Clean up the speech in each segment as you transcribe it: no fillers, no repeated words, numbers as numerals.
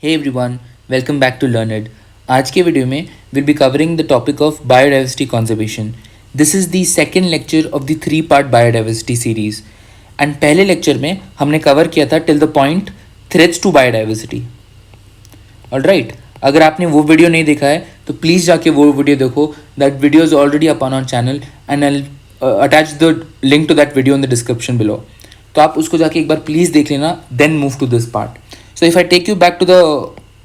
Hey everyone, welcome back to Learned. आज के video में we'll be covering the topic of biodiversity conservation. This is the second lecture of the three-part biodiversity series. And पहले lecture में हमने cover किया था till the point threats to biodiversity. Alright, अगर आपने वो वीडियो नहीं देखा है तो प्लीज़ जाके वो वीडियो देखो. That video is already up on our channel and I'll attach the link to that video in the description below. तो आप उसको जाके एक बार प्लीज़ देख लेना, then move to this part. So if I take you back to the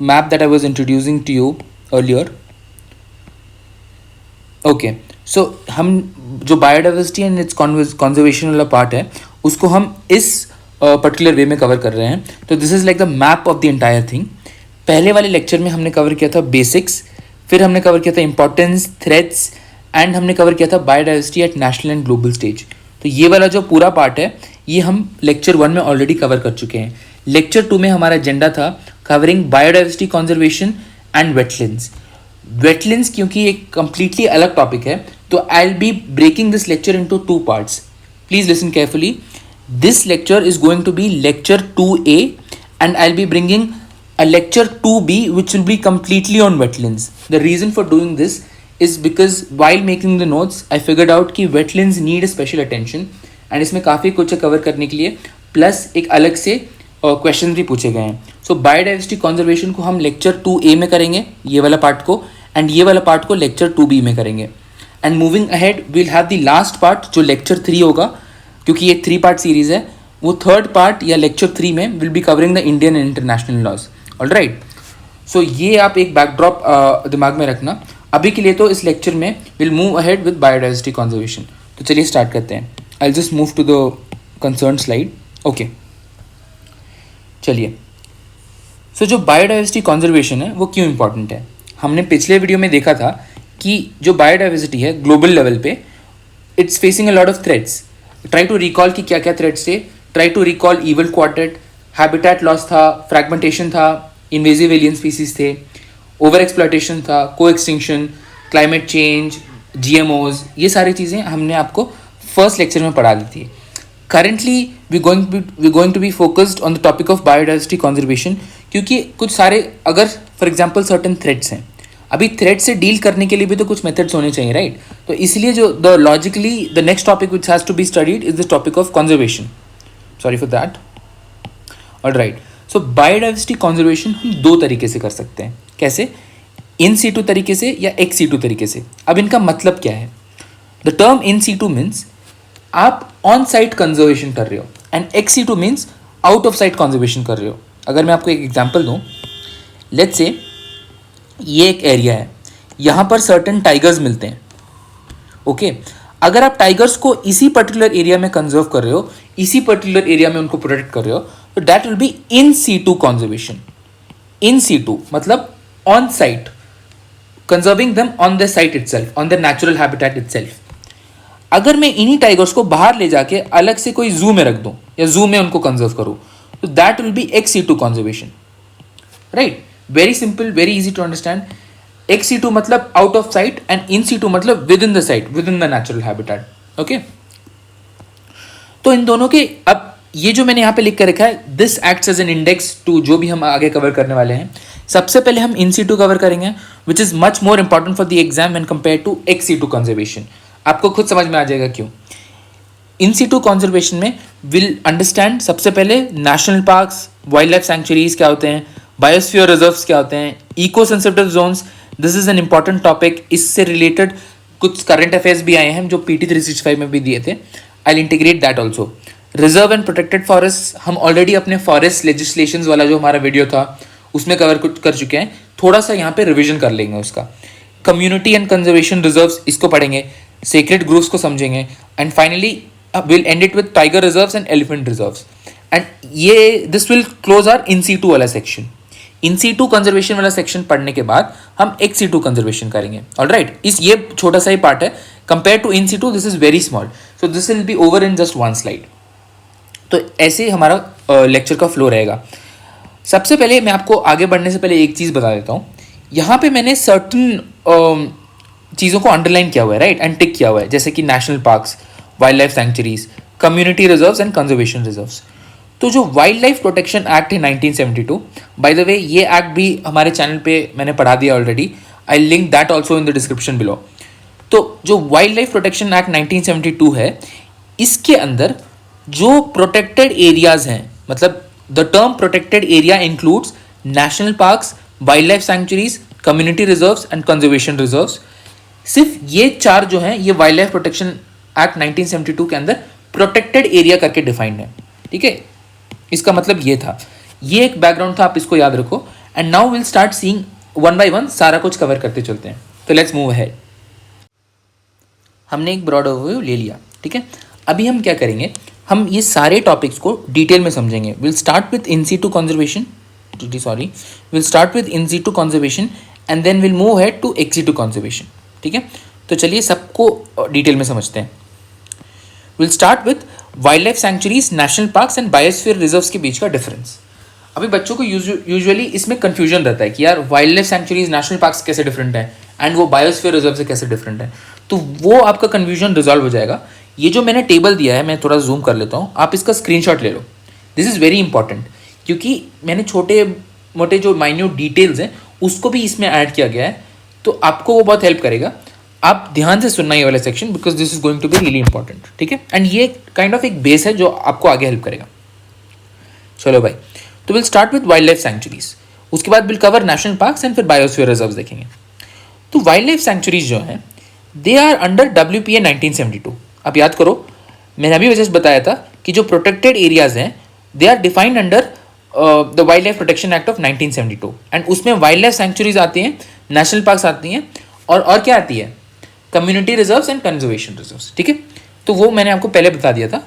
map that I was introducing to you earlier, okay, so हम जो biodiversity and its conservation वाला part है उसको हम इस particular way में cover कर रहे हैं. तो this is like the map of the entire thing. पहले वाले lecture में हमने cover किया था basics, फिर हमने cover किया था importance, threats and हमने cover किया था biodiversity at national and global stage. तो ये वाला जो पूरा part है ये हम lecture 1 में already cover कर चुके हैं. लेक्चर 2 में हमारा एजेंडा था covering biodiversity conservation and wetlands. Wetlands क्योंकि एक कंप्लीटली अलग टॉपिक है तो I will be breaking this lecture into 2 parts. Please listen carefully. This lecture is going to be lecture 2A and I will be bringing a lecture 2B which will be completely on wetlands. The reason for doing this is because while making the notes I figured out कि wetlands need a special attention and इसमें काफ़ी कुछ cover करने के लिए plus एक अलग से क्वेश्चन भी पूछे गए हैं. सो बायोडाइवर्सिटी कंजर्वेशन को हम लेक्चर 2A में करेंगे ये वाला पार्ट को, एंड ये वाला पार्ट को लेक्चर 2B में करेंगे. And moving ahead will have the last part जो लेक्चर 3 होगा, क्योंकि ये 3 पार्ट सीरीज है. वो थर्ड पार्ट या लेक्चर 3 में will be covering the Indian and international laws. Alright, so ये आप एक बैकड्रॉप दिमाग में रखना. अभी के लिए तो इस लेक्चर में will move ahead with biodiversity conservation. तो चलिए स्टार्ट करते हैं. I just move to the concern slide. Okay, चलिए. सो जो बायोडाइवर्सिटी कंजर्वेशन है वो क्यों इंपॉर्टेंट है. हमने पिछले वीडियो में देखा था कि जो बायोडाइवर्सिटी है ग्लोबल लेवल पे it's facing a lot of threats. Try to recall कि क्या क्या थ्रेट्स थे. Try to recall evil quartet, habitat loss था, फ्रैगमेंटेशन था, इन्वेजिव एलियन स्पीसीज थे, ओवर एक्सप्लॉयटेशन था, को एक्सटिंक्शन, क्लाइमेट चेंज, GMOs. ये सारी चीज़ें हमने आपको फर्स्ट लेक्चर में पढ़ा दी थी. Currently we're going to be focused on the topic of biodiversity conservation क्योंकि कुछ सारे अगर फॉर एग्जाम्पल सर्टन थ्रेट्स हैं, अभी थ्रेट से डील करने के लिए भी तो कुछ मेथड्स होने चाहिए, राइट. तो इसलिए जो the logically the next topic which has to be studied is the topic of conservation. Sorry for that. Alright, so biodiversity conservation हम 2 तरीके से कर सकते हैं. कैसे? इन सीटू तरीके से या एक्स सीटू तरीके से. अब इनका मतलब क्या है? The term in situ means आप ऑन साइट कंजर्वेशन कर रहे हो and ex-situ means out of site conservation कर रहे हो. अगर मैं आपको एक एग्जांपल दूं, लेट्स से ये एक एरिया है, यहाँ पर सर्टेन टाइगर्स मिलते हैं. ओके, अगर आप टाइगर्स को इसी पर्टिकुलर एरिया में कंजर्व कर रहे हो, इसी पर्टिकुलर एरिया में उनको प्रोटेक्ट कर रहे हो, तो that will be in situ conservation. In situ मतलब on site, conserving them on the site itself, on the natural habitat itself. अगर मैं इन्हीं टाइगर्स को बाहर ले जाके अलग से कोई जू में रख दूं या जू में उनको कंजर्व करूं, तो that will be ex-situ conservation. Right, very simple, very easy to understand. Ex-situ मतलब out of site and in-situ मतलब within the site, within the natural habitat. Okay, तो इन दोनों के अब ये जो मैंने यहाँ पे लिख कर रखा है, this acts as an index to जो भी हम आगे कवर करने वाले हैं. सबसे पहले हम इन-सीटू कवर करेंगे which is much more important for the exam when compare to ex-situ conservation. आपको खुद समझ में आ जाएगा क्यों. इन सीटू कंजर्वेशन में विल अंडरस्टैंड सबसे पहले national parks, wild life sanctuaries क्या होते हैं, बायोस्फीयर रिजर्व्स क्या होते हैं, eco sensitive zones. This is an important topic. इससे रिलेटेड कुछ करंट अफेयर्स भी आए हैं जो PT 365 में भी दिए थे. I integrate that also. Reserve and protected forest हम ऑलरेडी अपने फॉरेस्ट लेजिस्लेशन वाला जो हमारा वीडियो था उसमें कवर कर चुके हैं. थोड़ा सा यहाँ पे रिविजन कर लेंगे उसका. कम्युनिटी एंड कंजर्वेशन रिजर्व्स इसको पढ़ेंगे, सेक्रेड ग्रुप्स को समझेंगे, and finally will end it with tiger reserves and elephant reserves. And ये this will close our in situ वाला सेक्शन. इन सीटू कंजर्वेशन वाला सेक्शन पढ़ने के बाद हम एक्स सीटू कंजर्वेशन करेंगे. ऑलराइट, इस ये छोटा सा ही पार्ट है. Compare to in situ this is very small, so this will be over in just 1 slide. तो ऐसे ही हमारा लेक्चर का फ्लो रहेगा. सबसे पहले मैं आपको आगे बढ़ने से पहले एक चीज़ बता देता हूँ. यहाँ पे मैंने सर्टन चीज़ों को अंडरलाइन किया हुआ है, राइट, एंड टिक किया हुआ है, जैसे कि national parks, wild life sanctuaries, community reserves and conservation reserves. तो जो वाइल्ड लाइफ प्रोटेक्शन एक्ट है 1972, बाय द वे ये एक्ट भी हमारे चैनल पे मैंने पढ़ा दिया already, I link that also in the description below. तो जो वाइल्ड लाइफ प्रोटेक्शन एक्ट 1972 है, इसके अंदर जो प्रोटेक्टेड एरियाज हैं, मतलब the term protected area includes national parks, wild life sanctuaries, community reserves and conservation reserves. सिर्फ ये चार जो हैं ये वाइल्ड लाइफ प्रोटेक्शन एक्ट 1972 के अंदर प्रोटेक्टेड एरिया करके डिफाइंड है। ठीक है, इसका मतलब ये था, ये एक बैकग्राउंड था, आप इसको याद रखो। And now will start seeing one by one, सारा कुछ कवर करते चलते हैं। तो लेट्स मूव अहेड। हमने एक ब्रॉड ओवरव्यू ले लिया, ठीक है। अभी हम क्या करेंगे, हम ये सारे टॉपिक्स को डिटेल में समझेंगे। Will start with in situ conservation, will start with in situ conservation and then will move head to ex situ conservation. ठीक है, तो चलिए सबको डिटेल में समझते हैं। Will start with wildlife sanctuaries, national parks and biosphere reserves के बीच का डिफरेंस। अभी बच्चों को यूजुअली इसमें कंफ्यूजन रहता है कि यार wild life sanctuaries, national parks कैसे डिफरेंट है एंड वो बायोस्फीयर रिजर्व से कैसे डिफरेंट है। तो वो आपका कन्फ्यूजन रिजॉल्व हो जाएगा। ये जो मैंने टेबल दिया है, मैं थोड़ा जूम कर लेता हूँ, आप इसका स्क्रीनशॉट ले लो। दिस इज़ वेरी इंपॉर्टेंट, क्योंकि मैंने छोटे मोटे जो माइन्यूट डिटेल्स हैं उसको भी इसमें ऐड किया गया है, तो आपको वो बहुत हेल्प करेगा। आप ध्यान से सुनना ये वाला section, because this is going to be really important. ठीक है, एंड ये काइंड ऑफ एक बेस है जो आपको आगे हेल्प करेगा। चलो भाई, तो will start with wild life sanctuaries, उसके बाद will cover national parks and फिर बायोस्फीयर रिजर्व्स देखेंगे। तो वाइल्ड लाइफ सैंक्चुरीज जो हैं दे आर अंडर WPA 1972। आप याद करो, मैंने अभी वजह से बताया था कि जो प्रोटेक्टेड एरियाज हैं they are defined under the wild life protection act of 1972, and उसमें वाइल्ड लाइफ सैंक्चुरीज आती हैं, नेशनल पार्क्स आती हैं, और क्या आती है, community reserves and conservation reserves. ठीक है, तो वो मैंने आपको पहले बता दिया था।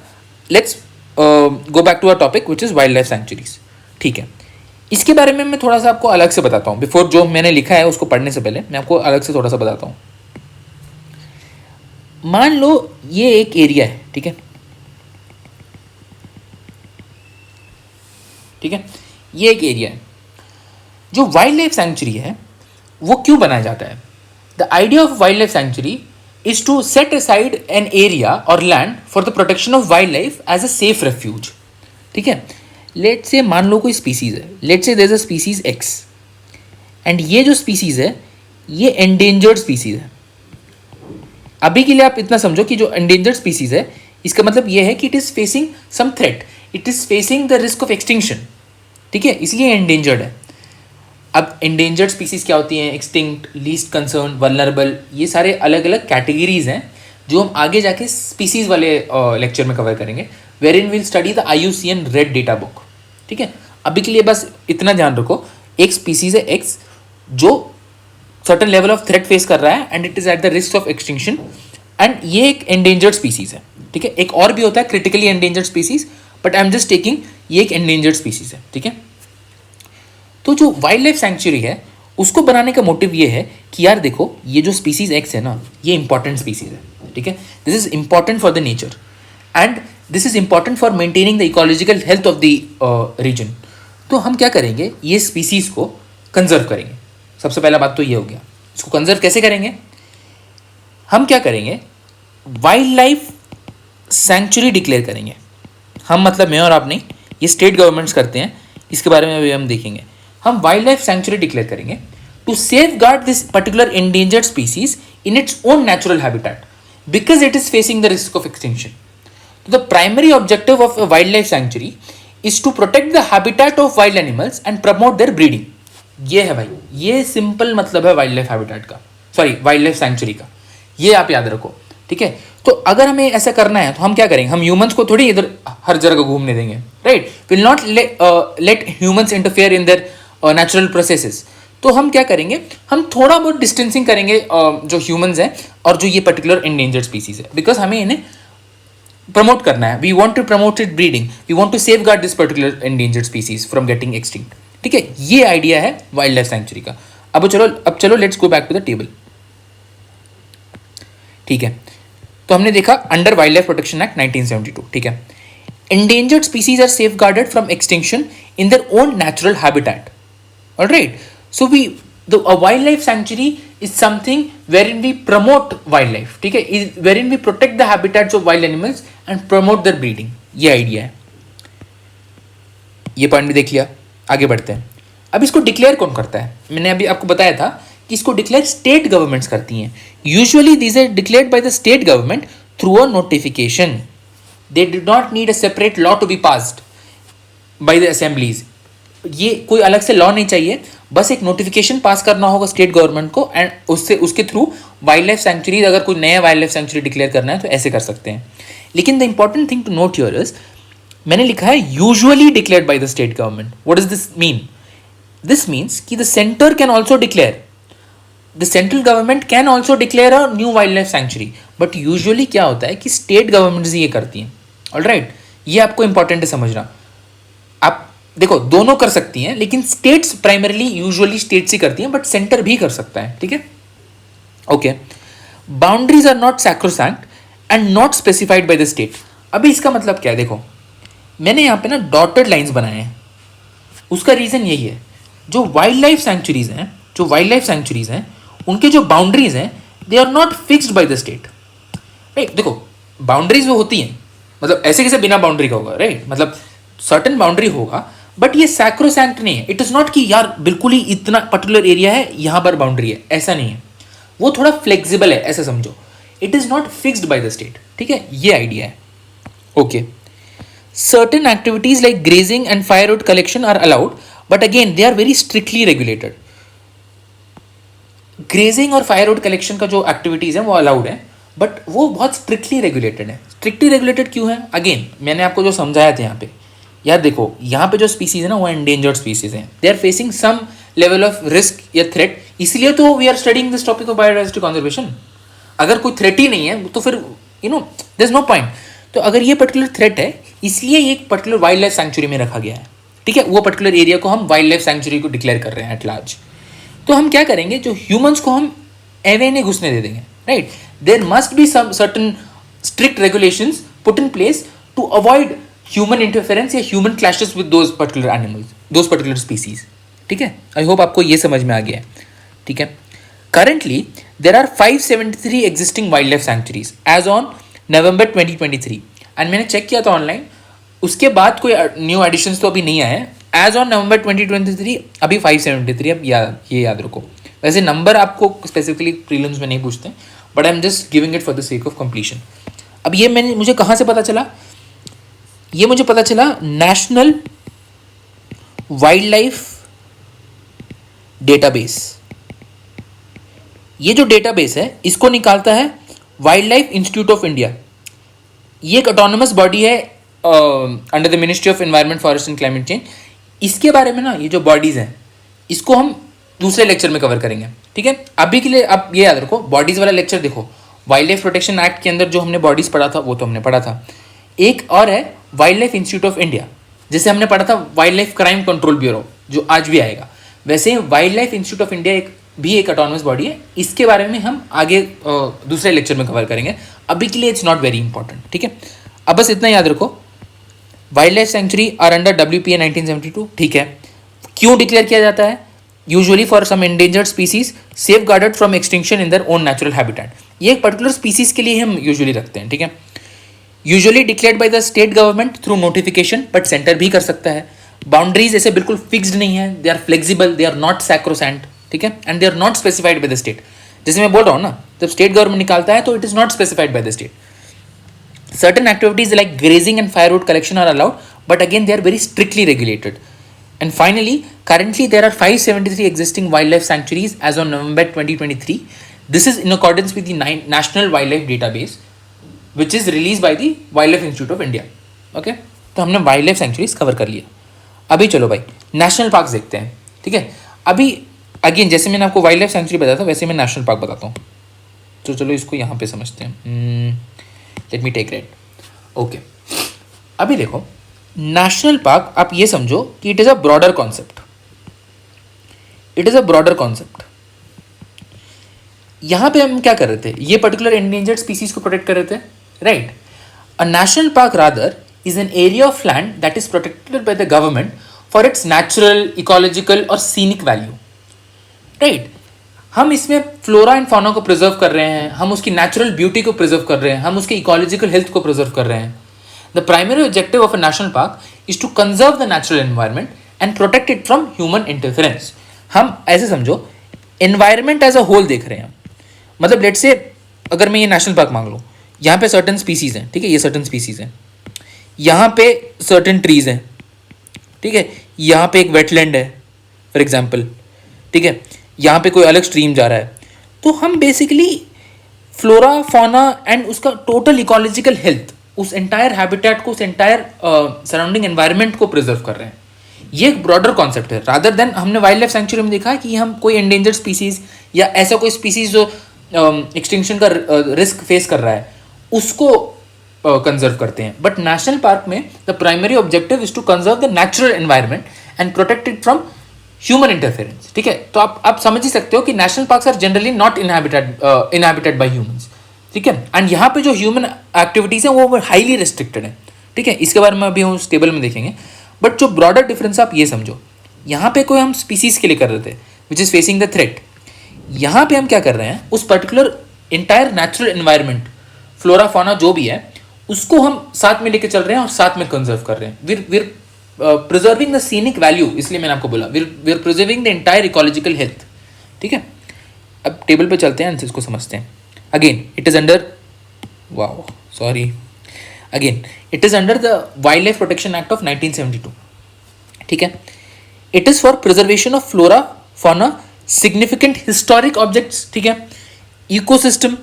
Let's go back to our topic which is wildlife sanctuaries. ठीक है, इसके बारे में मैं थोड़ा सा आपको अलग से बताता हूँ। बिफोर जो मैंने लिखा है उसको पढ़ने से पहले मैं आपको अलग से थोड़ा सा बताता हूँ। मान लो ये एक एरिया है, ठीक है, ठीक है, ये एक एरिया है। जो वाइल्ड लाइफ सेंचुरी है वो क्यों बनाया जाता है? The idea of wild life sanctuary is to set aside an area or land for the protection of wildlife as a safe refuge. ठीक है, लेट्स से मान लो कोई स्पीसीज है, let's say there is a species X, and ये जो species है ये एंडेंजर्ड स्पीसीज है। अभी के लिए आप इतना समझो कि जो एंडेंजर्ड स्पीसीज है इसका मतलब ये है कि it is facing some threat, it is facing the risk of extinction. ठीक है, इसलिए एंडेंजर्ड है। अब एंडेंजर्ड स्पीसीज क्या होती हैं? एक्सटिंक्ट, लीस्ट कंसर्न, वल्नरेबल, ये सारे अलग अलग कैटेगरीज हैं जो हम आगे जाके स्पीसीज वाले लेक्चर में कवर करेंगे, wherein will study the IUCN red data book. ठीक है, अभी के लिए बस इतना ध्यान रखो, एक स्पीसीज है एक्स जो certain level of threat face कर रहा है and it is at the risk of extinction, and ये एक एंडेंजर्ड स्पीसीज है। ठीक है, एक और भी होता है critically endangered species, but I am just taking ये एक एंडेंजर्ड स्पीसीज है। ठीक है, तो जो वाइल्ड लाइफ सैंक्चुरी है उसको बनाने का मोटिव ये है कि यार देखो, ये जो स्पीसीज एक्स है ना, ये इंपॉर्टेंट स्पीसीज है। ठीक है, this is important for the nature and this is important for maintaining the ecological health of the region. तो हम क्या करेंगे, ये स्पीसीज को कंजर्व करेंगे। सबसे पहला बात तो ये हो गया। इसको कंजर्व कैसे करेंगे? हम क्या करेंगे, वाइल्ड लाइफ सैंक्चुरी डिक्लेयर करेंगे। हम मतलब मैं और आप नहीं, ये स्टेट गवर्नमेंट्स करते हैं, इसके बारे में भी हम देखेंगे। हम वाइल्ड लाइफ सैंक्चुरी डिक्लेयर करेंगे to safeguard this particular endangered species in its own natural habitat because it is facing the risk of extinction. तो the primary objective of a wildlife sanctuary is to protect the habitat of wild animals and promote their breeding. ये है भाई, ये simple मतलब है wild life habitat का, sorry wildlife sanctuary का। ये आप याद रखो। ठीक है, तो अगर हमें ऐसा करना है तो हम क्या करेंगे, हम ह्यूमंस को थोड़ी इधर हर जगह घूमने देंगे, right? Will not let humans interfere in their natural processes. तो हम क्या करेंगे, हम थोड़ा बहुत डिस्टेंसिंग करेंगे जो ह्यूमंस हैं और जो ये पर्टिकुलर एंडेंजर्ड स्पीसीज है, बिकॉज हमें इन्हें प्रमोट करना है। We want to promote it breeding, we want to safeguard this particular endangered species from getting extinct. ठीक है, ये आइडिया है वाइल्ड लाइफ सैंक्चुरी का। अब चलो let's go back to the table. ठीक है, तो हमने देखा under wild life protection act 1972। ठीक है, endangered species are safeguarded from extinction in their own natural habitat. All right, so a wildlife sanctuary is something wherein we promote wildlife. ठीक है, wherein we protect the habitats of wild animals and promote their breeding. ये idea है। ये point भी देख लिया, आगे बढ़ते हैं। अब इसको डिक्लेयर कौन करता है? मैंने अभी आपको बताया था कि इसको डिक्लेयर स्टेट गवर्नमेंट्स करती हैं। Usually these are declared by the state government through a notification. They do not need a separate law to be passed by the assemblies. ये कोई अलग से लॉ नहीं चाहिए, बस एक नोटिफिकेशन पास करना होगा स्टेट गवर्नमेंट को, एंड उससे उसके थ्रू वाइल्ड लाइफ सेंचुरीज, अगर कोई नया वाइल्ड लाइफ सेंचुरी डिक्लेयर करना है तो ऐसे कर सकते हैं। लेकिन the important thing to note here is, मैंने लिखा है usually declared by the state government. What does this mean? This means कि the centre can also declare, the central government can also declare a new wild life sanctuary, but usually क्या होता है कि state governments ये करती हैं। Alright, ये आपको इंपॉर्टेंट है समझना। आप देखो दोनों कर सकती हैं, लेकिन स्टेट्स प्राइमरली यूजुअली स्टेट्स ही करती हैं, बट सेंटर भी कर सकता है, ठीक है। Okay, boundaries are not sacrosanct and not specified by the state. अभी इसका मतलब क्या है? देखो मैंने यहाँ पे ना डॉटेड लाइंस बनाए हैं। उसका रीज़न यही है, जो वाइल्ड लाइफ सेंचुरीज हैं, उनके जो बाउंड्रीज हैं, they are not fixed by the state. Right, देखो बाउंड्रीज वो होती हैं, मतलब ऐसे कैसे बिना बाउंड्री का होगा, राइट, मतलब सर्टेन बाउंड्री होगा, बट ये सैक्रोसैंक्ट नहीं है। इट इज़ नॉट कि यार बिल्कुल ही इतना पर्टिकुलर एरिया है, यहाँ पर बाउंड्री है, ऐसा नहीं है। वो थोड़ा फ्लेक्सिबल है, ऐसा समझो। It is not fixed by the state, ठीक है, ये आइडिया है। Okay, certain activities like grazing and firewood collection are allowed, but again they are very strictly regulated. Grazing और फायरवुड कलेक्शन का जो एक्टिविटीज है वो अलाउड है, बट वो बहुत स्ट्रिक्टली रेगुलेटेड है। स्ट्रिक्टली रेगुलेटेड क्यों है? अगेन मैंने आपको जो समझाया था यहाँ पे, यार देखो यहाँ पे जो स्पीसीज है ना वो एंडेंजर्ड स्पीसीज हैं, they are facing some level of risk या थ्रेट, इसलिए तो we are studying this topic of biodiversity conservation. अगर कोई थ्रेट ही नहीं है तो फिर देयर इज नो पॉइंट। तो अगर ये पर्टिकुलर थ्रेट है, इसलिए ये एक पर्टिकुलर वाइल्ड लाइफ सेंचुरी में रखा गया है, ठीक है। वो पर्टिकुलर एरिया को हम वाइल्ड लाइफ सेंचुरी को डिक्लेयर कर रहे हैं एट लार्ज। तो हम क्या करेंगे, जो ह्यूमंस को हम एवे नहीं घुसने दे देंगे, right. There must be some certain strict regulations put in place to avoid human interference या human clashes with those particular animals, those particular species, ठीक है। आई होप आपको ये समझ में आ गया है, ठीक है। Currently there are 573 existing wild life sanctuaries as on November 2023, and मैंने चेक किया था ऑनलाइन, उसके बाद कोई न्यू एडिशंस तो अभी नहीं आए हैं। एज ऑन नवंबर 2023 अभी 573। अब ये याद रखो। वैसे नंबर आपको स्पेसिफिकली प्रीलिम्स में नहीं पूछते, but I am just giving it for the sake of completion. अब ये मुझे कहाँ से पता चला? ये मुझे पता चला नेशनल वाइल्ड लाइफ डेटाबेस। ये जो डेटाबेस है इसको निकालता है wild life institute of India. ये एक ऑटोनमस बॉडी है under the ministry of environment, forest and climate change. इसके बारे में ना ये जो बॉडीज़ हैं इसको हम दूसरे लेक्चर में कवर करेंगे, ठीक है। अभी के लिए आप ये याद रखो, बॉडीज़ वाला लेक्चर देखो, वाइल्ड लाइफ प्रोटेक्शन एक्ट के अंदर जो हमने बॉडीज़ पढ़ा था वो तो हमने पढ़ा था। एक और है wild life institute of India, जिसे हमने पढ़ा था wild life crime control bureau, जो आज भी आएगा। वैसे wild life institute of India भी एक ऑटोनमस बॉडी है। इसके बारे में हम आगे दूसरे लेक्चर में कवर करेंगे। अभी के लिए इट्स नॉट वेरी इंपॉर्टेंट, ठीक है। अब बस इतना याद रखो, wild life sanctuary are under WPA 1972, ठीक है। क्यों डिक्लेयर किया जाता है? Usually for some endangered species safeguarded from extinction in their own natural habitat. ये एक पर्टिकुलर स्पीसीज के लिए हम यूजुअली रखते हैं, ठीक है। Usually declared by the state government through notification, but centre भी कर सकता है। बाउंड्रीज ऐसे बिल्कुल फिक्स्ड नहीं है, they are flexible, they are not sacrosanct, ठीक है, and they are not specified by the state. जैसे मैं बोल रहा हूँ ना, जब स्टेट गवर्नमेंट निकालता है तो it is not specified by the state. Certain activities like grazing and firewood collection are allowed, but again they are very strictly regulated. And finally, currently there are 573 existing wildlife sanctuaries as on November 2023. This is in accordance with the National Wildlife Database, which is released by the Wildlife Institute of India. Okay? तो हमने wildlife sanctuaries cover कर लिया। अभी चलो भाई national park देखते हैं, ठीक है। अभी अगेन जैसे मैंने आपको वाइल्ड लाइफ सेंचुरी बताया था, वैसे मैं नेशनल पार्क बताता हूँ। तो चलो इसको यहाँ पे समझते हैं। Let me take red. Okay, अभी देखो नेशनल पार्क आप ये समझो कि it is a broader concept. It is a broader concept. यहाँ पे हम क्या कर रहे थे? ये पर्टिकुलर एंडेंजर्ड स्पीसीज को प्रोटेक्ट कर रहे थे, right. A national park rather is an area of land that is protected by the government for its natural, ecological और सीनिक वैल्यू, राइट। हम इसमें फ्लोरा एंड फौना को प्रिजर्व कर रहे हैं, हम उसकी नेचुरल ब्यूटी को प्रिजर्व कर रहे हैं, हम उसके इकोलॉजिकल हेल्थ को प्रिजर्व कर रहे हैं। The primary objective of a national park is to conserve the natural environment and protect it from human interference. हम ऐसे समझो एनवायरनमेंट एज अ होल देख रहे हैं, मतलब लेट्स से अगर मैं ये नेशनल पार्क मांग लूँ, यहाँ पे सर्टन स्पीसीज हैं, ठीक है, ये सर्टन स्पीसीज हैं, यहाँ पे सर्टन ट्रीज हैं, ठीक है, यहाँ पे एक वेटलैंड है फॉर एग्जाम्पल, ठीक है, यहाँ पे कोई अलग स्ट्रीम जा रहा है, तो हम बेसिकली फ्लोरा फौना एंड उसका टोटल इकोलॉजिकल हेल्थ, उस एंटायर हैबिटेट को, उस एंटायर सराउंडिंग एनवायरनमेंट को प्रिजर्व कर रहे हैं। ये एक ब्रॉडर कॉन्सेप्ट है, रादर देन हमने वाइल्ड लाइफ सेंचुरी में देखा कि हम कोई एंडेंजर्ड स्पीसीज या ऐसा कोई स्पीसीज जो एक्सटिंक्शन का रिस्क फेस कर रहा है उसको कंजर्व करते हैं। बट नेशनल पार्क में the primary objective is to conserve the natural environment and protect it from human interference, ठीक है। तो आप समझ ही सकते हो कि national parks are generally not inhabited by humans, ठीक है, एंड यहाँ पे जो ह्यूमन एक्टिविटीज हैं वो हाईली रिस्ट्रिक्टेड है, ठीक है, इसके बारे में अभी हम उस टेबल में देखेंगे। बट जो ब्रॉडर डिफरेंस आप ये समझो, यहाँ पे कोई हम स्पीसीज के लिए कर रहे थे which is facing the threat, यहाँ पे हम क्या कर रहे हैं, उस particular entire natural environment flora fauna जो भी है उसको हम साथ में लेके चल रहे हैं और साथ में कंजर्व कर रहे हैं। We're preserving the scenic value, इसलिए मैंने आपको बोला we're preserving the entire ecological health, ठीक है। अब टेबल पे चलते हैं, इसको समझते हैं। Again it is under it is under the wild life protection act of 1972, ठीक है। It is for preservation of flora fauna, significant historic objects, ठीक है, इकोसिस्टम,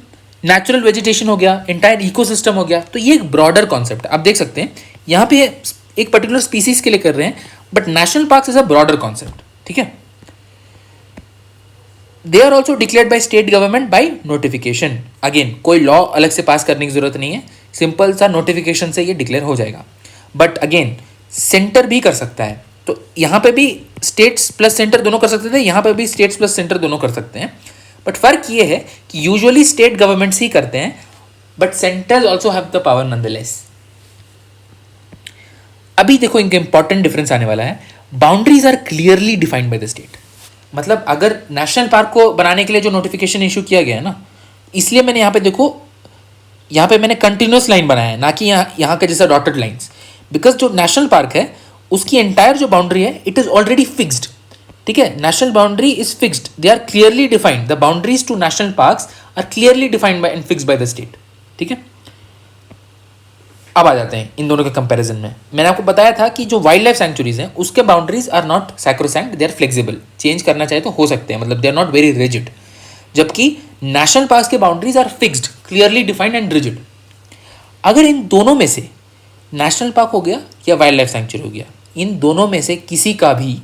नेचुरल वेजिटेशन हो गया, एंटायर इकोसिस्टम हो गया। तो ये एक ब्रॉडर कॉन्सेप्ट है, आप देख सकते हैं यहाँ पे एक पर्टिकुलर स्पीसीज के लिए कर रहे हैं, but national parks is a broader concept, ठीक है। They are also declared by state government by notification. Again कोई लॉ अलग से पास करने की जरूरत नहीं है, सिंपल सा नोटिफिकेशन से ये डिक्लेयर हो जाएगा। बट अगेन सेंटर भी कर सकता है, तो यहाँ पे भी स्टेट्स प्लस सेंटर दोनों कर सकते थे, यहाँ पे भी स्टेट्स प्लस सेंटर दोनों कर सकते हैं। बट फर्क ये है कि यूजुअली स्टेट गवर्नमेंट्स ही करते हैं, but centres also have the power nonetheless. अभी देखो इनका इंपॉर्टेंट डिफरेंस आने वाला है, boundaries are clearly defined by the state. मतलब अगर नेशनल पार्क को बनाने के लिए जो नोटिफिकेशन इशू किया गया है ना, इसलिए मैंने यहाँ पे देखो, यहाँ पे मैंने कंटिन्यूस लाइन बनाया है, ना कि यहाँ के जैसा डॉटेड लाइंस, बिकॉज जो नेशनल पार्क है उसकी एंटायर जो बाउंड्री है इट इज ऑलरेडी फिक्स्ड, ठीक है। National boundary is fixed, they are clearly defined, the boundaries to national parks are clearly defined by and fixed by the state, ठीक है। अब आ जाते हैं इन दोनों के कंपैरिजन में। मैंने आपको बताया था कि जो वाइल्ड लाइफ सेंचुरीज हैं उसके boundaries are not sacrosanct, they are flexible, change करना चाहे तो हो सकते हैं, मतलब they are not very rigid. जबकि नेशनल पार्क्स के boundaries are fixed, clearly defined and rigid. अगर इन दोनों में से नेशनल पार्क हो गया या वाइल्ड लाइफ सेंचुरी हो गया, इन दोनों में से किसी का भी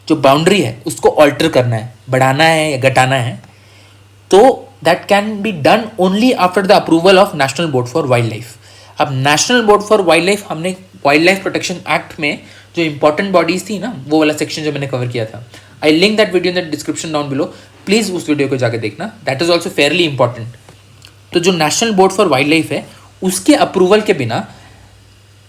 जो बाउंड्री है उसको ऑल्टर करना है, बढ़ाना है या घटाना है, तो that can be done only after the approval of national board for wild life. अब national board for wild life, हमने वाइल्ड लाइफ प्रोटेक्शन एक्ट में जो इंपॉर्टेंट बॉडीज थी ना, वो वाला सेक्शन जो मैंने कवर किया था, I link that video in the description down below, please उस वीडियो को जाकर देखना, that is also fairly important. तो जो national board for wild life है उसके अप्रूवल के बिना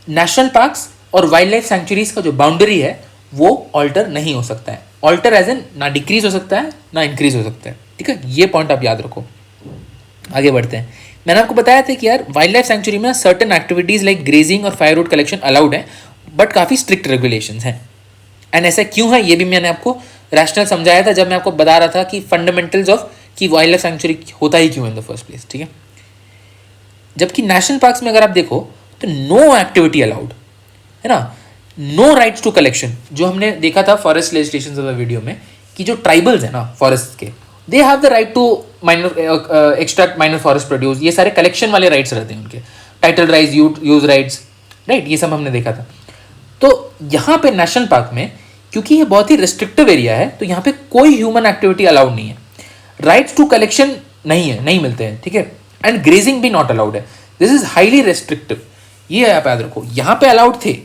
नेशनल पार्क्स और वाइल्ड लाइफ सेंचुरीज का जो बाउंड्री है वो ऑल्टर नहीं हो सकता है। ऑल्टर एज एन ना डिक्रीज हो सकता है ना इंक्रीज हो सकता है, ठीक है, ये पॉइंट आप याद रखो। आगे बढ़ते हैं। मैंने आपको बताया था कि यार वाइल्ड लाइफ सेंचुरी में सर्टेन एक्टिविटीज लाइक ग्रेजिंग और फायरवुड कलेक्शन अलाउड है, बट काफ़ी स्ट्रिक्ट रेगुलेशंस हैं। एंड ऐसा क्यों है ये भी मैंने आपको रैशनल समझाया था जब मैं आपको बता रहा था कि फंडामेंटल्स ऑफ कि वाइल्ड लाइफ सेंचुरी होता ही क्यों इन द फर्स्ट प्लेस, ठीक है। जबकि नेशनल पार्क्स में अगर आप देखो तो नो एक्टिविटी अलाउड है ना, नो राइट्स टू कलेक्शन। जो हमने देखा था फॉरेस्ट लेजिस्लेशन वाला वीडियो में कि जो ट्राइबल्स है ना फॉरेस्ट के, they have the right to minor extract minor forest produce, ये सारे कलेक्शन वाले राइट्स रहते हैं उनके, title rights, use rights, right, ये सब हमने देखा था। तो यहाँ पे नेशनल पार्क में क्योंकि ये बहुत ही रिस्ट्रिक्टिव एरिया है, तो यहाँ पे कोई ह्यूमन एक्टिविटी अलाउड नहीं है, राइट्स टू कलेक्शन नहीं है, नहीं मिलते हैं, ठीक है, एंड ग्रेजिंग भी नॉट अलाउड है। दिस इज हाईली रेस्ट्रिक्टिव, ये आप याद रखो। यहाँ पे अलाउड थे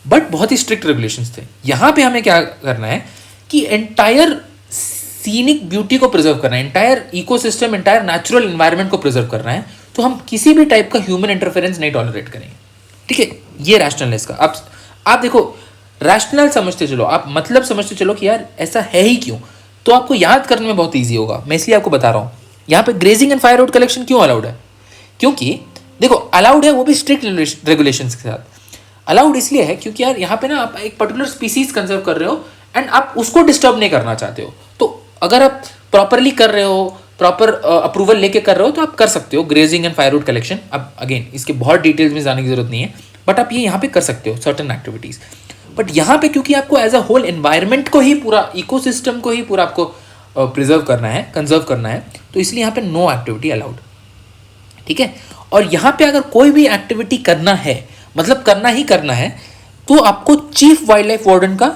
बट बहुत ही स्ट्रिक्ट रेगुलेशंस थे। यहाँ पे हमें क्या करना है कि एंटायर सीनिक ब्यूटी को प्रिजर्व करना है, entire ecosystem, entire natural environment को प्रिजर्व करना है, तो हम किसी भी टाइप का ह्यूमन इंटरफेरेंस नहीं टॉलरेट करेंगे, ठीक है। ये रैशनल का आप देखो, रैशनल समझते चलो, आप मतलब समझते चलो कि यार ऐसा है ही क्यों, तो आपको याद करने में बहुत ईजी होगा। मैं इसलिए आपको बता रहा हूँ यहाँ पे ग्रेजिंग एंड फायरवुड कलेक्शन क्यों अलाउड है, क्योंकि देखो अलाउड है वो भी स्ट्रिक्ट रेगुलेशंस के साथ। अलाउड इसलिए है क्योंकि यार यहाँ पे ना आप एक पर्टिकुलर स्पीसीज कंजर्व कर रहे हो एंड आप उसको डिस्टर्ब नहीं करना चाहते हो, तो अगर आप प्रॉपरली कर रहे हो, प्रॉपर अप्रूवल लेके कर रहे हो, तो आप कर सकते हो ग्रेजिंग एंड फायरवुड कलेक्शन। अब अगेन इसके बहुत डिटेल्स में जाने की जरूरत नहीं है, बट आप ये यहाँ पे कर सकते हो सर्टन एक्टिविटीज। बट यहाँ पे क्योंकि आपको एज अ होल एनवायरनमेंट को ही, पूरा इकोसिस्टम को ही पूरा आपको प्रिजर्व करना है, कंजर्व करना है, तो इसलिए यहाँ पे नो एक्टिविटी अलाउड, ठीक है। और यहाँ पे अगर कोई भी एक्टिविटी करना है, मतलब करना ही करना है, तो आपको चीफ वाइल्ड लाइफ वार्डन का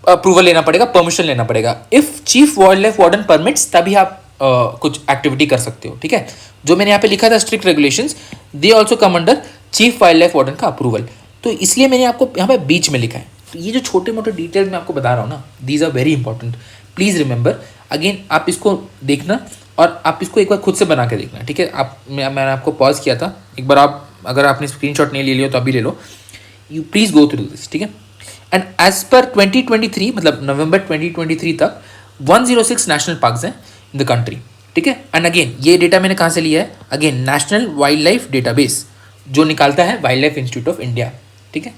अप्रूवल लेना पड़ेगा, परमिशन लेना पड़ेगा। If chief wild life warden permits तभी आप कुछ एक्टिविटी कर सकते हो, ठीक है। जो मैंने यहाँ पे लिखा था strict regulations, they also come under chief wild life warden का अप्रूवल, तो इसलिए मैंने आपको यहाँ पे बीच में लिखा है। तो ये जो छोटे मोटे डिटेल्स मैं आपको बता रहा हूँ ना, these are very important, please remember. Again आप इसको देखना और आप इसको एक बार खुद से बना के देखना, ठीक है। आप मैंने आपको पॉज किया था, एक बार आप अगर आपने स्क्रीनशॉट नहीं ले लिया तो अभी ले लो, you please go through this, ठीक है। एंड एज पर 2023, मतलब नवंबर 2023 तक 106 नेशनल पार्क्स हैं इन द कंट्री, ठीक है। एंड अगेन ये डेटा मैंने कहाँ से लिया है, again national wild life database जो निकालता है wild life institute of India, ठीक है।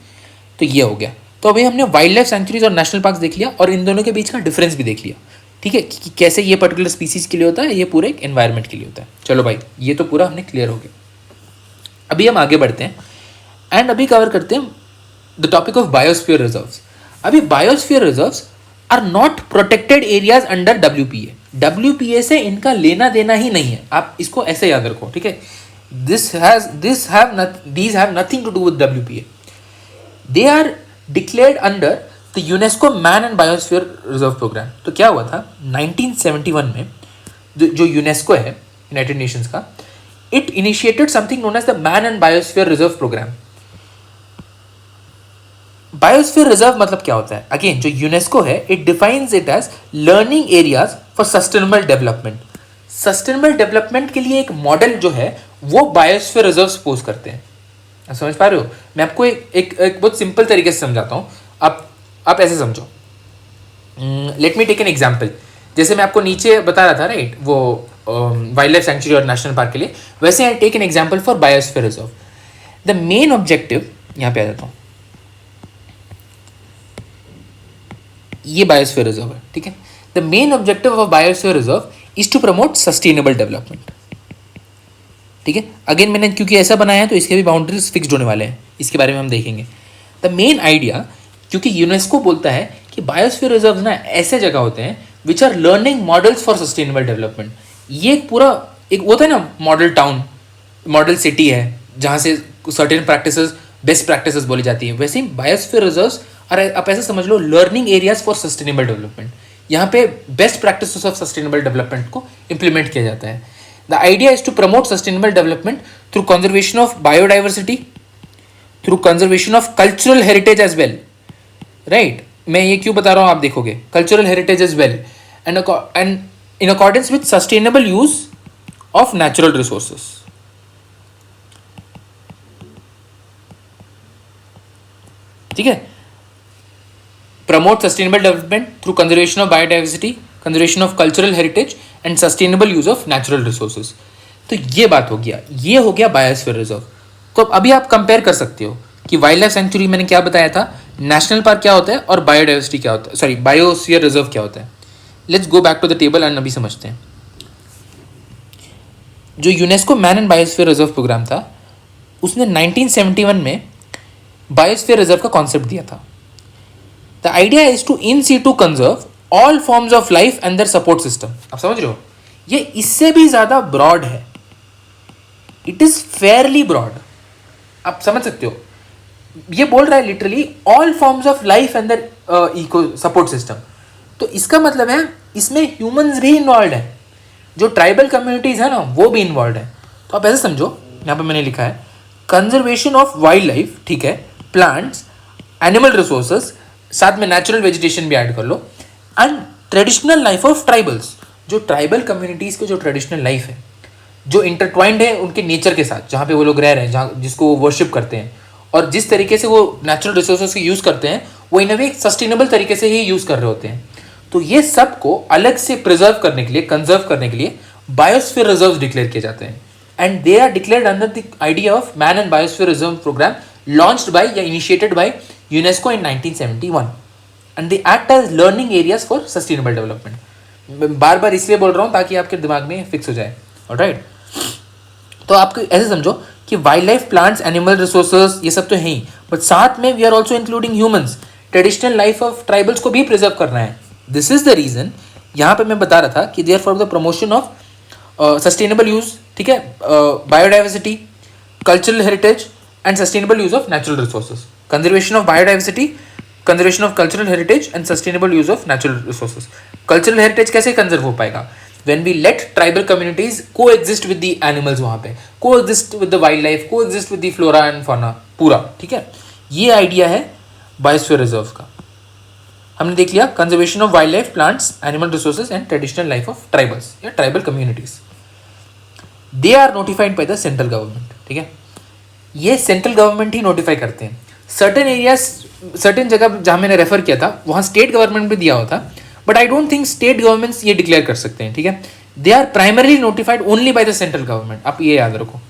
तो ये हो गया। तो अभी हमने वाइल्ड लाइफ सेंचुरीज और नेशनल पार्क्स देख लिया और इन दोनों के बीच का डिफरेंस भी देख लिया, ठीक है, कि कैसे ये पर्टिकुलर स्पीसीज के लिए होता है, ये पूरे एक एनवायरनमेंट के लिए होता है। चलो भाई, ये तो पूरा हमने क्लियर हो गया। अभी हम आगे बढ़ते हैं एंड अभी कवर करते हैं the topic of biosphere reserves. अभी biosphere reserves are not protected areas under WPA। WPA से इनका लेना देना ही नहीं है, आप इसको ऐसे याद रखो, ठीक है। these have nothing to do with WPA. They are declared under the UNESCO Man and Biosphere Reserve Program. तो क्या हुआ था 1971 में, जो यूनेस्को है यूनाइटेड नेशंस का, it initiated something known as the man and biosphere reserve programme. Biosphere reserve मतलब क्या होता है, अगेन जो यूनेस्को है it defines it as learning areas for sustainable development. Sustainable development के लिए एक मॉडल जो है वो बायोस्फीयर रिजर्व पोज करते हैं। आप समझ पा रहे हो? मैं आपको एक बहुत सिंपल तरीके से समझाता हूँ, आप ऐसे समझो। Let me take an example. जैसे मैं आपको नीचे बता रहा था राइट, वो वाइल्ड लाइफ सेंचुरी और नेशनल पार्क के लिए, वैसे I take an example for biosphere reserve. The main objective, यहाँ पे आ जाता हूँ, ये बायोस्फीयर रिजर्व है, ठीक है। The main objective of biosphere reserve is to promote sustainable development, ठीक है। अगेन मैंने क्योंकि ऐसा बनाया है तो इसके भी बाउंड्रीज फिक्स्ड होने वाले हैं, इसके बारे में हम देखेंगे। द मेन आइडिया, क्योंकि यूनेस्को बोलता है कि बायोस्फीयर रिजर्व ना ऐसे जगह होते हैं which are learning models for sustainable development. ये पूरा एक होता है ना मॉडल टाउन, मॉडल सिटी है जहाँ से सर्टेन प्रैक्टिसेस, बेस्ट प्रैक्टिसेस बोली जाती है, वैसे ही बायोस्फीयर रिजर्व्स और आप ऐसे समझ लो learning areas for sustainable development. यहाँ पे best practices of sustainable development को इम्प्लीमेंट किया जाता है। The idea is to promote sustainable development through conservation of biodiversity, through conservation of cultural heritage as well, right. मैं ये क्यों बता रहा हूँ आप देखोगे, cultural heritage as well and in accordance with sustainable use of natural resources, ठीक है। Promote sustainable development through conservation of biodiversity, conservation of cultural heritage and sustainable use of natural resources. तो ये बात हो गया, ये हो गया बायोस्फीयर रिजर्व। तो अभी आप कंपेयर कर सकते हो कि वाइल्ड लाइफ सेंचुरी मैंने क्या बताया था, नेशनल पार्क क्या होता है और बायोडाइवर्सिटी क्या होता है, सॉरी बायोस्फीयर रिजर्व क्या होता है। Let's go back to the table and अभी समझते हैं। जो UNESCO man and biosphere reserve programme था, उसने 1971 में बायोस्फीयर रिजर्व का कॉन्सेप्ट दिया था। The idea is to in situ conserve all forms of life and their support system. आप समझ रहे हो, ये इससे भी ज्यादा ब्रॉड है, इट इज फेयरली ब्रॉड। आप समझ सकते हो, ये बोल रहा है literally all forms of life and their eco support system. तो इसका मतलब है इसमें ह्यूमंस भी इन्वॉल्व है, जो ट्राइबल कम्युनिटीज है ना वो भी इन्वॉल्व है। तो आप ऐसे समझो, यहाँ पे मैंने लिखा है कंजर्वेशन ऑफ वाइल्ड लाइफ, ठीक है, प्लांट्स, एनिमल रिसोर्सेज, साथ में नेचुरल वेजिटेशन भी ऐड कर लो, and traditional life of tribals, जो ट्राइबल कम्युनिटीज के जो ट्रेडिशनल लाइफ है, जो इंटरट्वाइंड है उनके नेचर के साथ, जहाँ पे वो लोग रह रहे हैं, जहाँ जिसको वो वर्शिप करते हैं, और जिस तरीके से वो नेचुरल रिसोर्सेज की यूज़ करते हैं वो इन अ वे सस्टेनेबल तरीके से ही यूज़ कर रहे होते हैं। तो ये सब को अलग से प्रिजर्व करने के लिए, कंजर्व करने के लिए बायोस्फीयर रिजर्व डिक्लेयर किए जाते हैं, and they are declared under the idea of man and biosphere reserve programme launched by या initiated by UNESCO in 1971 and they act as learning areas for sustainable development. मैं बार बार इसलिए बोल रहा हूँ ताकि आपके दिमाग में फिक्स हो जाए. ऑलराइट, तो आपको ऐसे समझो कि wild life, plants, animal resources ये सब तो है ही, बट साथ में we are also including humans. Traditional life of tribals को भी प्रिजर्व करना है. दिस इज द रीजन यहाँ पे मैं बता रहा था कि they are for the promotion of sustainable use, ठीक है, biodiversity, cultural heritage and sustainable use of natural resources. Conservation of biodiversity, conservation of cultural heritage and sustainable use of natural resources. Cultural heritage कैसे conserve हो पाएगा? When we let tribal communities coexist with the animals, वहाँ पे coexist with the wildlife, coexist with the flora and fauna, पूरा, ठीक है. ये idea है बायोस्फीयर रिजर्व का. हमने देख लिया conservation of wild life, plants, animal resources and traditional life of tribals या tribal communities. They are notified by the central government, ठीक है. ये सेंट्रल गवर्नमेंट ही नोटिफाई करते हैं. सर्टेन एरियाज, सर्टेन जगह जहाँ मैंने रेफर किया था वहाँ स्टेट गवर्नमेंट भी दिया हुआ था, but I don't think state governments ये डिक्लेयर कर सकते हैं, ठीक है. They are primarily notified only by the central government. आप ये याद रखो.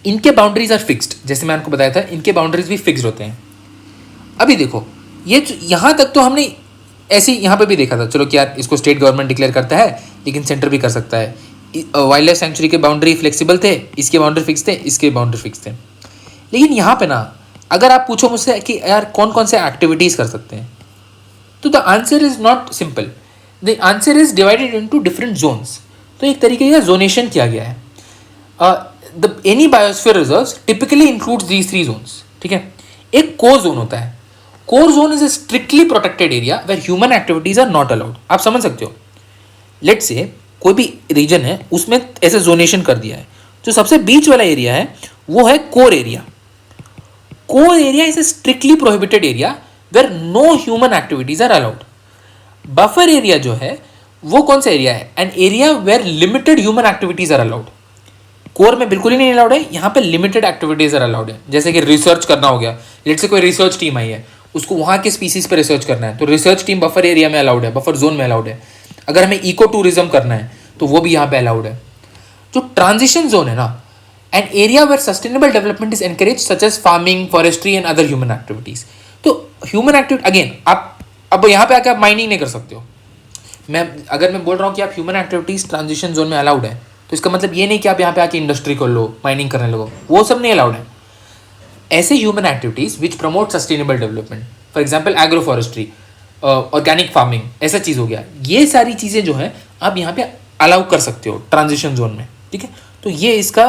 इनके बाउंड्रीज आर फिक्स्ड, जैसे मैं आपको बताया था इनके बाउंड्रीज भी फिक्स्ड होते हैं. अभी देखो ये यहाँ तक तो हमने ऐसे यहाँ पे भी देखा था, चलो कि यार इसको स्टेट गवर्नमेंट डिक्लेयर करता है लेकिन सेंटर भी कर सकता है. वाइल्ड लाइफ सेंचुरी के बाउंड्री फ्लेक्सिबल थे, इसके बाउंड्री फिक्स थे, इसके बाउंड्री फिक्स थे. लेकिन यहाँ पे ना अगर आप पूछो मुझसे कि यार कौन कौन से एक्टिविटीज़ कर सकते हैं, तो the answer is not simple. The answer is divided into different zones. तो एक तरीके का जोनेशन किया गया है. Any biosphere reserves typically includes these 3 zones, ठीक है. एक कोर जोन होता है. Core zone is a strictly protected area where human activities are not allowed. आप समझ सकते हो. लेट्स से कोई भी रीजन है उसमें ऐसे जोनेशन कर दिया है. जो सबसे बीच वाला एरिया है वो है core area. Core area is a strictly prohibited area where no human activities are allowed. Buffer area जो है वो कौन सा एरिया है? An area where limited human activities are allowed. Core में बिल्कुल ही नहीं अलाउड है, यहाँ पे लिमिटेड एक्टिविटीज आर अलाउड है. जैसे कि रिसर्च करना हो गया, लेट से कोई रिसर्च टीम आई है, उसको वहाँ के स्पीसीज पे रिसर्च करना है, तो रिसर्च टीम बफर एरिया में अलाउड है, बफर जोन में अलाउड है. अगर हमें इको टूरिज्म करना है तो वो भी यहाँ पे अलाउड है. जो ट्रांजिशन जोन है ना, an area where sustainable development is encourage such as farming, forestry and other human activities. तो ह्यूमन एक्टिविटी अगेन, आप अब यहाँ पे आके आप माइनिंग नहीं कर सकते हो. अगर मैं बोल रहा हूँ कि आप ह्यूमन एक्टिविटीज ट्रांजिशन जोन में अलाउड है, तो इसका मतलब ये नहीं कि आप यहाँ पे आके इंडस्ट्री खोल लो, माइनिंग करने लगो, वो सब नहीं अलाउड है. ऐसे human activities which promote sustainable development, for example agro forestry, organic farming, ऐसा चीज़ हो गया. ये सारी चीज़ें जो है आप यहाँ पे अलाउ कर सकते हो ट्रांजिशन जोन में, ठीक है. तो ये इसका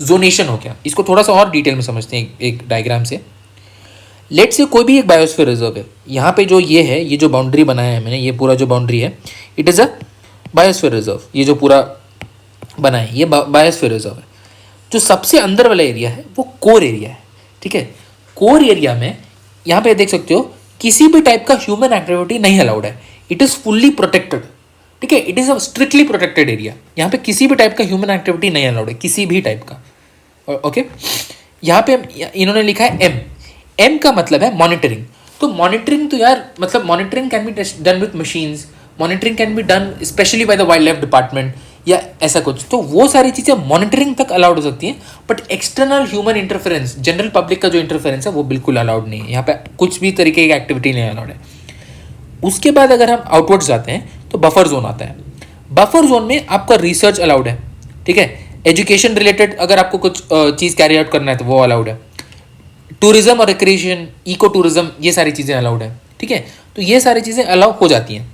जोनेशन हो गया. इसको थोड़ा सा और डिटेल में समझते हैं एक डायग्राम से. लेट से कोई भी एक बायोस्फीयर रिजर्व है. यहाँ पे जो ये है, ये जो बाउंड्री बनाया है मैंने, ये पूरा जो बाउंड्री है, it is a biosphere reserve. ये जो पूरा बना है ये बायोस्फीयर रिजर्व है. जो सबसे अंदर वाला एरिया है वो कोर एरिया है, ठीक है. कोर एरिया में यहाँ पे देख सकते हो किसी भी टाइप का ह्यूमन एक्टिविटी नहीं अलाउड है. इट इज़ फुल्ली प्रोटेक्टेड, ठीक है. It is a strictly protected area. यहाँ पे किसी भी टाइप का ह्यूमन एक्टिविटी नहीं अलाउड है, किसी भी टाइप का. ओके, यहाँ पे इन्होंने लिखा है एम. एम का मतलब है मॉनिटरिंग. तो मॉनिटरिंग तो यार मतलब monitoring can be done with machines, monitoring can be done specially by the wild life department या ऐसा कुछ. तो वो सारी चीज़ें मॉनिटरिंग तक अलाउड हो सकती हैं, but external human interference, general public का जो इंटरफेरेंस है वो बिल्कुल अलाउड नहीं है. यहाँ पे कुछ भी तरीके की एक्टिविटी नहीं अलाउड है. उसके बाद अगर हम आउटवर्ड्स जाते हैं तो बफर जोन आता है. बफर जोन में आपका रिसर्च अलाउड है, ठीक है. एजुकेशन रिलेटेड अगर आपको कुछ चीज़ कैरी आउट करना है तो वो अलाउड है. टूरिज्म और रिक्रिएशन, इको टूरिज्म, ये सारी चीज़ें अलाउड है, ठीक है. तो ये सारी चीज़ें अलाउ हो जाती हैं.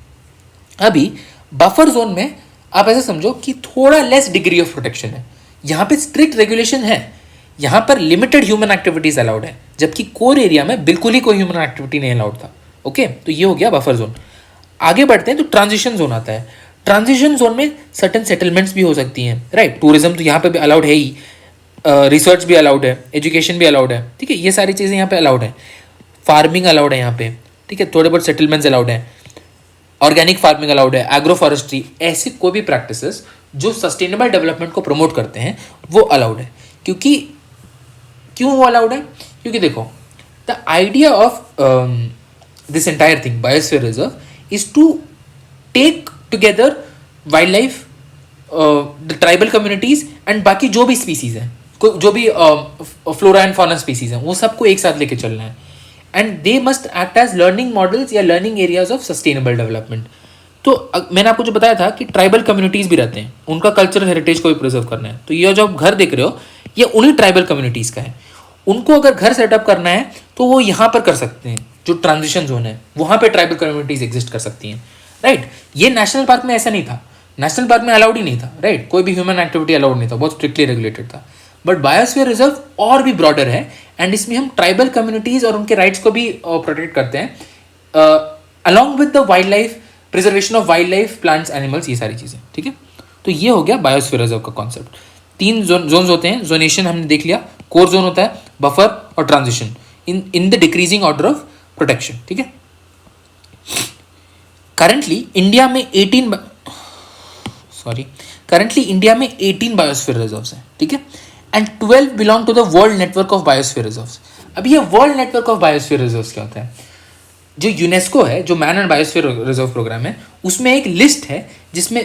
अभी बफर जोन में आप ऐसे समझो कि थोड़ा लेस डिग्री ऑफ प्रोटेक्शन है. यहाँ पे स्ट्रिक्ट रेगुलेशन है, यहाँ पर लिमिटेड ह्यूमन एक्टिविटीज़ अलाउड है, जबकि कोर एरिया में बिल्कुल ही कोई ह्यूमन एक्टिविटी नहीं अलाउड था. ओके, तो ये हो गया बफर जोन. आगे बढ़ते हैं तो ट्रांजिशन जोन आता है. ट्रांजिशन जोन में सर्टन सेटलमेंट्स भी हो सकती हैं, राइट. टूरिज्म तो यहाँ पे भी अलाउड है ही, रिसर्च भी अलाउड है, एजुकेशन भी अलाउड है, ठीक है. ये सारी चीज़ें यहाँ पे अलाउड है. फार्मिंग अलाउड है यहाँ पे, ठीक है. थोड़े बहुत सेटलमेंट्स अलाउड है. ऑर्गेनिक फार्मिंग अलाउड है, एग्रो फॉरेस्ट्री, ऐसी कोई भी प्रैक्टिसेस जो सस्टेनेबल डेवलपमेंट को प्रमोट करते हैं वो अलाउड है. क्यों वो अलाउड है? क्योंकि देखो, the idea of this entire thing biosphere reserve is to take together wildlife, the tribal communities and बाकी जो भी स्पीसीज हैं जो भी फ्लोरा एंड फॉना स्पीसीज हैं वो सबको एक साथ लेके चलना है, and they must act as learning models या learning areas of sustainable development. तो मैंने आपको जो बताया था कि ट्राइबल कम्युनिटीज़ भी रहते हैं, उनका कल्चरल हेरिटेज को भी प्रिजर्व करना है। तो ये जो आप घर देख रहे हो ये उन्हीं ट्राइबल कम्युनिटीज़ का है। उनको अगर घर सेटअप करना है तो वो यहाँ पर कर सकते हैं, जो ट्रांजिशन जोन है वहाँ पे ट्राइबल कम्युनिटीज़ एग्जिस्ट कर सकती हैं, राइट। ये नेशनल पार्क में ऐसा नहीं था, नेशनल पार्क में अलाउड ही नहीं था, राइट। कोई भी ह्यूमन एक्टिविटी अलाउड नहीं था, बहुत स्ट्रिक्टली रेगुलेटेड था। बट बायोस्फीयर रिजर्व और भी ब्रॉडर है, एंड इसमें हम ट्राइबल कम्युनिटीज़ और उनके राइट्स को भी प्रोटेक्ट करते हैं, along with the wild life, preservation of wild life, plants, animals, ये सारी चीज़ें, ठीक है। तो ये हो गया बायोस्फीयर रिजर्व का कॉन्सेप्ट। 3 जोन्स होते हैं, जोनेशन हमने देख लिया, कोर जोन होता है, बफर और transition, in the decreasing order of protection, ठीक है। करंटली इंडिया में 18 बायोस्फीयर रिजर्व्स हैं, ठीक है, and 12 belong to the world network of biosphere reserves. अब ये world network of biosphere reserves क्या होता है? जो यूनेस्को है, जो man and biosphere reserve programme है, उसमें एक लिस्ट है जिसमें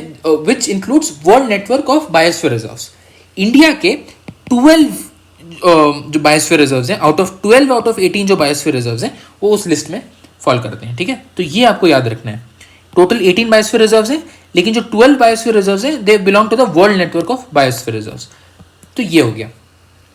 which includes world network of biosphere reserves. India के 12 जो बायोस्फीयर रिजर्व्स हैं, आउट ऑफ 18 जो बायोस्फीयर रिजर्व्स हैं वो उस लिस्ट में फॉल करते हैं, ठीक है। तो ये आपको याद रखना है। टोटल 18 बायोस्फीयर रिजर्व्स हैं, लेकिन जो 12 बायोस्फीयर रिजर्व्स हैं they belong to the world network of biosphere reserves. तो ये हो गया,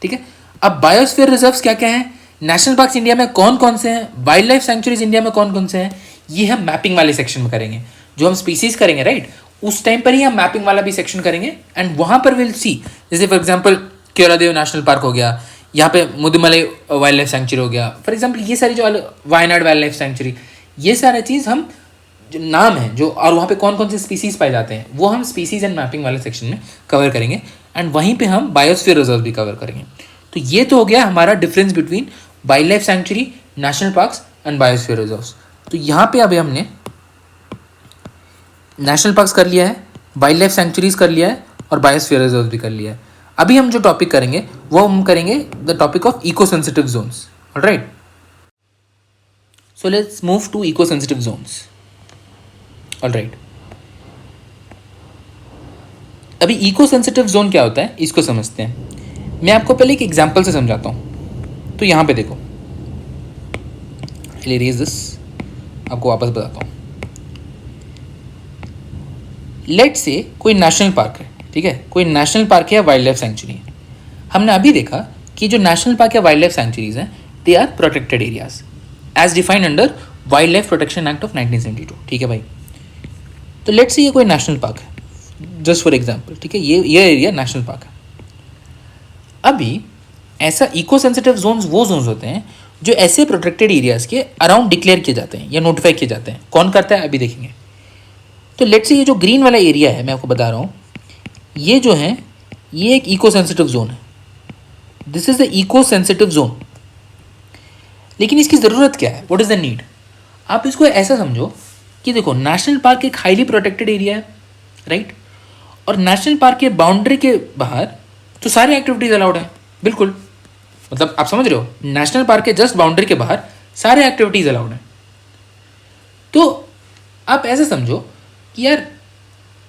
ठीक है। अब बायोस्फीयर रिजर्व्स क्या क्या हैं, नेशनल पार्क्स इंडिया में कौन कौन से हैं, वाइल्ड लाइफ सेंचुरीज इंडिया में कौन कौन से हैं, ये हम मैपिंग वाले सेक्शन में करेंगे। जो हम स्पीसीज करेंगे, राइट, उस टाइम पर ही हम मैपिंग वाला भी सेक्शन करेंगे, एंड वहाँ पर विल सी, जैसे for example Keoladeo national park हो गया, यहाँ पे मुदुमलाई वाइल्ड लाइफ सेंचुरी हो गया, फॉर एग्जाम्पल ये सारी जो वायनाड वाइल्ड लाइफ सेंचुरी, ये सारा चीज़ हम जो नाम है जो, और वहाँ पे कौन कौन से स्पीसीज पाए जाते हैं, वो हम स्पीसीज एंड मैपिंग वाले सेक्शन में कवर करेंगे, एंड वहीं पे हम बायोस्फीयर रिजर्व भी कवर करेंगे। तो ये तो हो गया हमारा difference between wild life sanctuary, national parks and biosphere reserves. तो यहाँ पे अभी हमने नेशनल पार्क्स कर लिया है, वाइल्ड लाइफ सेंचुरीज कर लिया है, और बायोस्फीयर रिजर्व भी कर लिया है। अभी हम जो टॉपिक करेंगे वो हम करेंगे the topic of eco sensitive zones, alright. So let's move to eco sensitive zones, alright. अभी इको सेंसिटिव जोन क्या होता है इसको समझते हैं। मैं आपको पहले एक एग्जांपल से समझाता हूँ। तो यहाँ पे देखो, रेज दिस, आपको वापस बताता हूँ। लेट्स से कोई नेशनल पार्क है, ठीक है, कोई नेशनल पार्क है या वाइल्ड लाइफ सेंचुरी है। हमने अभी देखा कि जो नेशनल पार्क या वाइल्ड लाइफ सेंचुरीज हैं they are protected areas as defined under wild life protection act of 1972, ठीक है भाई। तो लेट्स से ये कोई नेशनल पार्क है, जस्ट फॉर एग्जाम्पल, ठीक है, ये एरिया नेशनल पार्क है। अभी ऐसा इको सेंसिटिव जोन्स वो जोन्स होते हैं जो ऐसे प्रोटेक्टेड एरियाज के अराउंड डिक्लेयर किए जाते हैं या नोटिफाई किए जाते हैं। कौन करता है अभी देखेंगे। तो लेट्स से ये जो ग्रीन वाला एरिया है, मैं आपको बता रहा हूँ, ये जो है ये एक इको सेंसिटिव जोन है। This is the eco sensitive zone. लेकिन इसकी ज़रूरत क्या है, व्हाट इज़ द नीड। आप इसको ऐसा समझो कि देखो, नेशनल पार्क एक हाईली प्रोटेक्टेड एरिया है, राइट, और नेशनल पार्क के बाउंड्री के बाहर तो सारी एक्टिविटीज़ अलाउड है, बिल्कुल, मतलब आप समझ रहे हो, नेशनल पार्क के जस्ट बाउंड्री के बाहर सारे एक्टिविटीज़ अलाउड है। तो आप ऐसे समझो कि यार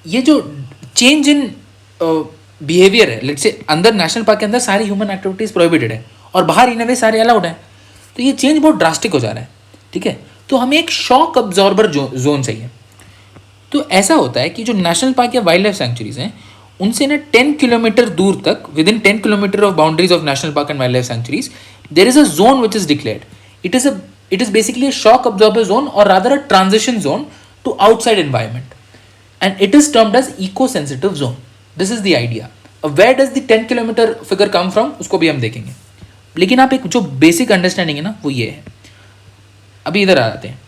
ये जो चेंज इन बिहेवियर है, लेट्स से अंदर नेशनल पार्क के अंदर सारी ह्यूमन एक्टिविटीज़ प्रोहिबिटेड है और बाहर इन वे सारे अलाउड है, तो ये चेंज बहुत ड्रास्टिक हो जा रहा है, ठीक है। तो हमें एक शॉक अब्जॉर्बर जोन चाहिए। तो ऐसा होता है कि जो नेशनल पार्क या वाइल्ड लाइफ सेंचुरीज हैं उनसे ना 10 किलोमीटर दूर तक, within 10 kilometre of boundaries of national park and wild life sanctuaries, there is a zone which is declared. It is basically a shock absorber zone or rather a transition zone to outside environment, and it is termed as eco-sensitive zone. This is the idea. Where does the 10 kilometer figure come from, उसको भी हम देखेंगे। लेकिन आप एक जो basic understanding है ना वो ये है। अभी इधर आ जाते हैं।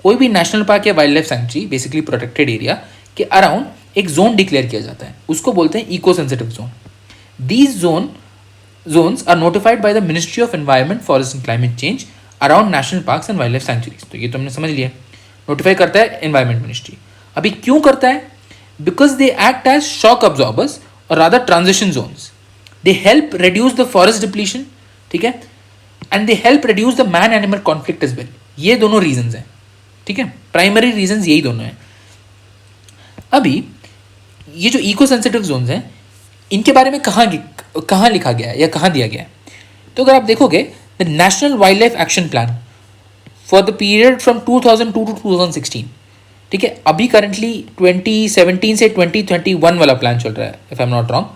कोई भी नेशनल पार्क या wild life sanctuary, basically protected area के अराउंड एक जोन डिक्लेयर किया जाता है, उसको बोलते हैं eco sensitive zone. These zones are notified by the ministry of environment, forest and climate change around national parks and wild life sanctuaries. तो ये तो हमने समझ लिया, नोटिफाई करता है एनवायरमेंट मिनिस्ट्री। अभी क्यों करता है, because they act as shock absorbers और rather transition zones. They help reduce the forest depletion, ठीक है, and they help reduce the man animal conflict as well. ये दोनों रीजंस हैं, ठीक है, प्राइमरी रीजंस यही दोनों हैं। अभी ये जो इको सेंसिटिव जोन्स हैं इनके बारे में कहाँ लिखा गया है या कहाँ दिया गया है? तो अगर आप देखोगे, the national wildlife action plan for the period from 2002 to 2016, ठीक है, अभी करंटली 2017 से 2021 वाला प्लान चल रहा है, if I am not wrong,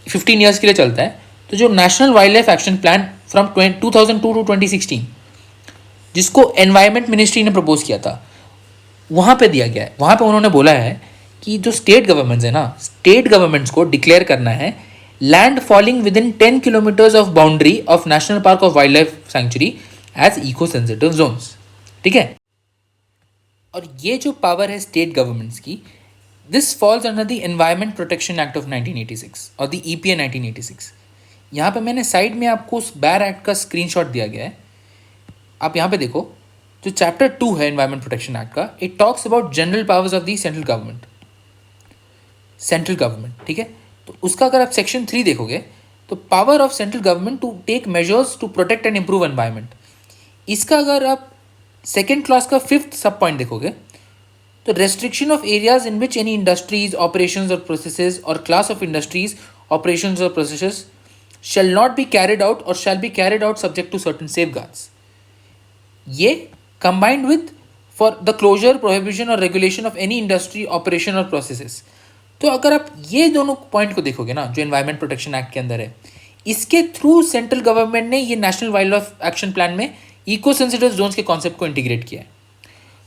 15 years के लिए चलता है। तो जो national wildlife action plan from 2002 to 2016, जिसको एनवायरमेंट मिनिस्ट्री ने प्रपोज किया था, वहाँ पे दिया गया है, वहाँ पे उन्होंने बोला है कि जो स्टेट गवर्नमेंट्स है ना, स्टेट गवर्नमेंट्स को डिक्लेयर करना है land falling within 10 kilometres of boundary of national park of wild life sanctuary as eco sensitive zones, ठीक है। और ये जो पावर है स्टेट गवर्नमेंट्स की, this falls under the environment protection act of 1986 और द EPA 1986। यहाँ पे मैंने साइड में आपको उस बैर एक्ट का स्क्रीनशॉट दिया गया है, आप यहाँ पे देखो, जो चैप्टर 2 है एनवायरमेंट प्रोटेक्शन एक्ट का, it talks about general powers of the central government, ठीक है। तो उसका अगर आप सेक्शन 3 देखोगे, तो power of central government to take measures to protect and improve environment, इसका अगर आप सेकेंड क्लॉज का 5th सब पॉइंट देखोगे, तो restriction of areas in which any industries operations और प्रोसेसेस और क्लास ऑफ इंडस्ट्रीज ऑपरेशंस और processes shall not be carried out or shall be carried out subject to certain safeguards, ये combined with for the closure, prohibition और regulation of any industry operation और processes। तो अगर आप ये दोनों point को देखोगे ना, जो एनवायरमेंट प्रोटेक्शन एक्ट के अंदर है, इसके थ्रू सेंट्रल गवर्नमेंट ने ये national wildlife action plan में इको सेंसिटिव जोन्स के कॉन्सेप्ट को इंटीग्रेट किया है।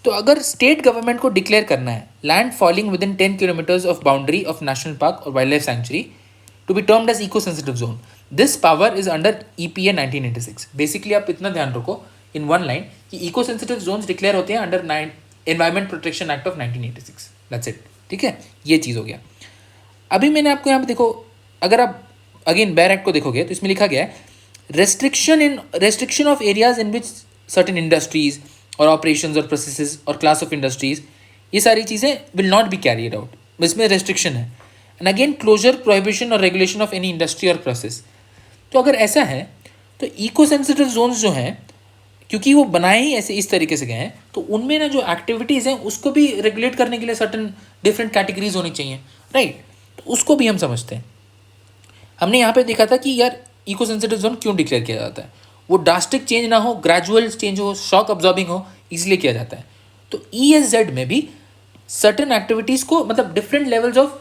तो अगर स्टेट गवर्नमेंट को डिक्लेयर करना है land falling within 10 kilometres of boundary of national park और wild life sanctuary to be termed as eco sensitive zone, this power is under EPA 1986। Basically आप इतना ध्यान रखो इन वन लाइन कि eco sensitive zones declare होते हैं under environment protection act of 1986, that's it, ठीक है। ये चीज़ हो गया। अभी मैंने आपको यहाँ पे देखो, अगर आप अगेन बैर एक्ट को देखोगे तो इसमें लिखा गया है restriction of areas in which certain industries और ऑपरेशंस और प्रोसेसेस और क्लास ऑफ इंडस्ट्रीज, ये सारी चीज़ें will not be carried out, इसमें रेस्ट्रिक्शन है। एंड अगेन क्लोजर, प्रोहिबिशन और रेगुलेशन ऑफ एनी इंडस्ट्री और प्रोसेस। तो अगर ऐसा है तो इको सेंसिटिव जोन्स जो हैं, क्योंकि वो बनाए ही ऐसे इस तरीके से गए हैं, तो उनमें ना जो एक्टिविटीज़ हैं उसको भी रेगुलेट करने के लिए सर्टन डिफरेंट कैटेगरीज होनी चाहिए, राइट। तो उसको भी हम समझते हैं। हमने यहाँ पे देखा था कि यार इको सेंसिटिव जोन क्यों डिक्लेयर किया जाता है, वो ड्रास्टिक चेंज ना हो, ग्रेजुअल चेंज हो, शॉक अब्जॉर्बिंग हो, इसलिए किया जाता है। तो ESZ में भी सर्टन एक्टिविटीज़ को मतलब डिफरेंट लेवल्स ऑफ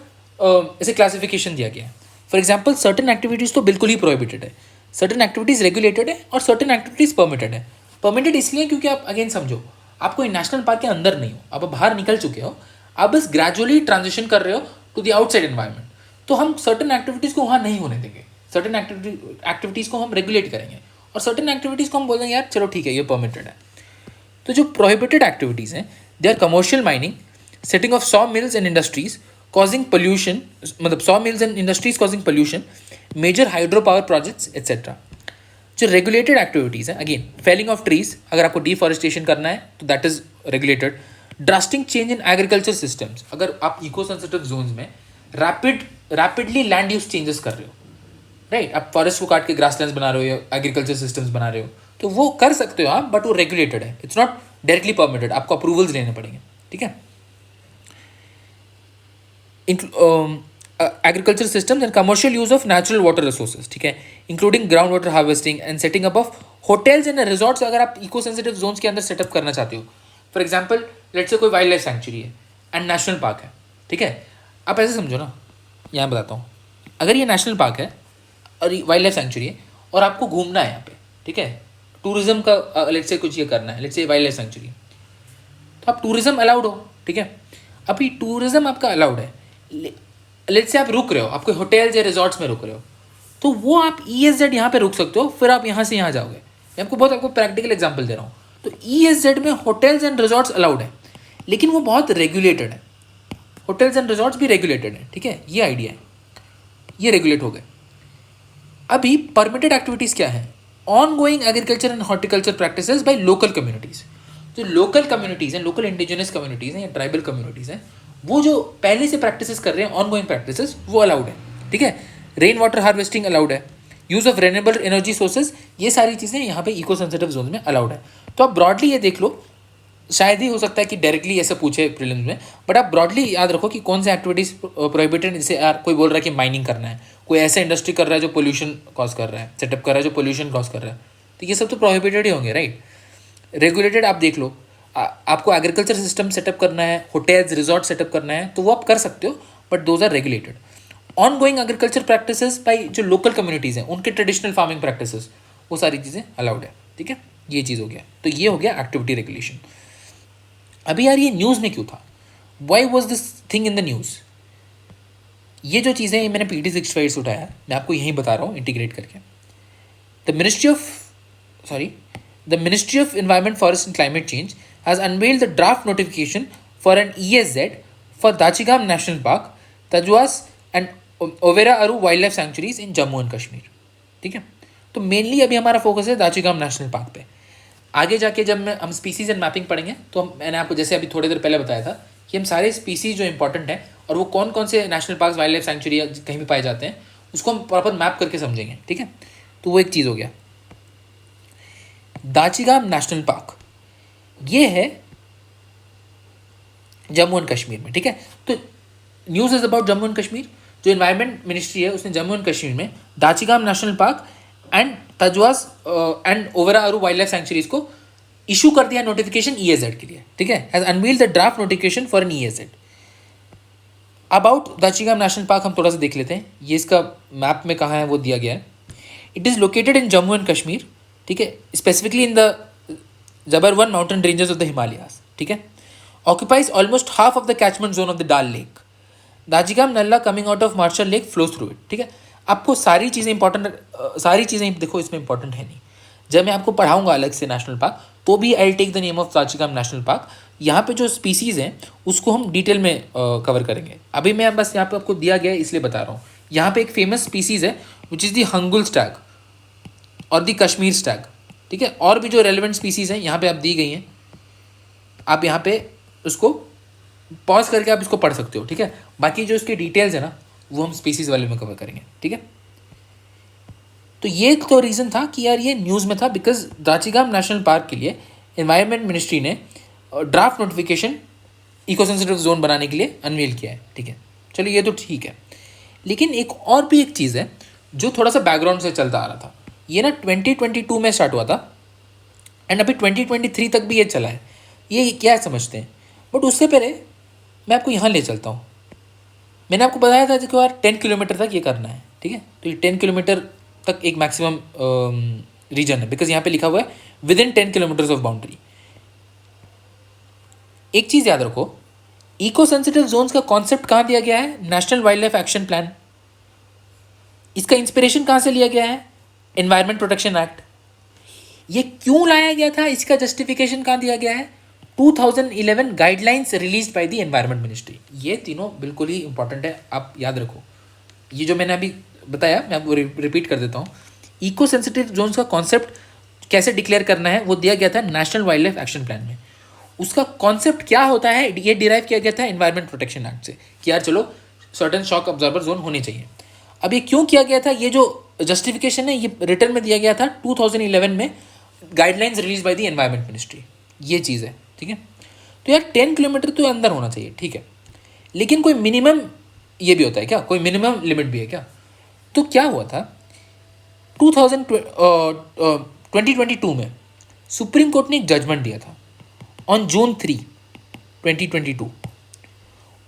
ऐसे क्लासिफिकेशन दिया गया है। फॉर एग्जाम्पल सर्टन एक्टिविटीज़ तो बिल्कुल ही प्रोहिबिटेड है, सर्टन एक्टिविटीज़ रेगुलेटेड है और सर्टन एक्टिविटीज़ परमिटेड है। परमिटेड इसलिए क्योंकि आप अगेन समझो, आप कोई नेशनल पार्क के अंदर नहीं हो, आप बाहर निकल चुके हो, आप बस ग्रेजुअली ट्रांजिशन कर रहे हो टू द आउटसाइड एनवायरनमेंट, तो हम सर्टन एक्टिविटीज़ को वहाँ नहीं होने देंगे, सर्टन एक्टिविटीज़ को हम रेगुलेट करेंगे और सर्टन एक्टिविटीज़ को हम बोल देंगे यार चलो ठीक है ये परमिटेड है। तो जो प्रोहिबिटेड एक्टिविटीज़ हैं, they are commercial mining, setting of saw mills and industries causing pollution, मतलब saw mills and industries causing pollution, major hydro power projects etcetera. जो रेगुलेटेड एक्टिविटीज़ हैं, अगेन फेलिंग ऑफ ट्रीज, अगर आपको deforestation करना है तो that is regulated. Drastic change in agriculture systems, अगर आप इको सेंसिटिव जोन्स में रैपिडली लैंड यूज चेंजेस कर रहे हो, राइट, आप फॉरेस्ट को काट के ग्रासलैंड्स बना रहे हो, एग्रीकल्चर सिस्टम्स बना रहे हो, तो वो कर सकते हो आप, बट वो रेगुलेटेड है, इट्स नॉट डायरेक्टली परमिटेड, आपको अप्रूवल्स लेने पड़ेंगे, ठीक है। Agriculture systems and commercial use of natural water resources, ठीक है, including ground water harvesting and setting up of hotels and resorts, अगर आप इको सेंसिटिव जोन्स के अंदर सेटअप करना चाहते हो। फॉर एग्जाम्पल लेट्स से कोई वाइल्ड लाइफ सेंचुरी है एंड नेशनल पार्क है, ठीक है, आप ऐसे समझो ना, यहाँ बताता हूँ, अगर ये नेशनल पार्क है और वाइल्ड लाइफ सेंचुरी है और आपको घूमना है यहाँ पे, ठीक है, टूरिज्म का लेट्स से कुछ ये करना है, लेट्स से वाइल्ड लाइफ सेंचुरी, तो आप टूरिज्म अलाउड हो, ठीक है। अभी टूरिज्म आपका अलाउड है, लेट्स से आप रुक रहे हो, आपके होटल्स या रिजॉर्ट्स में रुक रहे हो, तो वो आप ESZ यहाँ पे रुक सकते हो, फिर आप यहाँ से यहाँ जाओगे। मैं आपको प्रैक्टिकल एग्जाम्पल दे रहा हूँ। तो ESZ में होटल्स एंड रिजॉर्ट्स अलाउड है, लेकिन वो बहुत रेगुलेटेड है, होटल्स एंड रिजॉर्ट्स भी रेगुलेटेड है, ठीक है, ये आइडिया है, ये रेगुलेट हो गए। अभी परमिटेड एक्टिविटीज़ क्या है, on going agriculture and horticulture practices by local communities. जो लोकल कम्युनिटीज़ हैं, लोकल इंडिजिनस कम्युनिटीज़ हैं या ट्राइबल कम्युनिटीज़ हैं, वो जो पहले से प्रैक्टिसेस कर रहे हैं, ऑन गोइंग प्रैक्टिसेस, वो अलाउड है, ठीक है। रेन वाटर हार्वेस्टिंग अलाउड है, use of renewable energy sources, ये सारी चीज़ें यहाँ पे इको सेंसिटिव जोन में अलाउड है। तो आप ब्रॉडली ये देख लो, शायद ही हो सकता है कि डायरेक्टली ऐसे पूछे प्रीलिम्स में, बट आप ब्रॉडली याद रखो कि कौन से एक्टिविटीज़ प्रोहिबिटेड, जैसे यार कोई बोल रहा है कि माइनिंग करना है, कोई ऐसा इंडस्ट्री कर रहा है जो पोल्यूशन कॉज कर रहा है, सेटअप कर रहा है जो पोल्यूशन कॉज कर रहा है, तो ये सब तो प्रोहिबिटेड ही होंगे, राइट। रेगुलेटेड आप देख लो, आपको एग्रीकल्चर सिस्टम सेटअप करना है, होटल्स रिजॉर्ट सेटअप करना है, तो वो आप कर सकते हो, but those are regulated. Ongoing agriculture practices by जो लोकल कम्युनिटीज़ हैं, उनके ट्रेडिशनल फार्मिंग प्रैक्टिसेस, वो सारी चीज़ें अलाउड है, ठीक है। ये चीज़ हो गया, तो ये हो गया एक्टिविटी रेगुलेशन। अभी यार ये न्यूज़ में क्यों था, why was this thing in the news? ये जो चीज़ें मैंने PT65 से उठाया, मैं आपको यहीं बता रहा हूँ इंटीग्रेट करके। The ministry of environment, forest and climate change has unveiled the draft notification for an ESZ for Dachigam national park, Tajwas and Overa Aru wild life sanctuaries in Jammu and Kashmir, ठीक है। तो मेनली अभी हमारा फोकस है दाचिगाम नेशनल पार्क पे। आगे जाके जब हम स्पीसीज एंड मैपिंग पढ़ेंगे, तो मैंने आपको जैसे अभी थोड़ी देर पहले बताया था कि हम सारे स्पीसीज जो इंपॉर्टेंट हैं और वो कौन कौन से national park, wild life sanctuary कहीं भी पाए जाते हैं, उसको हम प्रॉपर मैप करके समझेंगे, ठीक है। तो वो एक चीज़ हो गया। दाचिगाम नेशनल पार्क ये है जम्मू एंड कश्मीर में, ठीक है। तो news is about Jammu and Kashmir. जो एनवायरमेंट मिनिस्ट्री है उसने जम्मू एंड कश्मीर में Dachigam national park and Tajwas and Overa Aru wild life sanctuaries को इशू कर दिया नोटिफिकेशन ESZ के लिए, ठीक है। Has unveiled the draft notification for an ESZ। About Dachigam national park हम थोड़ा सा देख लेते हैं, ये इसका मैप में कहाँ है वो दिया गया है। It is located in Jammu and Kashmir, ठीक है, specifically in the Zabarwan mountain ranges of the Himalayas, ठीक है। Occupies almost half of the catchment zone of the Dal lake. Dachigam Nallah coming out of Marsar lake flows through it, ठीक है। आपको सारी चीज़ें इंपॉर्टेंट, सारी चीज़ें देखो इसमें इंपॉर्टेंट है नहीं। जब मैं आपको पढ़ाऊंगा अलग से नेशनल पार्क, तो भी I take the name of Dachigam national park. यहाँ पे जो स्पीसीज़ हैं उसको हम डिटेल में कवर करेंगे। अभी मैं बस यहाँ पे आपको दिया गया है इसलिए बता रहा हूँ। यहाँ पे एक फेमस स्पीसीज़ है which is the hangul Stag और दी कश्मीर स्टैग, ठीक है। और भी जो रेलिवेंट स्पीसीज़ हैं यहाँ पे आप दी गई हैं, आप यहाँ पे उसको पॉज करके आप इसको पढ़ सकते हो, ठीक है। बाकी जो इसके डिटेल्स है ना वो हम स्पीसीज वाले में कवर करेंगे, ठीक है। तो ये तो रीज़न था कि यार ये न्यूज़ में था बिकॉज दाचिगाम नेशनल पार्क के लिए एनवायरनमेंट मिनिस्ट्री ने draft notification eco sensitive zone बनाने के लिए अनवील किया है, ठीक है। चलिए ये तो ठीक है, लेकिन एक और भी एक चीज़ है जो थोड़ा सा बैकग्राउंड से चलता आ रहा था। ये ना 2022 में स्टार्ट हुआ था एंड अभी 2023 तक भी ये चला है। ये क्या समझते हैं, बट उससे पहले मैं आपको यहाँ ले चलता हूँ। मैंने आपको बताया था कि यार 10 किलोमीटर तक ये करना है, ठीक है। तो ये 10 किलोमीटर तक एक मैक्सिमम रीजन है, बिकॉज यहाँ पे लिखा हुआ है with in 10 kilometres of boundary. एक चीज़ याद रखो, इको सेंसिटिव जोन्स का कॉन्सेप्ट कहाँ दिया गया है? National wildlife action plan. इसका इंस्पिरेशन कहाँ से लिया गया है? Environment protection act. ये क्यों लाया गया था, इसका जस्टिफिकेशन कहाँ दिया गया है? 2011 guidelines release by the environment ministry. ये तीनों बिल्कुल ही इंपॉर्टेंट है, आप याद रखो। ये जो मैंने अभी बताया मैं आपको रिपीट कर देता हूँ। इको सेंसिटिव जोन्स का कॉन्सेप्ट कैसे डिक्लेयर करना है वो दिया गया था national wildlife action plan में। उसका कॉन्सेप्ट क्या होता है ये डिराइव किया गया था एनवायरमेंट प्रोटेक्शन एक्ट से कि यार चलो सर्टेन शॉक ऑब्जर्वर जोन होने चाहिए। अब ये क्यों किया गया था? ये जो जस्टिफिकेशन है ये रिटर्न में दिया गया था 2011 में guidelines release by the environment ministry. ये चीज़ है, ठीक है। तो यार 10 किलोमीटर तो अंदर होना चाहिए, ठीक है, लेकिन कोई मिनिमम ये भी होता है क्या? कोई मिनिमम लिमिट भी है क्या? तो क्या हुआ था 2022 में सुप्रीम कोर्ट ने एक जजमेंट दिया था ऑन जून 3, 2022।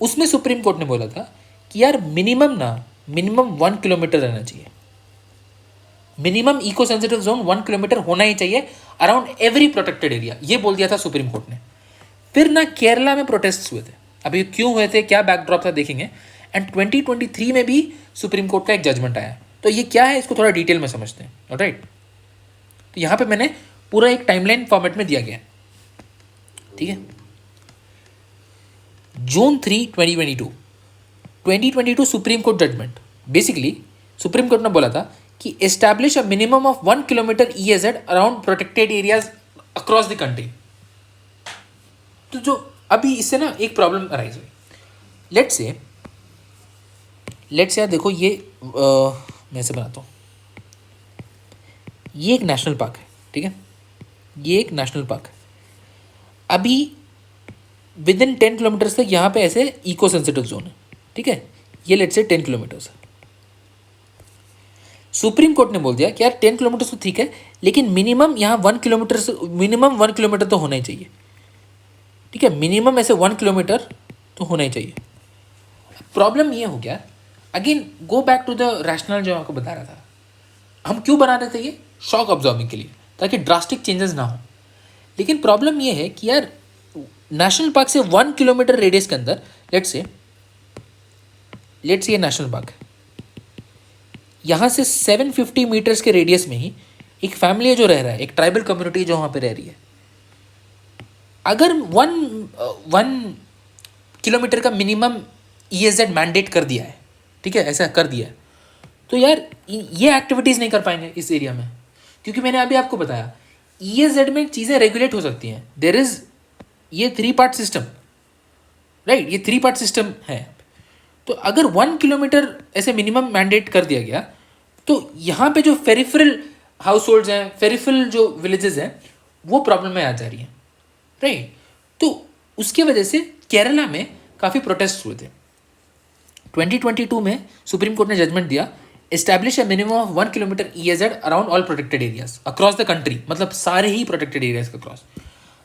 उसमें सुप्रीम कोर्ट ने बोला था कि यार मिनिमम 1 किलोमीटर रहना चाहिए। Minimum eco sensitive zone 1 kilometre होना ही चाहिए अराउंड एवरी प्रोटेक्टेड एरिया, ये बोल दिया था सुप्रीम कोर्ट ने। फिर ना केरला में प्रोटेस्ट हुए थे। अभी क्यों हुए थे, क्या बैकड्रॉप था देखेंगे। एंड 2023 में भी सुप्रीम कोर्ट का एक जजमेंट आया। तो ये क्या है इसको थोड़ा डिटेल में समझते हैं, ऑलराइट। तो यहाँ पे मैंने पूरा एक टाइमलाइन फॉर्मेट में दिया गया है, ठीक है। June 3, 2022 Supreme Court judgment. Basically Supreme Court ने बोला था कि establish a minimum of 1 kilometre EAZ around protected areas across the country. तो जो अभी इससे ना एक प्रॉब्लम अराइज हुई। लेट्स से देखो ये मैं ऐसे बनाता हूँ। ये एक नेशनल पार्क है, ठीक है, ये एक नेशनल पार्क है। अभी विद इन 10 किलोमीटर्स तक यहाँ पे ऐसे इको सेंसिटिव जोन है, ठीक है, ये लेट से 10 किलोमीटर्स है। सुप्रीम कोर्ट ने बोल दिया कि यार 10 किलोमीटर तो ठीक है, लेकिन मिनिमम यहाँ 1 किलोमीटर तो होना ही चाहिए, ठीक है, मिनिमम ऐसे 1 किलोमीटर तो होना ही चाहिए। प्रॉब्लम ये हो गया, again go back to the rationale जो आपको बता रहा था, हम क्यों बना रहे थे ये, शॉक ऑब्जॉर्बिंग के लिए, ताकि ड्रास्टिक चेंजेस ना हो। लेकिन प्रॉब्लम ये है कि यार नेशनल पार्क से 1 किलोमीटर रेडियस के अंदर, लेट्स से ये नेशनल पार्क है, यहाँ से 750 मीटर्स के रेडियस में ही एक फैमिली है जो रह रहा है, एक ट्राइबल कम्युनिटी जो वहाँ पे रह रही है। अगर 1 किलोमीटर का मिनिमम EAZ मैंडेट कर दिया है, ठीक है, ऐसा कर दिया है, तो यार ये एक्टिविटीज़ नहीं कर पाएंगे इस एरिया में, क्योंकि मैंने अभी आपको बताया EAZ में चीज़ें रेगुलेट हो सकती हैं। देयर इज़ ये 3 पार्ट सिस्टम, राइट, ये 3 पार्ट सिस्टम है। तो अगर 1 किलोमीटर ऐसे मिनिमम मैंडेट कर दिया गया, तो यहाँ पे जो फेरिफरल हाउस होल्ड्स हैं, फेरिफरल जो विलेजेस हैं, वो प्रॉब्लम में आ जा रही हैं, राइट। तो उसके वजह से केरला में काफ़ी प्रोटेस्ट हुए थे। 2022 में सुप्रीम कोर्ट ने जजमेंट दिया, establish a minimum of 1 kilometre EAZ around all protected areas across the country, मतलब सारे ही प्रोटेक्टेड एरियाज के अक्रॉस।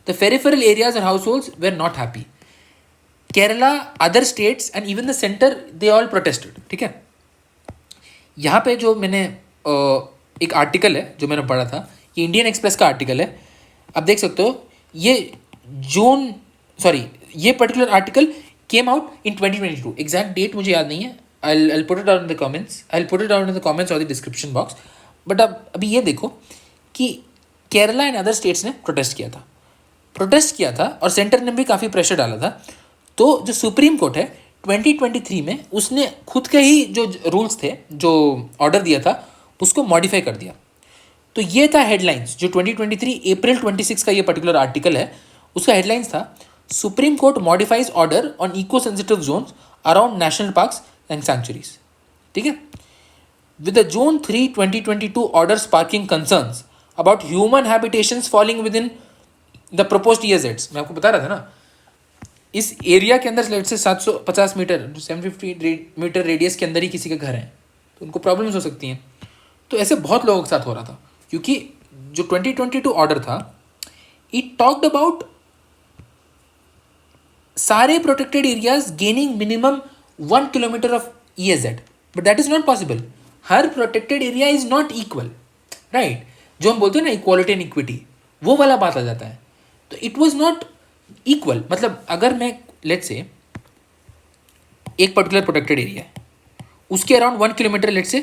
द फेरिफरल एरियाज और households were not happy. Kerala, other states and even the centre, they all protested, ठीक है। यहाँ पे जो मैंने एक आर्टिकल है जो मैंने पढ़ा था, ये इंडियन एक्सप्रेस का आर्टिकल है, आप देख सकते हो, ये ये particular article came out in 2022। Exact date मुझे याद नहीं है, I'll put it down in the comments, or the description box। But अब अभी ये देखो कि केरला एंड अदर स्टेट्स ने प्रोटेस्ट किया था और सेंटर ने भी काफ़ी प्रेशर डाला था। तो जो सुप्रीम कोर्ट है 2023 में, उसने खुद के ही जो रूल्स थे, जो ऑर्डर दिया था, उसको मॉडिफाई कर दिया। तो ये था हेडलाइंस, जो 2023 अप्रैल 26 का ये पर्टिकुलर आर्टिकल है, उसका हेडलाइंस था, Supreme Court modifies order on eco sensitive zones around national parks and sanctuaries, ठीक है। With the June 3, 2022 order sparking concerns about human habitations falling within the proposed EAZs। मैं आपको बता रहा था ना, इस एरिया के अंदर लेट से 750 मीटर, 750 मीटर रेडियस के अंदर ही किसी के घर हैं, तो उनको प्रॉब्लम्स हो सकती हैं। तो ऐसे बहुत लोगों के साथ हो रहा था, क्योंकि जो 2022 ऑर्डर था, इट टॉक्ड अबाउट सारे protected areas gaining minimum 1 kilometre of EAZ, but that is not possible. Her protected area is not equal, right. जो हम बोलते हैं ना इक्वालिटी एंड इक्विटी, वो वाला बात आ जाता है। तो इट वॉज नॉट इक्वल, मतलब अगर मैं लेट से एक पर्टिकुलर प्रोटेक्टेड एरिया है, उसके अराउंड 1 किलोमीटर लेट से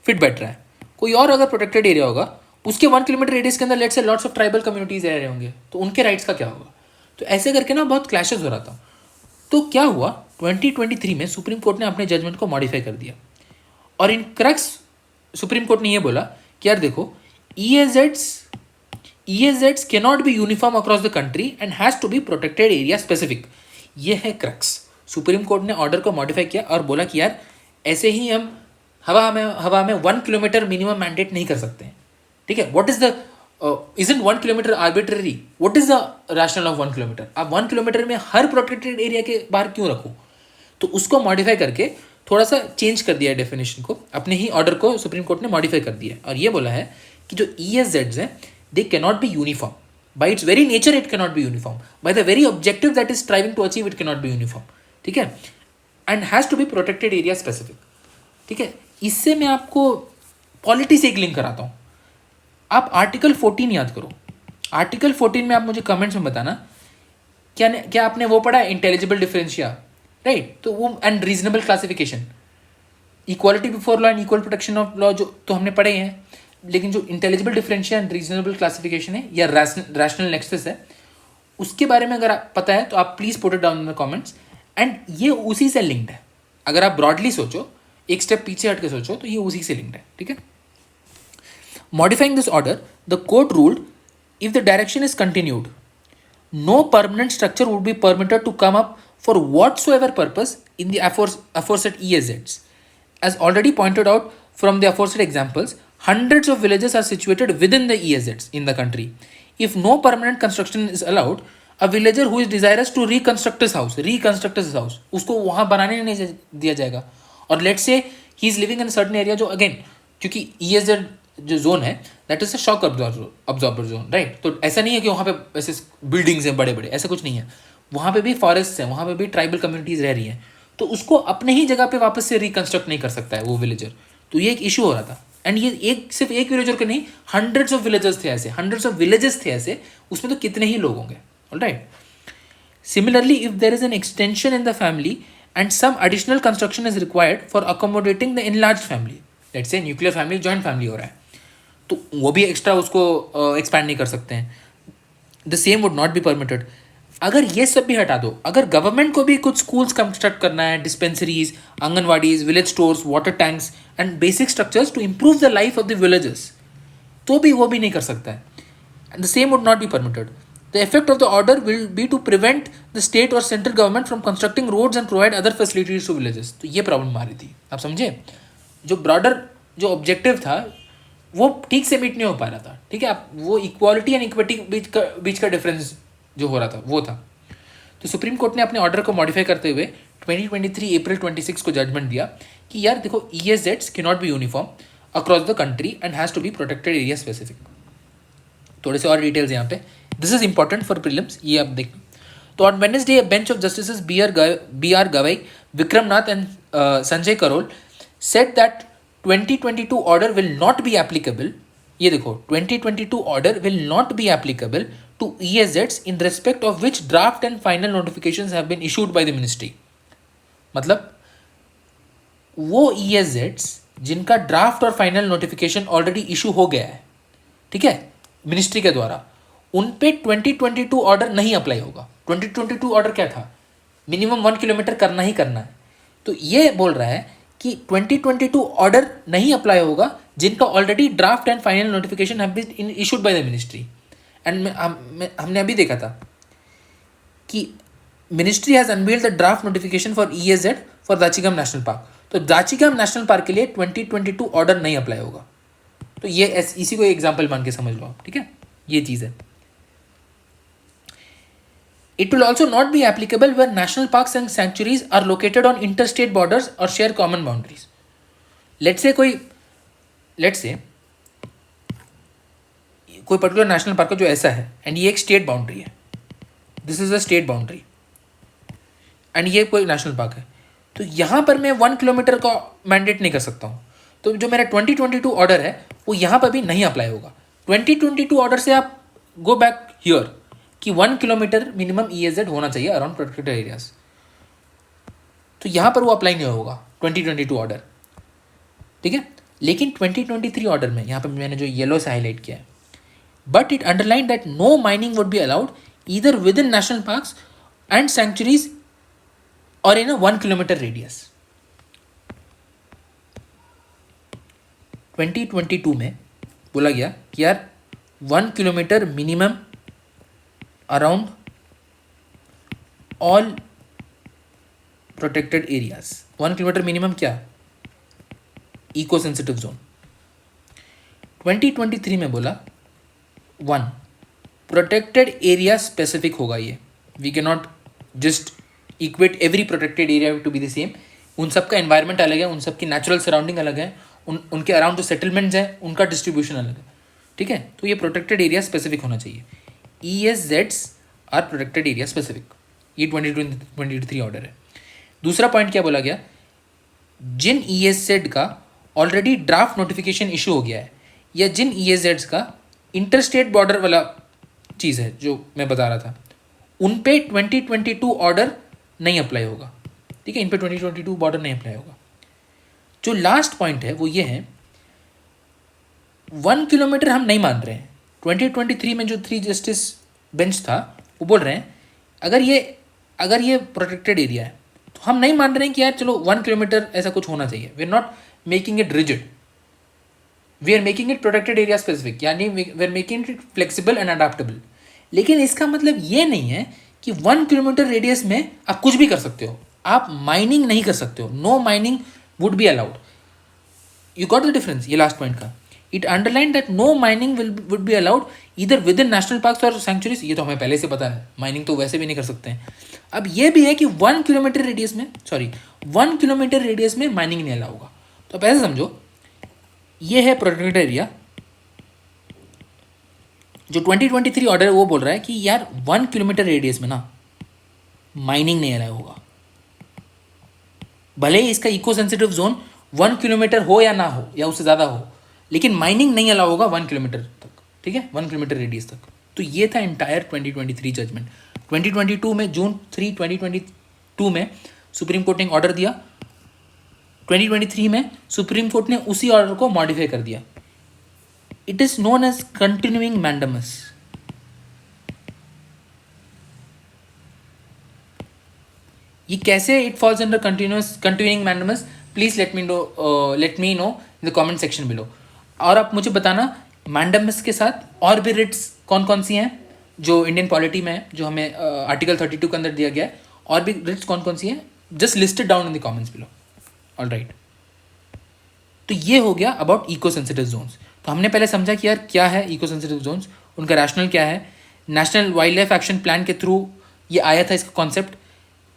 फिट बैठ रहा है, कोई और अगर प्रोटेक्टेड एरिया होगा, उसके 1 किलोमीटर रेडियस के अंदर लेट से लॉट्स ऑफ ट्राइबल कम्युनिटीज रह रहे होंगे, तो उनके राइट्स का क्या होगा। तो ऐसे करके ना बहुत क्लैशेस हो रहा था। तो क्या हुआ, 2023 में सुप्रीम कोर्ट ने अपने जजमेंट को मॉडिफाई कर दिया, और इन क्रक्स सुप्रीम कोर्ट ने ये बोला कि यार देखो, EAZs cannot be uniform across the country and has to be protected area specific. ये है क्रक्स। सुप्रीम कोर्ट ने ऑर्डर को मॉडिफाई किया और बोला कि यार ऐसे ही हम हवा में 1 किलोमीटर मिनिमम मैंडेट नहीं कर सकते हैं, ठीक है। What is the isn't 1 kilometre arbitrary, what is the rational of 1 kilometre. आप 1 किलोमीटर में हर प्रोटेक्टेड एरिया के बाहर क्यों रखो। तो उसको मॉडिफाई करके थोड़ा सा चेंज कर दिया है डेफिनेशन को, अपने ही ऑर्डर को सुप्रीम कोर्ट ने मॉडिफाई कर दिया है, और ये बोला है कि जो EAZs हैं, they cannot be uniform by its very nature, it cannot be uniform by the very objective that is striving to achieve, it cannot be uniform, ठीक है, and has to be protected area specific, ठीक है। इससे मैं आपको polity से एक link कराता हूँ। आप आर्टिकल 14 याद करो। आर्टिकल 14 में आप मुझे कमेंट्स में बताना, क्या आपने वो पढ़ा है, इंटेलिजिबल डिफरेंशिया, राइट। तो वो and reasonable classification, equality before law and equal protection of law, जो तो हमने पढ़े हैं। लेकिन जो intelligible differentia and reasonable classification है, या रैशनल नेक्सस है, उसके बारे में अगर आप पता है तो आप please put it down in the comments. And ये उसी से लिंक्ड है। अगर आप ब्रॉडली सोचो, एक स्टेप पीछे हट के सोचो, तो ये उसी से लिंक्ड है, ठीक है। Modifying this order, the court ruled if the direction is continued, no permanent structure would be permitted to come up for whatsoever purpose in the aforesaid EAZs. As already pointed out from the aforesaid examples, hundreds of villages are situated within the EAZs in the country. If no permanent construction is allowed, a villager who is desirous to reconstruct his house, उसको वहाँ बनाने नहीं दिया जाएगा। और let's say he is living in certain area, जो again क्योंकि ESZ जो जोन है that is a shock absorber zone, right. तो ऐसा नहीं है कि वहाँ पे ऐसे बिल्डिंग्स हैं बड़े बड़े, ऐसा कुछ नहीं है। वहाँ पे भी फॉरेस्ट हैं, वहाँ पे भी ट्राइबल कम्युनिटीज़ रह रही हैं, तो उसको अपने ही जगह पे वापस से रिकंस्ट्रक्ट नहीं कर सकता है वो विलेजर। तो ये एक इशू हो रहा था। एंड ये सिर्फ एक विलेजर के नहीं, हंड्रेड्स ऑफ विलेजेस थे ऐसे, उसमें तो कितने ही लोग होंगे, alright. Similarly, if there is an extension in the family and some additional construction is required for accommodating the enlarged family, let's say nuclear family, joint family हो रहा है, तो वो भी एक्स्ट्रा उसको एक्सपैंड नहीं कर सकते हैं। The same would not be permitted. अगर ये सब भी हटा दो, अगर गवर्नमेंट को भी कुछ स्कूल्स कंस्ट्रक्ट करना है, dispensaries, anganwadis, village stores, water tanks and basic structures to improve the life of the villages, तो भी वो भी नहीं कर सकता है। And the same would not be permitted. The effect of the order will be to prevent the state or central government from constructing roads and provide other facilities to villages. तो ये प्रॉब्लम आ रही थी, आप समझे। जो broader जो objective था वो ठीक से मीट नहीं हो पा रहा था, ठीक है। आप वो इक्वालिटी एंड इक्विटी बीच का डिफरेंस जो हो रहा था वो था। तो सुप्रीम कोर्ट ने अपने ऑर्डर को मॉडिफाई करते हुए 2023 अप्रैल 26 को जजमेंट दिया कि यार देखो, ESZs can not be uniform across the country and has to be protected area specific. थोड़े से और डिटेल्स यहाँ पे, this is important for prelims, ये आप देखें। तो on Wednesday bench of justice B.R. Gavai, Vikram Nath and Sanjay Karol said that 2022 order will not be applicable. ये देखो, 2022 order will not be applicable to ESZs in respect of which draft and final notifications have been issued by the ministry. मतलब वो ESZs जिनका draft और final notification already issue हो गया है, ठीक है, मिनिस्ट्री के द्वारा, उन पे 2022 ऑर्डर नहीं अप्लाई होगा। 2022 ऑर्डर क्या था? मिनिमम 1 किलोमीटर करना ही करना है। तो ये बोल रहा है कि 2022 ऑर्डर नहीं अप्लाई होगा जिनका already draft and final notification have been issued by the ministry. And हमने अभी देखा था कि ministry has unveiled the draft notification for ESZ for Dachigam national park. तो दाचीगम नेशनल पार्क के लिए 2022 ऑर्डर नहीं अप्लाई होगा। तो ये इसी को एग्जाम्पल मान के समझ लो आप, ठीक है, ये चीज़ है। It will also not be applicable where national parks and sanctuaries are located on interstate borders or share common boundaries. Let's say कोई पर्टिकुलर नेशनल पार्क जो ऐसा है एंड ये एक स्टेट बाउंड्री है, this is a state boundary, and ये कोई national park है, तो यहाँ पर मैं 1 किलोमीटर का मैंडेट नहीं कर सकता हूँ। तो जो मेरा 2022 ऑर्डर है वो यहाँ पर भी नहीं अप्लाई होगा। 2022 ऑर्डर से आप गो बैक हियर कि 1 किलोमीटर मिनिमम ESZ होना चाहिए अराउंड प्रोटेक्टेड एरियाज, तो यहाँ पर वो अप्लाई नहीं होगा 2022 ऑर्डर, ठीक है। लेकिन 2023 ऑर्डर में यहाँ पर मैंने जो येलो से हाईलाइट किया है, but it underline that no mining would be allowed either within national parks and sanctuaries और इन 1 किलोमीटर रेडियस। 2022 में बोला गया कि यार 1 kilometre minimum around all protected areas. 1 kilometre minimum क्या? Eco sensitive zone. 2023 में बोला 1 प्रोटेक्टेड एरिया स्पेसिफिक होगा ये। We can not just equate every protected area to be the same. उन सब का एनवायरनमेंट अलग है, उन सब की नेचुरल सराउंडिंग अलग है, उनके अराउंड जो सेटलमेंट्स हैं उनका डिस्ट्रीब्यूशन अलग है, ठीक है। तो ये प्रोटेक्टेड एरिया स्पेसिफिक होना चाहिए। ESZs are protected area specific, ये 2023 ऑर्डर है। दूसरा पॉइंट क्या बोला गया? जिन ESZ का ऑलरेडी ड्राफ्ट नोटिफिकेशन इशू हो गया है या जिन ESZs का इंटरस्टेट बॉर्डर वाला चीज़ है जो मैं बता रहा था, उन पे 2022 ऑर्डर नहीं अप्लाई होगा, ठीक है। इन पे 2022 बॉर्डर नहीं अप्लाई होगा। जो लास्ट पॉइंट है वो ये है, 1 किलोमीटर हम नहीं मान रहे हैं। 2023 में जो 3 जस्टिस बेंच था वो बोल रहे हैं अगर ये प्रोटेक्टेड एरिया है तो हम नहीं मान रहे हैं कि यार चलो 1 किलोमीटर ऐसा कुछ होना चाहिए। We are not making it rigid, we are making it protected area specific, यानी we are making it flexible and adaptable. लेकिन इसका मतलब ये नहीं है कि 1 किलोमीटर रेडियस में आप कुछ भी कर सकते हो, आप माइनिंग नहीं कर सकते हो। No mining would be allowed. You got the difference? ये लास्ट पॉइंट का it underline that no mining would be allowed either within national parks और सेंचुरीज। ये तो हमें पहले से पता है, माइनिंग तो वैसे भी नहीं कर सकते हैं। अब ये भी है कि 1 किलोमीटर रेडियस में 1 किलोमीटर रेडियस में माइनिंग नहीं अलाउ होगा। तो अब ऐसे समझो, ये है प्रोटेक्टेड एरिया। जो 2023 ऑर्डर है वो बोल रहा है कि यार 1 किलोमीटर रेडियस में ना माइनिंग नहीं अलाउ होगा, भले ही इसका इको सेंसिटिव जोन 1 किलोमीटर हो या ना हो या उससे ज़्यादा हो, लेकिन माइनिंग नहीं अलाउ होगा 1 किलोमीटर तक, ठीक है, 1 किलोमीटर रेडियस तक। तो ये था इंटायर 2023 जजमेंट। 2022 में जून 3 2022 में सुप्रीम कोर्ट ने ऑर्डर दिया। 2023 में सुप्रीम कोर्ट ने उसी ऑर्डर को मॉडिफाई कर दिया। It is known as continuing mandamus. ये कैसे it falls under continuing mandamus, please let me know in the comment section below. और आप मुझे बताना मैंडेमस के साथ और भी रिट्स कौन कौन सी हैं जो इंडियन पॉलिटी में है, जो हमें आर्टिकल 32 के अंदर दिया गया है, और भी रिट्स कौन कौन सी हैं, just listed down in the comments below. Alright, तो ये हो गया अबाउट इको सेंसिटिव जोन्स। तो हमने पहले समझा कि यार क्या है इको सेंसिटिव जोन्स, उनका रैशनल क्या है। National wildlife action plan के थ्रू ये आया था इसका कॉन्सेप्ट।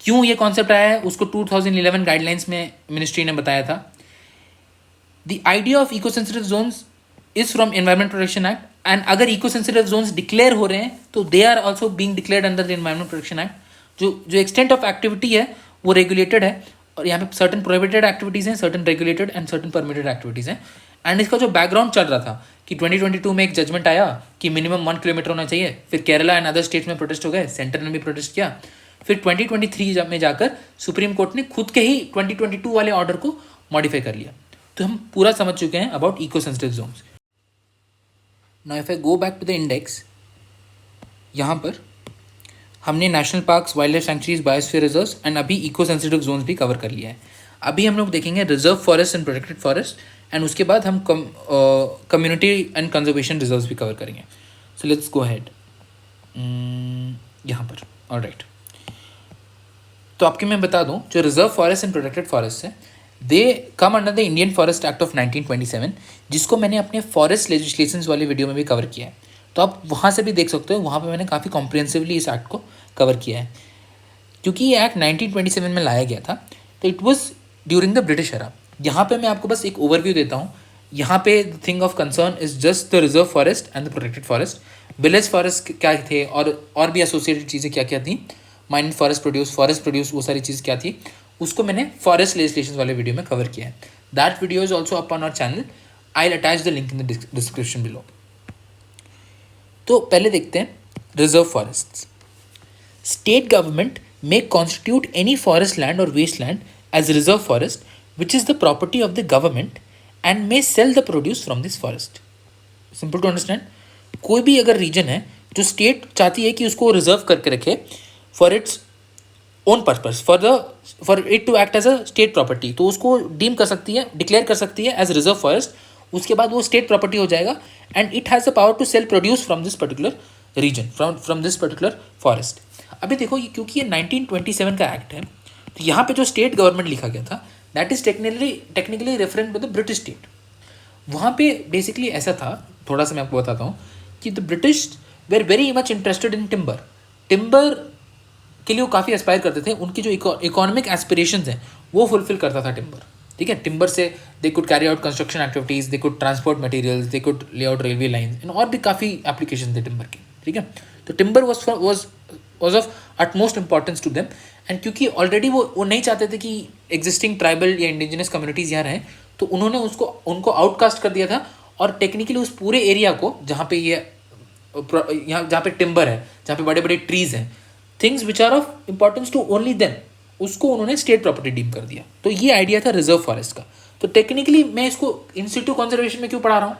क्यों ये कॉन्सेप्ट आया है उसको 2011 गाइडलाइंस में मिनिस्ट्री ने बताया था। The idea of eco sensitive zones is from environment protection act, and अगर इको सेंसिटिव जोन्स डिक्लेयर हो रहे हैं तो they are also being declared under the environment protection act. जो एक्सटेंट ऑफ एक्टिविटी है वो रेगुलेटेड है, और यहाँ पे सर्टन प्रोहिबिटेड एक्टिविटीज़ हैं, certain regulated and certain permitted activities हैं। एंड इसका जो बैकग्राउंड चल रहा था कि 2022 में एक जजमेंट आया कि मिनिमम 1 किलोमीटर होना चाहिए, फिर केरला एंड अदर स्टेट्स में प्रोटेस्ट हो गए, सेंटर ने भी प्रोटेस्ट किया, फिर 2023 में जाकर सुप्रीम कोर्ट ने खुद के ही 2022 वाले ऑर्डर को मॉडिफाई कर लिया। तो हम पूरा समझ चुके हैं about eco sensitive zones. Now if I go back to the index, यहाँ पर हमने national parks, wild life sanctuaries, biosphere reserves and अभी इको सेंसिटिव जोन्स भी कवर कर लिया है। अभी हम लोग देखेंगे reserve forest and protected forest, and उसके बाद हम कम्युनिटी एंड कंजर्वेशन रिजर्व्स भी कवर करेंगे। सो लेट्स गो अहेड यहाँ पर। ऑलराइट, तो आपके मैं बता दूं जो reserve forest and protected forest है, they come under the Indian forest act of 1927, जिसको मैंने अपने फॉरेस्ट लेजिस्लेशंस वाले वीडियो में भी कवर किया है। तो आप वहाँ से भी देख सकते हो, वहाँ पे मैंने काफ़ी कॉम्प्रिहेंसिवली इस एक्ट को कवर किया है। क्योंकि ये एक्ट 1927 में लाया गया था, तो it was during the British era. यहाँ पे मैं आपको बस एक ओवरव्यू देता हूँ। यहाँ पे the thing of concern is just the reserve forest and the protected forest. Village forest क्या थे और भी एसोसिएटेड चीज़ें क्या क्या थी, माइंड फॉरेस्ट प्रोड्यूस, वो सारी चीज़ क्या थी, उसको मैंने फॉरेस्ट लेजिस्लेशन वाले वीडियो में कवर किया है। That video is also up on our channel, I will attach the link in the description below. तो पहले देखते हैं reserve forest. State government may constitute any forest land or wasteland as reserve forest which is the property of the government and may sell the produce from this forest. Simple to understand. कोई भी अगर reason है जो state चाहती है कि उसको reserve करके रखे for its own purpose, for it to act as a state property, तो उसको डीम कर सकती है, डिक्लेयर कर सकती है एज रिजर्व फॉरेस्ट। उसके बाद वो स्टेट प्रॉपर्टी हो जाएगा and it has the power to sell produce from this particular region, from this particular forest. अभी देखो ये क्योंकि ये 1927 का एक्ट है, तो यहाँ पे जो स्टेट गवर्नमेंट लिखा गया था that is technically reference with the British state. वहाँ पे बेसिकली ऐसा था, थोड़ा सा मैं आपको बताता हूँ कि the British were very much interested in timber के लिए वो काफ़ी एस्पायर करते थे। उनकी जो इकोनॉमिक एस्पिरेशंस हैं वो फुलफिल करता था टिम्बर, ठीक है। टिम्बर से they could carry out construction activities, they could transport materials, they could ले आउट रेलवे लाइन्स एंड और भी काफ़ी एप्लीकेशन थे टिम्बर के, ठीक है। तो timber was of utmost importance to them, and क्योंकि ऑलरेडी वो नहीं चाहते थे कि एग्जिस्टिंग ट्राइबल या इंडिजिनस कम्युनिटीज़ यहाँ रहें, तो उन्होंने उनको आउटकास्ट कर दिया था। और टेक्निकली उस पूरे एरिया को जहाँ पे जहाँ पे टिम्बर है, जहाँ पे बड़े बड़े ट्रीज़ हैं, things which are of importance to only them, उसको उन्होंने स्टेट प्रॉपर्टी डीम कर दिया। तो ये आइडिया था रिजर्व फॉरेस्ट का। तो टेक्निकली मैं इसको इंस्टीट्यूट कंजर्वेशन में क्यों पढ़ा रहा हूँ,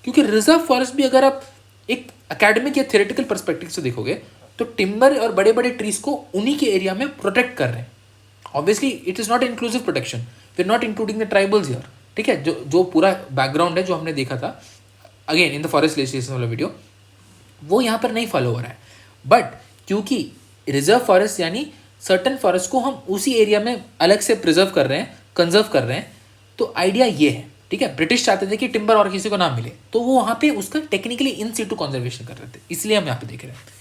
क्योंकि रिजर्व फॉरेस्ट भी अगर आप एक एकेडमिक या थ्योरेटिकल परस्पेक्टिव से देखोगे तो टिम्बर और बड़े बड़े ट्रीज को उन्हीं के एरिया में प्रोटेक्ट कर रहे हैं। Obviously it is not inclusive protection, we are not including the tribals here, ठीक है। जो पूरा बैकग्राउंड है जो हमने देखा था again in the forest legislation वाला वीडियो, वो यहाँ पर नहीं फॉलो हो रहा है। बट क्योंकि रिजर्व फॉरेस्ट यानी सर्टन फॉरेस्ट को हम उसी एरिया में अलग से प्रिजर्व कर रहे हैं, कंजर्व कर रहे हैं, तो आइडिया ये है ठीक है, ब्रिटिश चाहते थे कि टिम्बर और किसी को ना मिले, तो वो वहाँ पे उसका टेक्निकली इन सीटू कंजर्वेशन कर रहे थे, इसलिए हम यहाँ पे देख रहे हैं।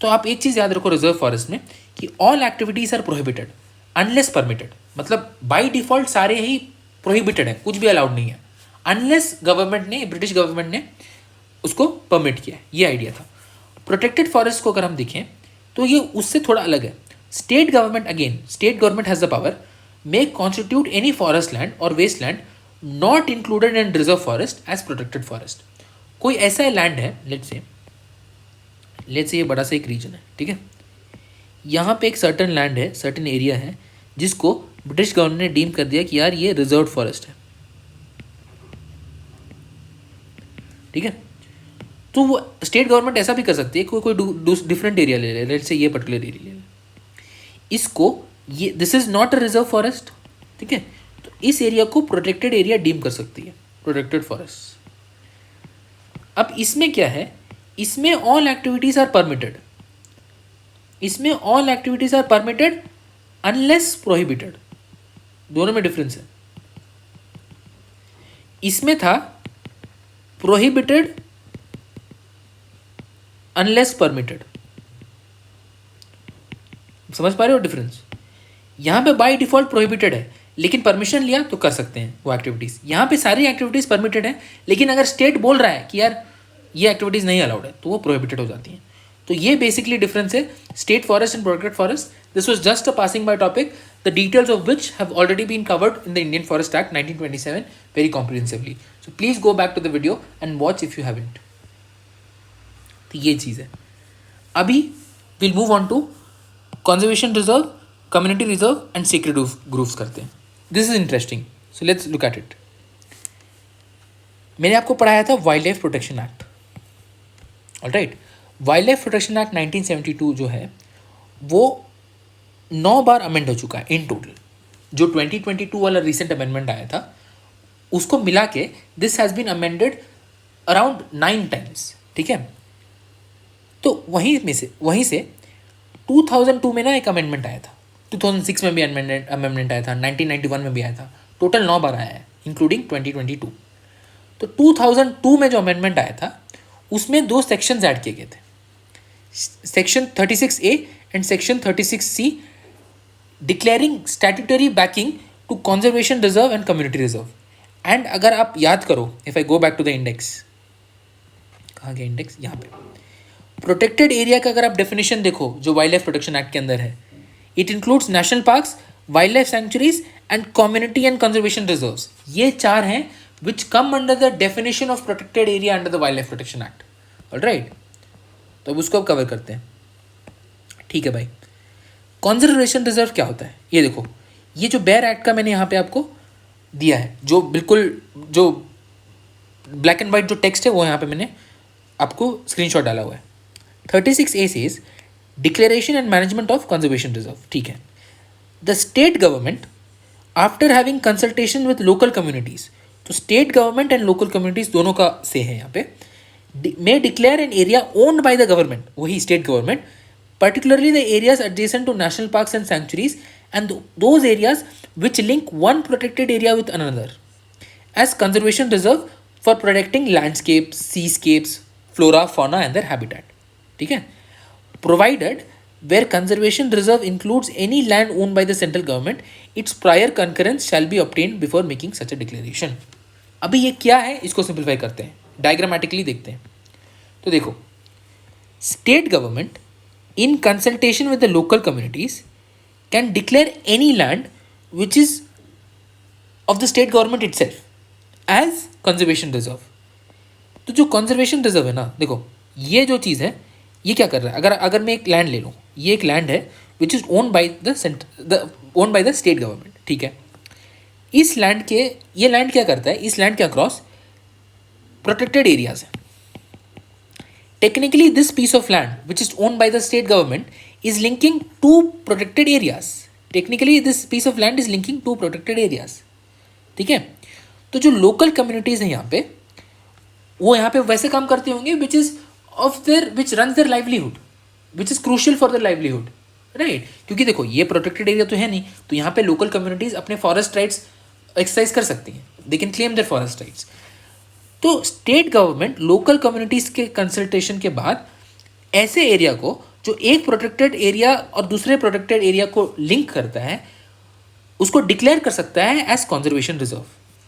तो आप एक चीज़ याद रखो रिजर्व फॉरेस्ट में कि all activities are prohibited unless permitted, मतलब बाई डिफॉल्ट सारे ही प्रोहिबिटेड है, कुछ भी अलाउड नहीं है अनलेस गवर्नमेंट ने, ब्रिटिश गवर्नमेंट ने उसको परमिट किया, ये आइडिया था। प्रोटेक्टेड फॉरेस्ट को अगर हम देखें तो ये उससे थोड़ा अलग है। State government, again state government has the power may constitute any forest land और waste land not included in reserve forest as protected forest. कोई ऐसा लैंड है, लेट्स से ये बड़ा सा एक रीजन है, ठीक है, यहाँ पे एक सर्टन लैंड है, सर्टन एरिया है जिसको ब्रिटिश गवर्नमेंट ने डीम कर दिया कि यार ये रिजर्व फॉरेस्ट है, ठीक है। तो वो स्टेट गवर्नमेंट ऐसा भी कर सकती है, कोई डिफरेंट एरिया ले ले, लेट्स से ये पर्टिकुलर एरिया ले ले, इसको ये this is not a reserve forest, ठीक है, तो इस एरिया को प्रोटेक्टेड एरिया डीम कर सकती है, प्रोटेक्टेड फॉरेस्ट। अब इसमें क्या है, इसमें ऑल एक्टिविटीज आर परमिटेड, इसमें all activities are permitted unless prohibited, दोनों में डिफरेंस है। इसमें था प्रोहिबिटेड अनलेस परमिटेड, समझ पा रहे हो डिफरेंस? यहाँ पे बाय डिफॉल्ट प्रोहिबिटेड है, लेकिन परमिशन लिया तो कर सकते हैं वो एक्टिविटीज़। यहाँ पे सारी एक्टिविटीज़ परमिटेड है, लेकिन अगर स्टेट बोल रहा है कि यार ये एक्टिविटीज़ नहीं अलाउड है, तो वो प्रोहिबिटेड हो जाती हैं। तो ये बेसिकली डिफरेंस है state forest and protected forest. This was just a passing by topic, the details of which have already been covered in the Indian forest act 1927 very comprehensively. So please go back to the video and watch if you haven't. तो ये चीज़ है। अभी will move on to conservation reserve, community reserve and secret groups करते हैं। This is interesting, so let's look at it. मैंने आपको पढ़ाया था wild life protection act, alright. Wild life protection act 1972 जो है वो 9 बार अमेंड हो चुका है इन टोटल। जो 2022 वाला रिसेंट अमेंडमेंट आया था उसको मिला के this has been amended around 9 times, ठीक है। तो वहीं से 2002 में ना एक अमेंडमेंट आया था, 2006 में भी अमेंडमेंट आया था, 1991 में भी आया था, टोटल 9 बार आया है इंक्लूडिंग 2022। तो 2002 में जो अमेंडमेंट आया था उसमें 2 सेक्शंस ऐड किए गए थे, section 36A and section 36C, declaring statutory backing to conservation reserve and community reserve. And अगर आप याद करो, if I go back to the index, कहाँ गया इंडेक्स, यहाँ पे प्रोटेक्टेड एरिया का अगर आप डेफिनेशन देखो जो वाइल्ड लाइफ प्रोटेक्शन एक्ट के अंदर है, it includes national parks, wild life sanctuaries and community and conservation reserves. ये 4 हैं which come under the definition of protected area under the wild life protection act, alright. तो अब उसको अब cover करते हैं, ठीक है भाई। कंजर्वेशन रिजर्व क्या होता है ये देखो, ये जो बेयर एक्ट का मैंने यहाँ पे आपको दिया है, जो बिल्कुल जो ब्लैक एंड वाइट जो टेक्स्ट है वो यहाँ पे मैंने आपको स्क्रीनशॉट डाला हुआ है। 36A says declaration and management of conservation reserve, ठीक है। The state government after having consultation with local communities, तो state government and local communities दोनों का से है यहाँ पे, may declare an area owned by the government, वही state government, particularly the areas adjacent to national parks and sanctuaries and those areas which link one protected area with another as conservation reserve for protecting landscapes, seascapes, flora, fauna and their habitat, ठीक है। Provided where conservation reserve includes any land owned by the central government, its prior concurrence shall be obtained before making such a declaration. अभी ये क्या है इसको simplify करते हैं, diagrammatically देखते हैं। तो देखो, state government in consultation with the local communities can declare any land which is of the state government itself as conservation reserve. तो जो कंजर्वेशन रिजर्व है ना, देखो ये जो चीज़ है ये क्या कर रहा है, अगर मैं एक लैंड ले लूँ, ये एक लैंड है which is own by the state government, ठीक है। इस लैंड के, ये लैंड क्या करता है, इस लैंड के अक्रॉस प्रोटेक्टेड एरियाज है। Technically this piece of land which is owned by the state government is linking to protected areas, technically this piece of land is linking to protected areas, ठीक है। तो जो local communities हैं यहाँ पे, वो यहाँ पे वैसे काम करते होंगे विच is of their, which runs their livelihood, which is crucial for their livelihood, right. क्योंकि देखो ये प्रोटेक्टेड एरिया तो है नहीं, तो यहाँ पे लोकल कम्युनिटीज अपने फॉरेस्ट राइट्स एक्सरसाइज कर सकती हैं, they can claim their forest rights. तो स्टेट गवर्नमेंट लोकल कम्युनिटीज़ के कंसल्टेशन के बाद ऐसे एरिया को जो एक प्रोटेक्टेड एरिया और दूसरे प्रोटेक्टेड एरिया को लिंक करता है उसको डिक्लेयर कर सकता है एज कंजर्वेशन रिजर्व।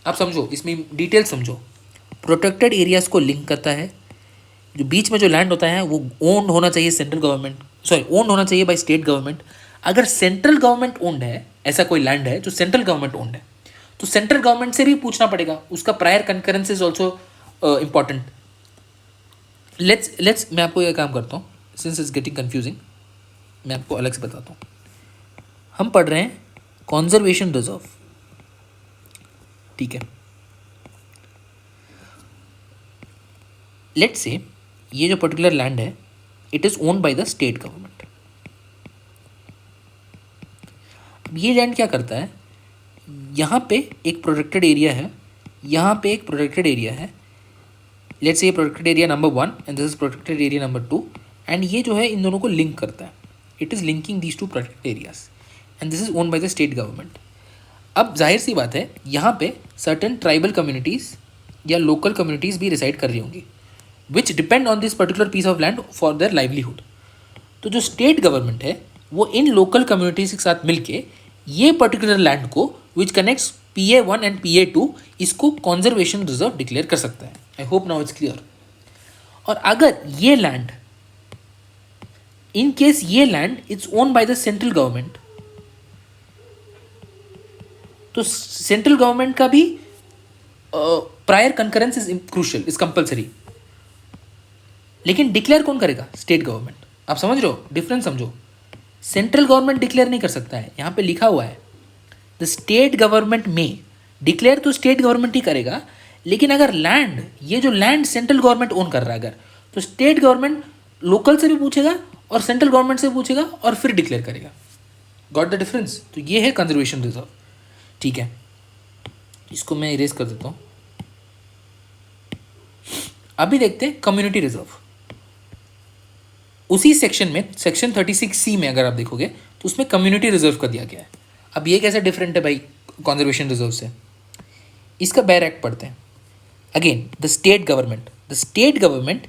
आप समझो, इसमें डिटेल समझो। प्रोटेक्टेड एरियाज को लिंक करता है, जो बीच में जो लैंड होता है वो ओन्ड होना चाहिए सेंट्रल गवर्नमेंट, ओन्ड होना चाहिए बाय स्टेट गवर्नमेंट। अगर सेंट्रल गवर्नमेंट ओन्ड है, ऐसा कोई लैंड है जो सेंट्रल गवर्नमेंट ओन्ड है, तो सेंट्रल गवर्नमेंट से भी पूछना पड़ेगा, उसका prior concurrence is also important. Let's मैं आपको यह काम करता हूँ, सिंस इज गेटिंग कन्फ्यूजिंग, मैं आपको अलग से बताता हूँ। हम पढ़ रहे हैं कॉन्जर्वेशन रिजर्व, ठीक है। लेट्स से ये जो पर्टिकुलर लैंड है it is owned by the state government. ये लैंड क्या करता है, यहाँ पे एक प्रोटेक्टेड एरिया है, यहाँ पे एक प्रोटेक्टेड एरिया है। Let's say protected area number 1 and this is protected area number 2, and ये जो है इन दोनों को लिंक करता है। It is linking these two protected areas and this is owned by the state government. अब जाहिर सी बात है यहाँ पे सर्टेन ट्राइबल कम्युनिटीज़ या लोकल कम्युनिटीज़ भी रिसाइड कर रही होंगी which depend on this particular piece of land for their livelihood. तो जो स्टेट गवर्नमेंट है वो इन लोकल कम्युनिटीज़ के साथ मिलके ये पर्टिकुलर लैंड को which connects PA1 and PA2 इसको कॉन्जर्वेशन रिजर्व डिक्लेयर कर सकता है। I hope now it's clear. और अगर ये लैंड, इन केस ये land its own by the central government, तो सेंट्रल गवर्नमेंट का भी prior concurrence is crucial, is compulsory. लेकिन डिक्लेयर कौन करेगा? State government. आप समझ रहे हो डिफरेंस? समझो, सेंट्रल गवर्नमेंट डिक्लेयर नहीं कर सकता है, यहाँ पे लिखा हुआ है द स्टेट गवर्नमेंट में। डिक्लेयर तो स्टेट गवर्नमेंट ही करेगा, लेकिन अगर लैंड, ये जो लैंड सेंट्रल गवर्नमेंट ओन कर रहा है अगर, तो स्टेट गवर्नमेंट लोकल से भी पूछेगा और सेंट्रल गवर्नमेंट से पूछेगा और फिर डिक्लेयर करेगा। Got the difference? तो ये है कंजर्वेशन रिजर्व, ठीक है। इसको मैं इरेज कर देता हूँ। अभी देखते हैं कम्युनिटी रिजर्व। उसी सेक्शन में, सेक्शन 36C में अगर आप देखोगे तो उसमें कम्युनिटी रिजर्व का दिया गया है। अब ये कैसे डिफरेंट है भाई कंजर्वेशन रिजर्व से? इसका बैर एक्ट पढ़ते हैं। अगेन द स्टेट गवर्नमेंट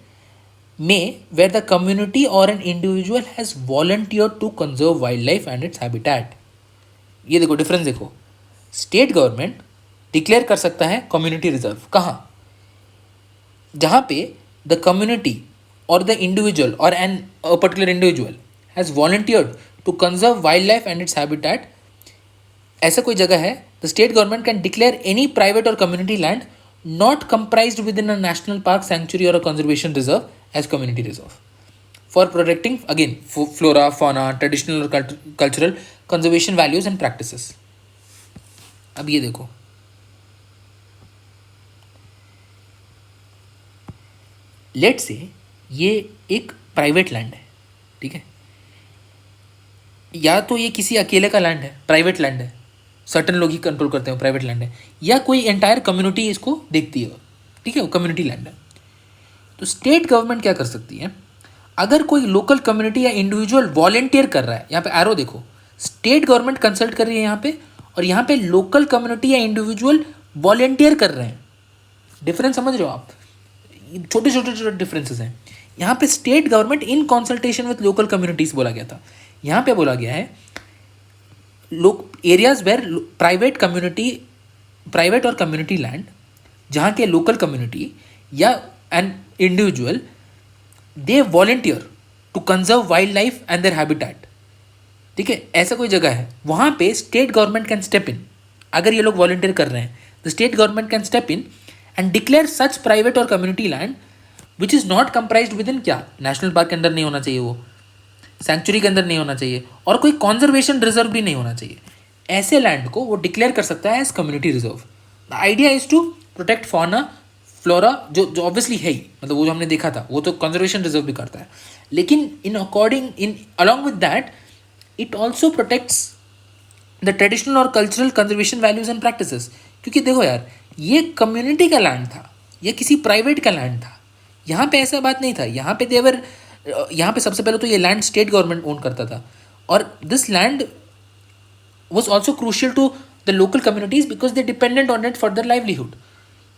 में वेयर द कम्युनिटी और an individual has volunteer to conserve wildlife and its habitat. ये देखो डिफरेंस देखो, स्टेट गवर्नमेंट डिक्लेयर कर सकता है कम्युनिटी रिजर्व कहाँ? जहाँ पे the community or the individual or a particular individual has volunteered to conserve wildlife and its habitat, ऐसा कोई जगह है, the state government can declare any private or community land not comprised within a national park, sanctuary or a conservation reserve as community reserve for protecting again flora, fauna, traditional or cultural conservation values and practices। अब ये देखो, let's say ये एक private land है, ठीक है, या तो ये किसी अकेले का लैंड है, प्राइवेट लैंड है, सर्टन लोग ही कंट्रोल करते हैं, प्राइवेट लैंड है, या कोई एंटायर कम्युनिटी इसको देखती है, ठीक है, वो कम्युनिटी लैंड है। तो स्टेट गवर्नमेंट क्या कर सकती है, अगर कोई लोकल कम्युनिटी या इंडिविजुअल वॉलेंटियर कर रहा है, यहाँ पे एरो देखो, स्टेट गवर्नमेंट कंसल्ट कर रही है यहाँ पे, और यहाँ पे लोकल कम्युनिटी या इंडिविजुअल वॉलेंटियर कर रहे हैं। डिफरेंस समझ रहे हो आप? छोटे छोटे डिफरेंसेस हैं। यहाँ पे state government in consultation with local communities बोला गया था, यहाँ पे बोला गया है लोग एरियाज वेयर प्राइवेट और कम्युनिटी लैंड, जहाँ के लोकल कम्युनिटी या an individual they volunteer to conserve wildlife and their habitat, ठीक है, ऐसा कोई जगह है, वहाँ पे state government can step in. अगर ये लोग वॉलेंटियर कर रहे हैं, the state government can step in and declare such private और community land which is not comprised with in, क्या नेशनल पार्क के अंदर नहीं होना चाहिए, वो सेंचुरी के अंदर नहीं होना चाहिए, और कोई कॉन्जर्वेशन रिजर्व भी नहीं होना चाहिए। ऐसे लैंड को वो डिक्लेयर कर सकता है as community reserve. The idea is to protect fauna flora, जो ऑब्वियसली है ही, मतलब वो जो हमने देखा था वो तो कंजर्वेशन रिजर्व भी करता है, लेकिन in along with that it also protects the traditional और cultural conservation values and practices. क्योंकि देखो यार, ये कम्युनिटी का लैंड था, ये किसी प्राइवेट का लैंड था, यहाँ पे ऐसा बात नहीं था। यहाँ पे सबसे पहले तो ये लैंड स्टेट गवर्नमेंट ओन करता था, और this land was also crucial to the local communities because they dependent on it for their livelihood.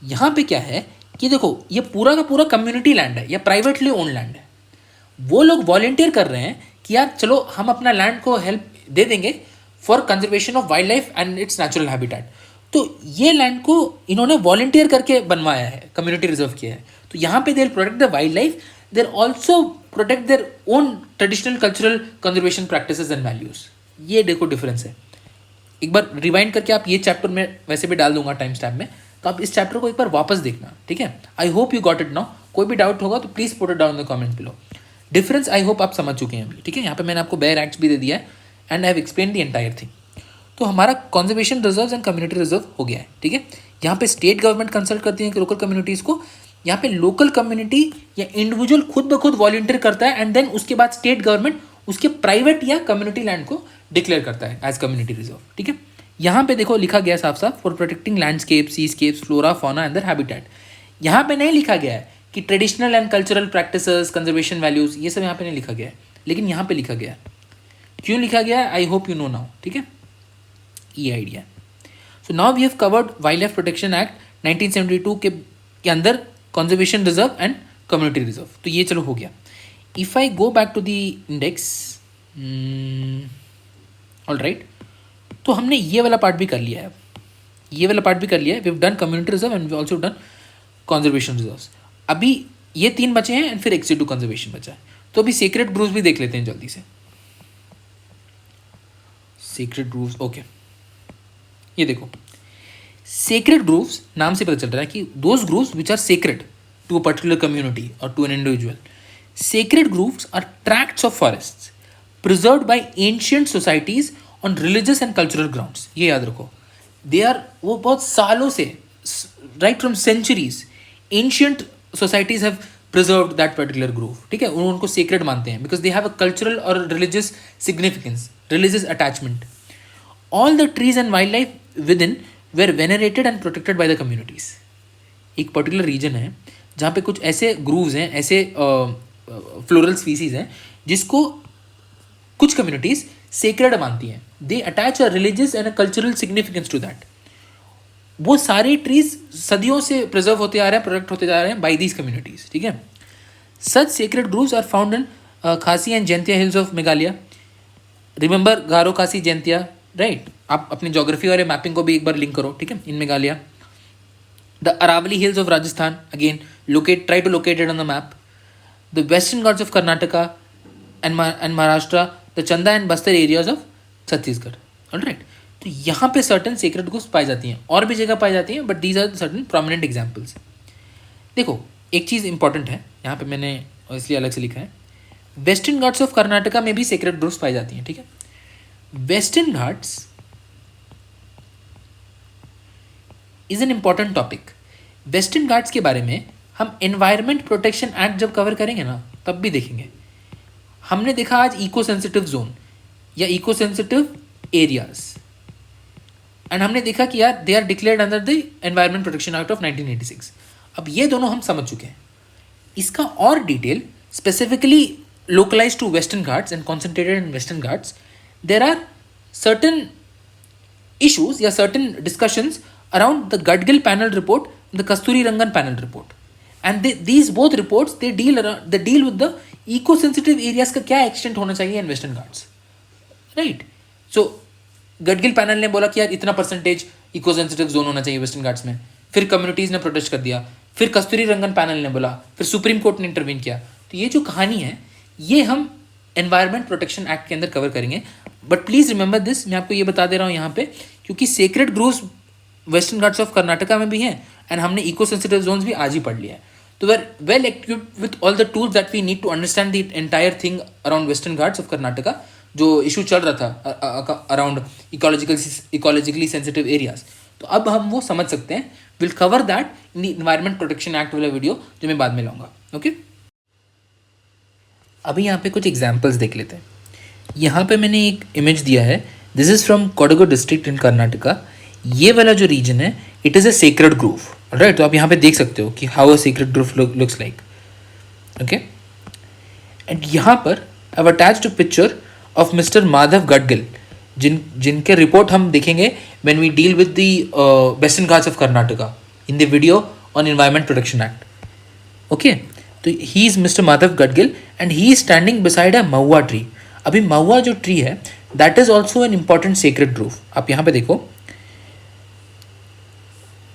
यहाँ पे क्या है कि देखो ये पूरा का पूरा कम्युनिटी लैंड है या प्राइवेटली ओन लैंड है, वो लोग वॉलेंटियर कर रहे हैं कि यार चलो हम अपना लैंड को हेल्प दे देंगे for conservation of wild life and it's natural habitat. तो ये लैंड को इन्होंने वॉलेंटियर करके बनवाया है, कम्युनिटी रिजर्व किया है। तो यहाँ पे they will protect the wild life, they also protect their own traditional cultural conservation practices and values. ये देखो डिफरेंस है। एक बार रिवाइंड करके आप ये चैप्टर में वैसे भी डाल दूंगा टाइम स्टैम्प में, तो आप इस चैप्टर को एक बार वापस देखना, ठीक है। I hope you got it now. कोई भी डाउट होगा तो please put it down in the comment below. Difference I hope आप समझ चुके हैं अभी, ठीक है। यहाँ पे मैंने आपको बेयर एक्ट्स भी दे दिया है and I have explain the entire thing. तो हमारा conservation reserve and community reserve हो गया है, ठीक है। यहाँ पे स्टेट गवर्नमेंट कंसल्ट करती है कि लोकल कम्युनिटीज़ को, यहाँ पे लोकल कम्युनिटी या इंडिविजुअल खुद ब खुद वॉलंटियर करता है एंड देन उसके बाद स्टेट गवर्नमेंट उसके प्राइवेट या कम्युनिटी लैंड को डिक्लेयर करता है एज कम्युनिटी रिजर्व, ठीक है। यहाँ पे देखो लिखा गया साफ साफ for protecting landscape, seascapes, flora, fauna and their habitat. यहाँ पे नहीं लिखा गया है कि traditional and cultural practices, conservation values, ये सब यहाँ पे नहीं लिखा गया है, लेकिन यहाँ पे लिखा गया है। क्यों लिखा गया है I hope you know now, ठीक है। ये idea. So now we have covered wild life protection act 1972 के अंदर conservation reserve and community reserve. तो ये चलो हो गया। If I go back to the index, alright, तो हमने ये वाला पार्ट भी कर लिया है, ये वाला पार्ट भी कर लिया है। We have done community reserve and we also done conservation reserves. अभी ये 3 बचे हैं एंड फिर एक्सिडू कंजर्वेशन बचा है। तो अभी सीक्रेट ग्रूव्स भी देख लेते हैं जल्दी से। Secret groves, okay. ये देखो सेक्रेड ग्रूव्स नाम से पता चल रहा है कि those groves which are sacred to a particular community और to an individual. Sacred groves are tracts of forests preserved by ancient societies on religious and cultural grounds. ये याद रखो, दे आर, वो बहुत सालों से, right from centuries, ancient societies have preserved that particular grove, ठीक है। उनको सेक्रेड मानते हैं because they have a cultural और religious significance, religious attachment. All the trees and wildlife within were venerated and protected by the communities. एक particular reason है जहाँ पे कुछ ऐसे ग्रूव्स हैं, ऐसे फ्लोरल स्पीसीज हैं जिसको कुछ कम्युनिटीज सेक्रेड मानती हैं। They attach a religious and a cultural significance to that. वो सारे ट्रीज सदियों से प्रिजर्व होते आ रहे हैं, प्रोटेक्ट होते जा रहे हैं बाई दीज कम्युनिटीज, ठीक है। Such sacred groves are found in Khasi and Jaintia hills of Meghalaya. Remember Garo, Khasi, Jaintia, right. आप अपनी ज्योग्राफी वाले मैपिंग को भी एक बार लिंक करो, ठीक है, in Meghalaya. The Aravalli hills of Rajasthan, again try to locate it on the map. The western Ghats of Karnataka and Maharashtra, the Chanda and Bastar areas of Chhattisgarh, alright. तो यहाँ पे सर्टन सीक्रेट ग्रूव्स पाई जाती हैं, और भी जगह पाई जाती हैं, but these are certain prominent examples. देखो एक चीज़ इंपॉर्टेंट है यहाँ पे, मैंने इसलिए अलग से लिखा है, वेस्टर्न घाट्स ऑफ कर्नाटका में भी सीक्रेट ग्रूव्स पाई जाती हैं, ठीक है। Western Ghats is an important topic. Western Ghats के बारे में हम एनवायरमेंट प्रोटेक्शन एक्ट जब कवर करेंगे ना तब भी देखेंगे। हमने देखा आज इको सेंसिटिव जोन या इको सेंसिटिव एरियाज, एंड हमने देखा कि यार they are declared under the environment protection act of 1986। अब ये दोनों हम समझ चुके हैं। इसका और detail specifically localize to Western Ghats and concentrated in Western Ghats, there are certain issues या certain discussions around the Gadgil panel report and the Kasturi Rangan panel report, and these both reports they deal with the eco sensitive areas का क्या extent होना चाहिए in Western Ghats, right? So Gadgil panel ने बोला कि यार इतना percentage eco sensitive zone होना चाहिए वेस्टर्न घाट्स में, फिर कम्युनिटीज ने प्रोटेस्ट कर दिया, फिर कस्तूरी रंगन पैनल ने बोला, फिर सुप्रीम कोर्ट ने इंटरवीन किया। तो ये जो कहानी है ये हम एनवायरमेंट प्रोटेक्शन एक्ट के अंदर कवर करेंगे। बट प्लीज़ रिमेंबर दिस, मैं आपको ये बता दे रहा हूँ यहाँ पे, क्योंकि sacred grooves western Ghats of Karnataka में भी हैं एंड हमने इको सेंसिटिव जोन्स भी आज ही पढ़ लिया है। तो we are well equipped with all the tools that we need to understand the entire thing around Western Ghats of Karnataka, जो इशू चल रहा था अराउंड इकोलॉजिकली सेंसिटिव एरियाज। तो अब हम वो समझ सकते हैं। Will cover that in the environment protection act वाला वीडियो जो मैं बाद में लाऊंगा। ओके, अभी यहाँ पे कुछ एग्जाम्पल्स देख लेते हैं। यहाँ पे मैंने एक इमेज दिया है, this is from Kodagu district in Karnataka. ये वाला जो रीजन है it is a sacred grove, right. तो आप यहाँ पे देख सकते हो कि how a sacred grove looks like, okay. And यहाँ पर I have attached a picture of Mr. Madhav Gadgil, जिनके रिपोर्ट हम देखेंगे when we deal with the western Ghats of Karnataka in the video on environment protection act. Okay, तो he is mister Madhav Gadgil and he is standing beside a Mahua tree. अभी महुआ जो tree है that is also an important sacred Grove. आप यहाँ पे देखो,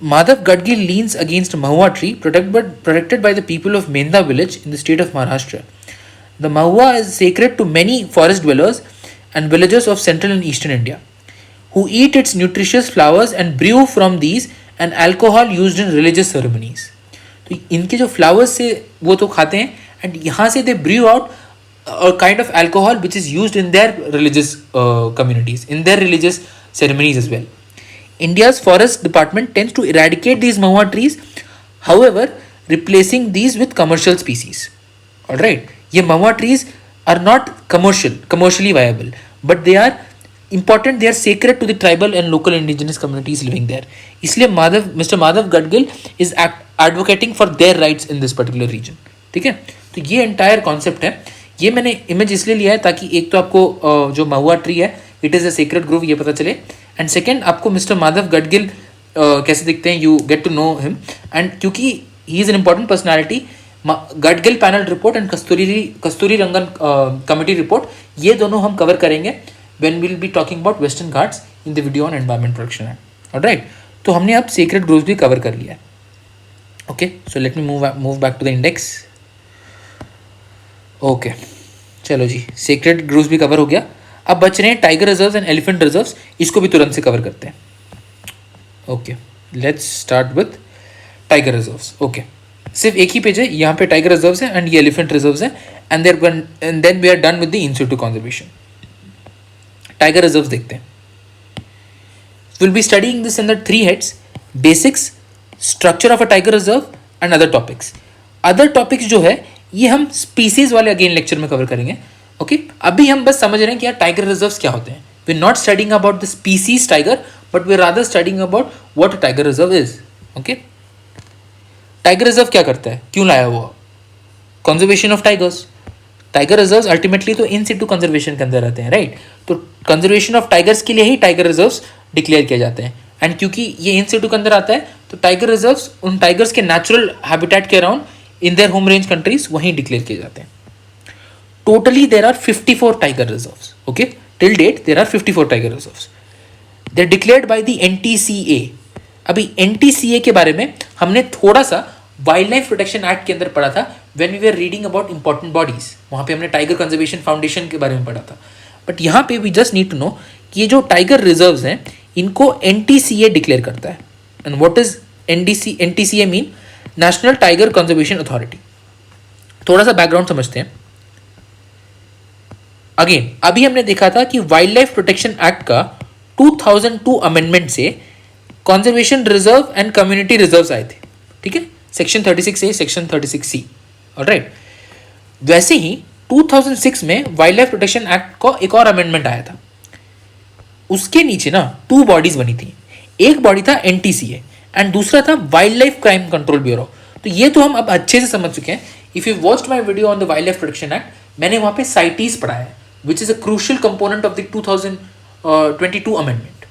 Madhav Gadgil leans against a mahua tree protected by the people of Menda village in the state of Maharashtra. The mahua is sacred to many forest dwellers and villagers of central and eastern India, who eat its nutritious flowers and brew from these an alcohol used in religious ceremonies. तो इनके जो flowers से वो तो खाते हैं and यहाँ से they brew out a kind of alcohol which is used in their religious communities, in their religious ceremonies as well. India's forest department tends to eradicate these mahua trees, however, replacing these with commercial species. Alright, ये mahua trees are not commercially viable, but they are important, they are sacred to the tribal and local indigenous communities living there. इसलिए Mr. Madhav Gadgil is advocating for their rights in this particular region. ठीक है, तो ये entire concept है. ये मैंने image इसलिए लिया है ताकि एक तो आपको जो महुआ ट्री है it is a secret grove ये पता चले, एंड सेकेंड आपको मिस्टर माधव गडगिल कैसे दिखते हैं, you get to know him. And क्योंकि he is an important personality, Gadgil panel report and Kasturirangan committee report, ये दोनों हम कवर करेंगे when will be talking about western Ghats in the video on environment protection act. Alright, तो हमने अब secret groves भी cover कर लिया है. Okay, so let me move back to the index. Okay, चलो जी, सीक्रेट ग्रोव्स भी कवर हो गया. अब बच रहे हैं tiger reserves and elephant reserves, इसको भी तुरंत से कवर करते हैं. Okay, let's start with tiger reserves. Okay, सिर्फ एक ही पेज है, यहाँ पे टाइगर रिजर्व्स है एंड ये एलिफेंट रिजर्व्स है, and then we are done with the in situ conservation. Tiger reserves देखते हैं. Will be studying this in the 3 heads: basics, structure of a tiger reserve and other topics. Other topics जो है ये हम species वाले again lecture में cover करेंगे. Okay, अभी हम बस समझ रहे हैं कि यार टाइगर रिजर्व्स क्या होते हैं. We are not studying about the species tiger, but we are rather studying about what a tiger reserve is. Okay, tiger reserve क्या करता है, क्यों लाया हुआ? Conservation of tigers. Tiger reserves ultimately तो इन सिटू कंजर्वेशन के अंदर रहते हैं, राइट. तो कंजर्वेशन ऑफ टाइगर्स के लिए ही टाइगर रिजर्व्स डिक्लेयर किए जाते हैं. एंड क्योंकि ये इन सिटू के अंदर आता है तो टाइगर रिजर्व्स उन टाइगर्स के नेचुरल हैबिटेट के around in their home range countries वहीं डिक्लेयर किए जाते हैं. Totally there are 54 tiger reserves. Okay, till date there are 54 tiger reserves. They are declared by the NTCA. अभी NTCA के बारे में हमने थोड़ा सा वाइल्ड लाइफ प्रोटेक्शन एक्ट के अंदर पढ़ा था when we were reading about important bodies. वहाँ पे हमने टाइगर कंजर्वेशन फाउंडेशन के बारे में पढ़ा था. बट यहाँ पे we just need to know कि ये जो टाइगर रिजर्व्स हैं इनको NTCA डिक्लेयर करता है. And what is NTCA mean? National tiger conservation authority. थोड़ा सा बैकग्राउंड समझते हैं. अगेन अभी हमने देखा था कि वाइल्ड लाइफ प्रोटेक्शन एक्ट का 2002 अमेंडमेंट से conservation reserve and community reserves आए थे. ठीक है, section 36A, section 36C. Alright, वैसे ही 2006 में वाइल्ड लाइफ प्रोटेक्शन एक्ट का एक और अमेंडमेंट आया था. उसके नीचे ना 2 बॉडीज बनी थी. एक बॉडी था NTCA एंड दूसरा था wild life crime control bureau. तो ये तो हम अब अच्छे से समझ चुके हैं. If you watched my video on the wild life protection act, मैंने वहाँ पे साइटीज पढ़ा है विच is a crucial component of the 2022 amendment.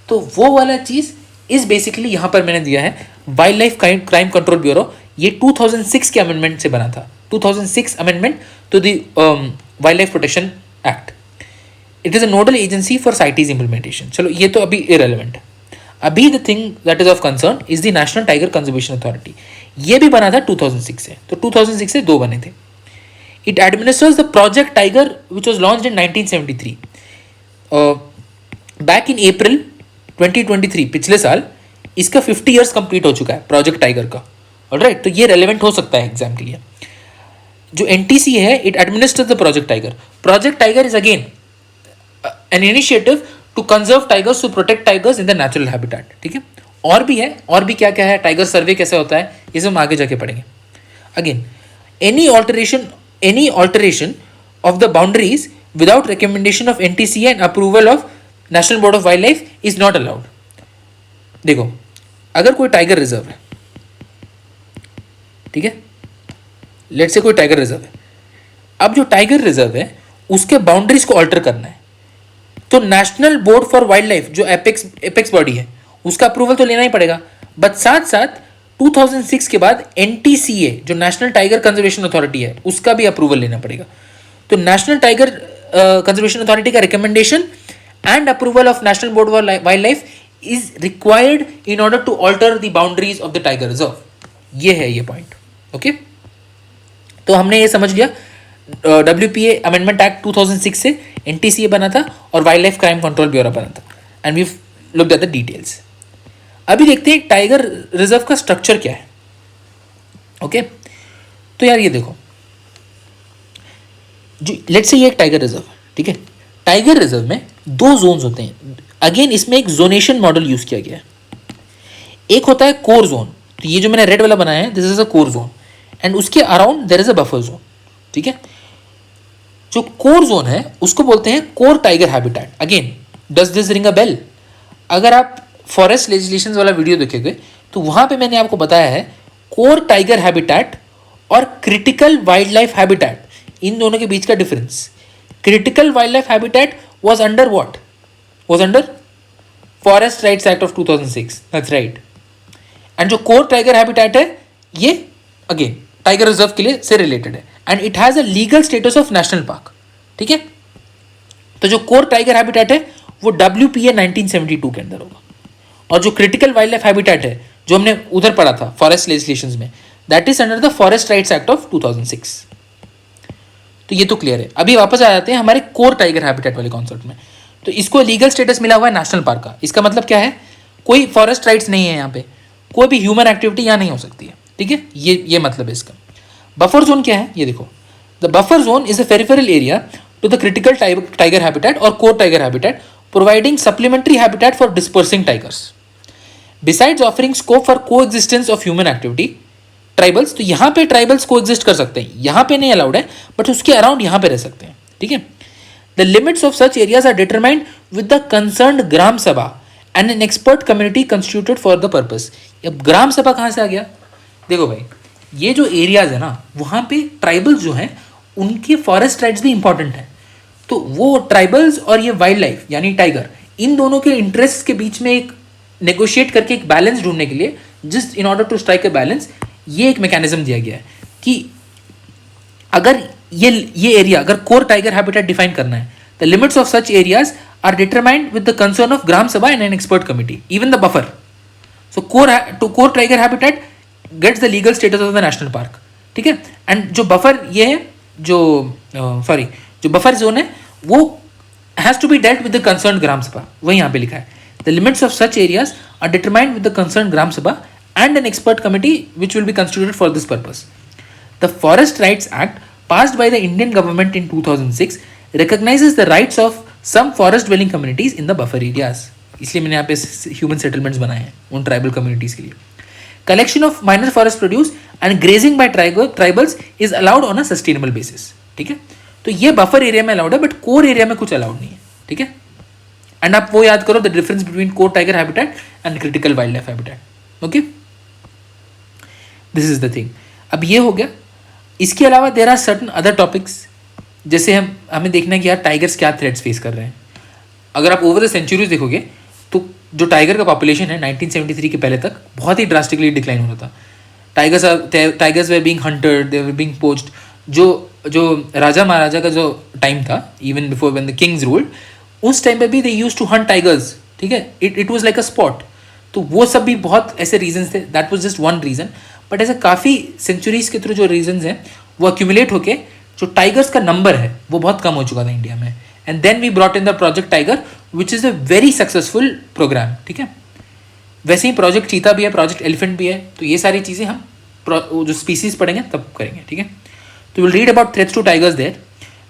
तो वो वाला चीज़ इस बेसिकली यहाँ पर मैंने दिया है. Wild life crime control bureau ये 2006 के अमेंडमेंट से बना था. 2006 amendment to the wild life protection act. It is a nodal agency for CITES implementation. चलो ये तो अभी इरेलीवेंट है. अभी the thing that is of concern is the national tiger conservation authority. ये भी बना था 2006 से. तो 2006 से 2 बने थे. It administers the project tiger which was launched in 1973. Back in April 2023, पिछले साल इसका 50 ईयर्स कंप्लीट हो चुका है प्रोजेक्ट टाइगर का. ऑलराइट, तो ये रेलेवेंट हो सकता है एग्जाम के लिए. जो NTCA है it administers the project tiger. Project tiger is again an initiative to conserve tigers, to protect tigers in the natural habitat. ठीक है, और भी है, और भी क्या क्या है, टाइगर सर्वे कैसे होता है, ये सब हम आगे जाके पढ़ेंगे. Again any alteration of the boundaries without recommendation of NTCA and approval of national board of wild life is not allowed. देखो, अगर कोई टाइगर रिजर्व है, ठीक है, लेट्स से कोई टाइगर रिजर्व है. अब जो टाइगर रिजर्व है उसके बाउंड्रीज को ऑल्टर करना है तो national board for wild life जो एपेक्स बॉडी है उसका अप्रूवल तो लेना ही पड़ेगा, बट साथ साथ 2006 के बाद एनटीसीए जो नेशनल टाइगर कंजर्वेशन अथॉरिटी है उसका भी अप्रूवल लेना पड़ेगा। तो नेशनल टाइगर कंजर्वेशन अथॉरिटी का recommendation and approval of national board for wild life is required in order to alter the boundaries of the tiger reserve. ये है ये पॉइंट। ओके, तो हमने ये समझ लिया WPA अमेंडमेंट एक्ट 2006 से एनटीसीए बना था और wild life crime control bureau बना था, and we looked at the details. अभी देखते हैं टाइगर रिजर्व का स्ट्रक्चर क्या है। ओके, तो यार ये देखो, जो लेट्स से ये एक टाइगर रिजर्व, ठीक है। टाइगर रिजर्व में 2 जोन्स होते हैं। अगेन इसमें एक जोनेशन मॉडल यूज किया गया है। एक होता है कोर जोन, तो ये जो मैंने रेड वाला बनाया है this is a core zone, and उसके around there is a buffer zone, ठीक है। जो कोर जोन है उसको बोलते हैं core tiger habitat. Again does this ring a bell? अगर आप फॉरेस्ट लेजिस्लेशंस वाला वीडियो देखेंगे तो वहां पे मैंने आपको बताया है कोर टाइगर हैबिटेट और क्रिटिकल वाइल्ड लाइफ हैबिटेट, इन दोनों के बीच का difference. Critical wild life habitat was under what? Was under forest rights act of 2006, that's right. And जो कोर टाइगर हैबिटेट है ये अगेन टाइगर रिजर्व के लिए से रिलेटेड है, and it has a legal status of national park, ठीक है। तो जो कोर टाइगर हैबिटेट है वो WPA 1972 के अंदर होगा, और जो क्रिटिकल वाइल्ड लाइफ हैबिटेट है जो हमने उधर पढ़ा था फॉरेस्ट लेजिस्लेशंस में, that is under the forest rights act of 2006। तो ये तो क्लियर है। अभी वापस आ जाते हैं हमारे कोर टाइगर हैबिटेट वाले कॉन्सेप्ट में। तो इसको लीगल स्टेटस मिला हुआ है नेशनल पार्क का। इसका मतलब क्या है? कोई फॉरेस्ट राइट्स नहीं है यहाँ पे, कोई भी ह्यूमन एक्टिविटी यहाँ नहीं हो सकती है, ठीक है। ये मतलब है इसका। बफर जोन क्या है ये देखो, the buffer zone is a peripheral area to the critical tiger habitat और core tiger habitat, providing supplementary habitat for dispersing tigers besides offering scope for coexistence of human activity tribals. तो यहाँ पे tribals को exist कर सकते हैं, यहाँ पे नहीं अलाउड है, बट उसके अराउंड यहाँ पे रह सकते हैं, ठीक है। The limits of such areas are determined with the concerned gram sabha and an expert community constituted for the purpose. अब ग्राम सभा कहाँ से आ गया? देखो भाई, ये जो एरियाज है ना वहाँ पे ट्राइबल्स जो हैं उनके फॉरेस्ट राइट्स भी इंपॉर्टेंट है। तो वो ट्राइबल्स और ये वाइल्ड लाइफ यानी टाइगर, इन दोनों के इंटरेस्ट के बीच में एक नेगोशिएट करके एक बैलेंस ढूंढने के लिए, just in order to strike a balance, ये एक मैकेनिज्म दिया गया है कि अगर ये एरिया अगर कोर टाइगर हैबिटेट डिफाइन करना है, the limits of such areas are determined with the concern of gram sabha and an expert committee, even the buffer. So core tiger habitat gets the legal status of the national park, ठीक है। And जो buffer ये है जो buffer zone है वो has to be dealt with the concern gram sabha, वही यहाँ पे लिखा है। The limits of such areas are determined with the concern gram sabha and an expert committee which will be constituted for this purpose. The Forest Rights Act passed by the Indian government in 2006 recognizes the rights of some forest dwelling communities in the buffer areas. इसलिए मैंने यहाँ पे human settlements बनाए हैं उन tribal communities के लिए. Collection of minor forest produce and grazing by tribals is allowed on a sustainable basis. ठीक है, तो ये buffer area में allowed है, but core area में कुछ allowed नहीं है, ठीक है। And आप वो याद करो the difference between core tiger habitat and critical wildlife habitat. Okay? This is the thing. अब ये हो गया। इसके अलावा there are certain other topics, जैसे हमें देखना है कि यार टाइगर्स क्या थ्रेट्स फेस कर रहे हैं। अगर आप ओवर द सेंचुरीज देखोगे तो जो टाइगर का पॉपुलेशन है 1973 के पहले तक बहुत ही ड्रास्टिकली डिक्लाइन हो रहा था। Tigers were being hunted, they were being poached. जो राजा महाराजा का जो टाइम था, even before when the kings ruled, उस टाइम पे भी they used to hunt tigers, ठीक है। It was like a spot. तो वो सब भी बहुत ऐसे रीजंस थे, that was just one reason, but ऐसे काफ़ी सेंचुरीज के थ्रू जो रीजंस हैं वो एक्यूमुलेट होके जो टाइगर्स का नंबर है वो बहुत कम हो चुका था इंडिया में। And then we brought in the project tiger which is a very successful program, ठीक है। वैसे ही प्रोजेक्ट चीता भी है, प्रोजेक्ट एलिफेंट भी है। तो ये सारी चीज़ें हम जो स्पीसीज पढ़ेंगे तब करेंगे, ठीक है। तो will read about threats to tigers there,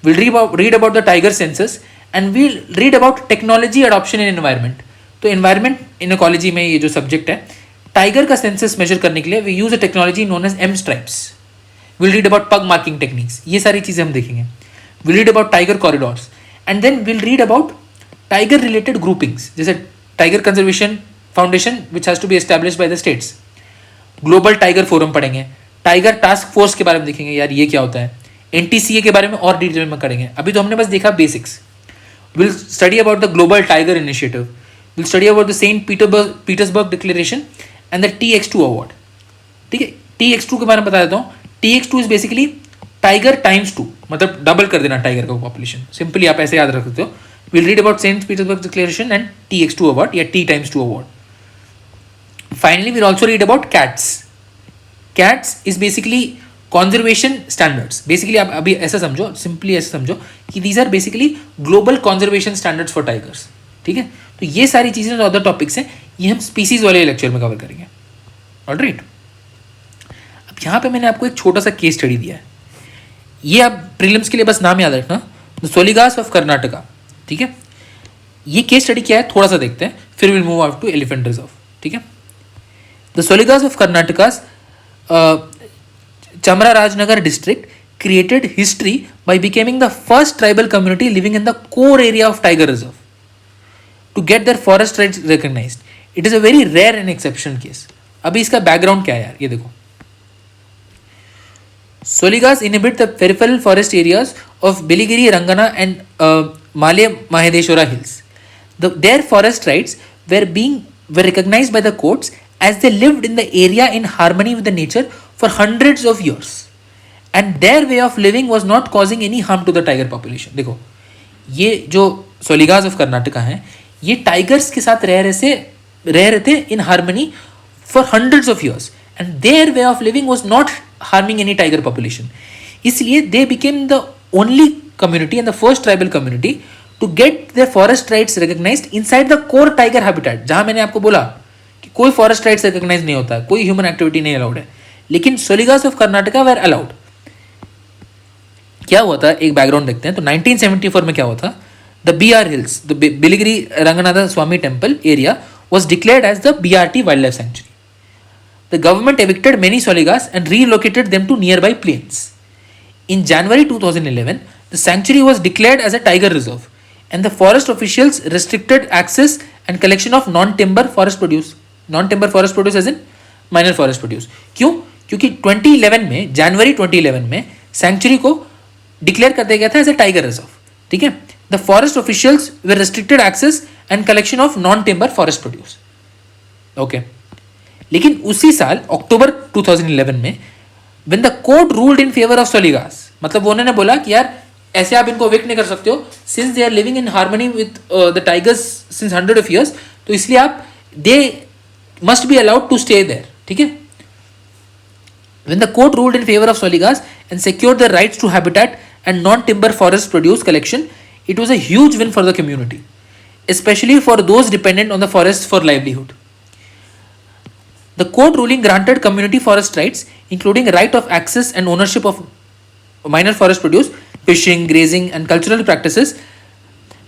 will read about the tiger census, and will read about technology adoption in environment. तो एनवायरमेंट इन इकोलॉजी में ये जो सब्जेक्ट है, टाइगर का सेंसस मेजर करने के लिए we use a technology known as M stripes. Will read about pug marking techniques, ये सारी चीज़ें हम देखेंगे। Will read about tiger corridors, and then will read about tiger related groupings, जैसे tiger conservation foundation which has to be established by the states. Global tiger forum पढ़ेंगे, tiger task force के बारे में देखेंगे, यार ये क्या होता है। NTCA के बारे में और डिटेल में करेंगे। अभी तो हमने बस देखा basics. We'll study about the Global Tiger Initiative. We'll study about the St. Petersburg Declaration and the TX2 Award. ठीक है, TX2 के बारे में बता देता हूँ. TX2 is basically tiger times 2, मतलब डबल कर देना टाइगर का पॉपुलेशन. सिंपली आप ऐसे याद रख सकते हो. We'll read about St. Petersburg Declaration and TX2 Award या T times 2 Award. Finally, we'll also read about cats. Cats is basically conservation standards. Basically आप अभी ऐसा समझो, सिंपली ऐसा समझो कि these are basically global conservation standards for tigers. ठीक है, तो ये सारी चीज़ें जो अदर टॉपिक्स हैं ये हम स्पीसीज वाले लेक्चर में कवर करेंगे. ऑलराइट, अब यहाँ पे मैंने आपको एक छोटा सा केस स्टडी दिया है. ये आप प्रीलिम्स के लिए बस नाम याद रखना, द सोलिगास ऑफ कर्नाटका. ठीक है, ये केस स्टडी क्या है थोड़ा सा देखते हैं, फिर will move out to elephant reserve. ठीक है, the Soligas of Karnataka's Chamarajanagar district created history by becoming the first tribal community living in the core area of Tiger Reserve to get their forest rights recognized. It is a very rare and exceptional case. अभी इसका background क्या है यार, ये देखो. Soligas inhabit the peripheral forest areas of Biligiri, Rangana and Male Mahadeshwara hills. Their forest rights were recognized by the courts as they lived in the area in harmony with the nature for hundreds of years, and their way of living was not causing any harm to the tiger population. देखो, ये जो सोलिगास of Karnataka हैं ये tigers के साथ रह रहे थे in harmony for hundreds of years, and their way of living was not harming any tiger population. इसलिए they became the only community and the first tribal community to get their forest rights recognised inside the core tiger habitat. जहां मैंने आपको बोला कि कोई forest rights recognise नहीं होता, कोई ह्यूमन एक्टिविटी नहीं अलाउड है, लेकिन सोलिगास ऑफ कर्नाटका वेर अलाउड. क्या हुआ था, एक बैकग्राउंड देखते हैं. तो 1974 में क्या हुआ था, the BR hills, the Biligiri Ranganath Swami temple area was declared as the BRT wildlife sanctuary. The government evicted many Soligas and relocated them to nearby plains. In January 2011, the sanctuary was declared as a tiger reserve, and the forest officials restricted access and collection of non-timber forest produce. Non-timber forest produce as in minor forest produce. क्यों? क्योंकि 2011 में, जनवरी 2011 में sanctuary को declare कर दिया गया था as a tiger reserve. ठीक है, the forest officials they restricted access and collection of non timber forest produce. Okay, लेकिन उसी साल अक्टूबर 2011 में when the court ruled in favour of Soligas, मतलब उन्होंने बोला कि यार ऐसे आप इनको एविक्ट नहीं कर सकते हो, since they are living in harmony with the tigers since 100 of years, तो इसलिए आप they must be allowed to stay there. ठीक है, when the court ruled in favor of Soligas and secured their rights to habitat and non-timber forest produce collection, it was a huge win for the community, especially for those dependent on the forest for livelihood. The court ruling granted community forest rights, including right of access and ownership of minor forest produce, fishing, grazing, and cultural practices,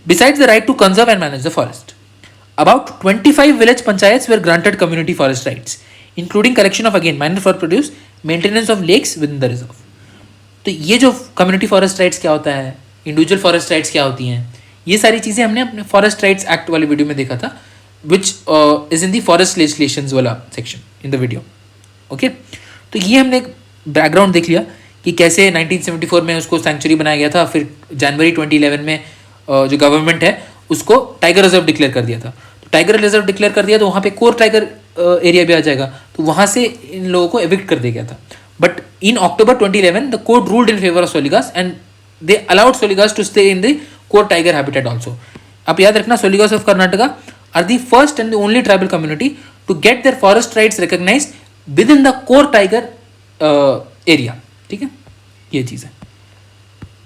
besides the right to conserve and manage the forest. About 25 village panchayats were granted community forest rights, including collection of again minor forest produce, maintenance of lakes within the reserve. तो ये जो community forest rights क्या होता है, individual forest rights क्या होती हैं, ये सारी चीज़ें हमने अपने फॉरेस्ट राइट्स एक्ट वाले वीडियो में देखा था, which is in the forest legislations वाला section in the video. Okay, तो ये हमने एक बैकग्राउंड देख लिया कि कैसे 1974 में उसको सेंचुरी बनाया गया था, फिर जनवरी 2011 में जो गवर्नमेंट है उसको टाइगर रिजर्व डिक्लेयर कर दिया था. तो टाइगर रिजर्व डिक्लेयर कर दिया तो वहाँ पे कोर टाइगर एरिया भी आ जाएगा, तो वहाँ से इन लोगों को एविक्ट कर दिया गया था. But in October 2011 the court ruled in favour of Soligas and they allowed Soligas to stay in the core tiger habitat also. आप याद रखना, Soligas of Karnataka are the first and the only tribal community to get their forest rights recognised within the core tiger area. ठीक है, ये चीज़ है.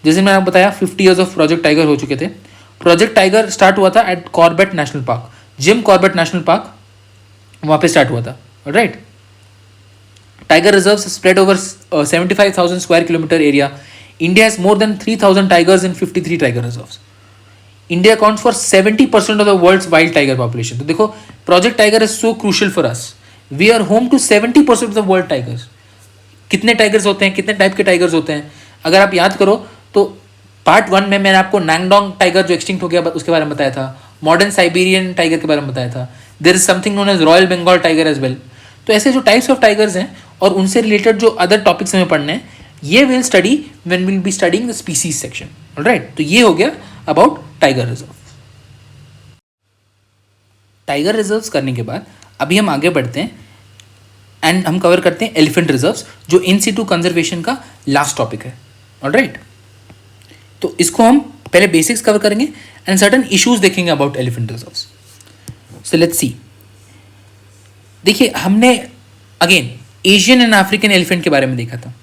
जैसे मैंने आपको बताया 50 years ऑफ प्रोजेक्ट टाइगर हो चुके थे. प्रोजेक्ट टाइगर स्टार्ट हुआ था at Corbett national park, Jim Corbett national park, वहाँ पे स्टार्ट हुआ था. Right, tiger reserve spread over 75,000 square kilometer area. India has more than 3,000 tigers in 53 tiger reserves. India accounts for 70% of the world's wild tiger population. तो देखो, project tiger is so crucial for us. We are home to 70% of the world tigers. कितने tigers होते हैं, कितने type के tigers होते हैं, अगर आप याद करो तो पार्ट 1 में मैंने आपको नैंगडोंग टाइगर जो एक्सटिंक्ट हो गया उसके बारे में बताया था, मॉडर्न साइबेरियन टाइगर के बारे में बताया था. There is something known as royal Bengal tiger as well. तो ऐसे जो टाइप्स ऑफ टाइगर्स हैं और उनसे रिलेटेड जो अदर टॉपिक्स हमें पढ़ने हैं, ये will study when will be studying the species section. Alright, तो ये हो गया about tiger reserve. Tiger reserves करने के बाद अभी हम आगे बढ़ते हैं एंड हम कवर करते हैं एलिफेंट रिजर्व्स, जो इन सिटू कंजर्वेशन का लास्ट टॉपिक है। ऑलराइट, तो इसको हम पहले बेसिक्स कवर करेंगे एंड सर्टन इश्यूज देखेंगे about elephant reserves. So let's see. देखिए, हमने again Asian and African elephant के बारे में देखा था।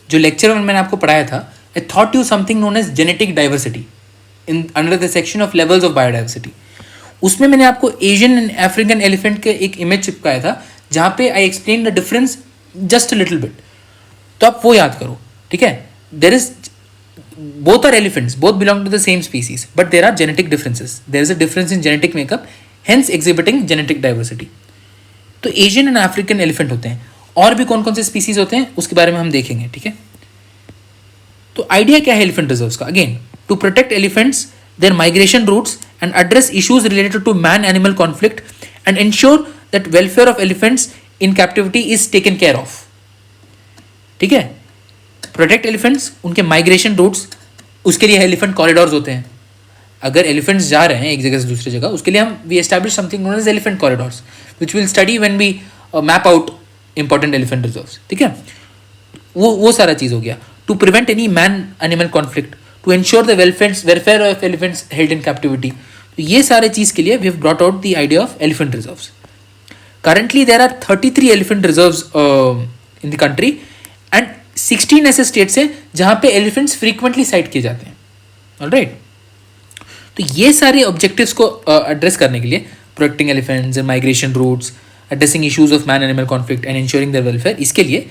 जो लेक्चर में मैंने आपको पढ़ाया था, I thought you something known as genetic diversity in under the section of levels of biodiversity. उसमें मैंने आपको एशियन एंड अफ्रीकन एलिफेंट के एक इमेज चिपकाया था, जहाँ पे I explain the difference just a little bit. तो आप वो याद करो, ठीक है। There is both are elephants, both belong to the same species, but there are genetic differences. There is a difference in genetic makeup, hence exhibiting genetic diversity. तो Asian and African elephant होते हैं, और भी कौन कौन से species होते हैं उसके बारे में हम देखेंगे, ठीक है। तो आइडिया क्या है एलिफेंट रिजर्व्स का? Again, to protect elephants, their migration routes and address issues related to man animal conflict and ensure that welfare of elephants in captivity is taken care of. ठीक है, प्रोटेक्ट एलिफेंट्स, उनके migration routes, उसके लिए elephant corridors होते हैं। अगर elephants जा रहे हैं एक जगह से दूसरी जगह, उसके लिए हम we establish something known as elephant corridors which will study when we map out important elephant reserves. ठीक है, वो सारा चीज़ हो गया। To prevent any man animal conflict, to ensure the welfare of elephants held in captivity. तो ये सारे चीज़ के लिए we have brought out the idea of elephant reserves. Currently there are 33 elephant reserves in the country and 16 ऐसे states हैं जहां पे एलिफेंट्स फ्रीक्वेंटली साइट किए जाते हैं। ऑलराइट, तो ये सारे ऑब्जेक्टिव्स को एड्रेस करने के लिए, protecting elephants and migration routes, addressing issues of man animal conflict and ensuring their welfare, इसके लिए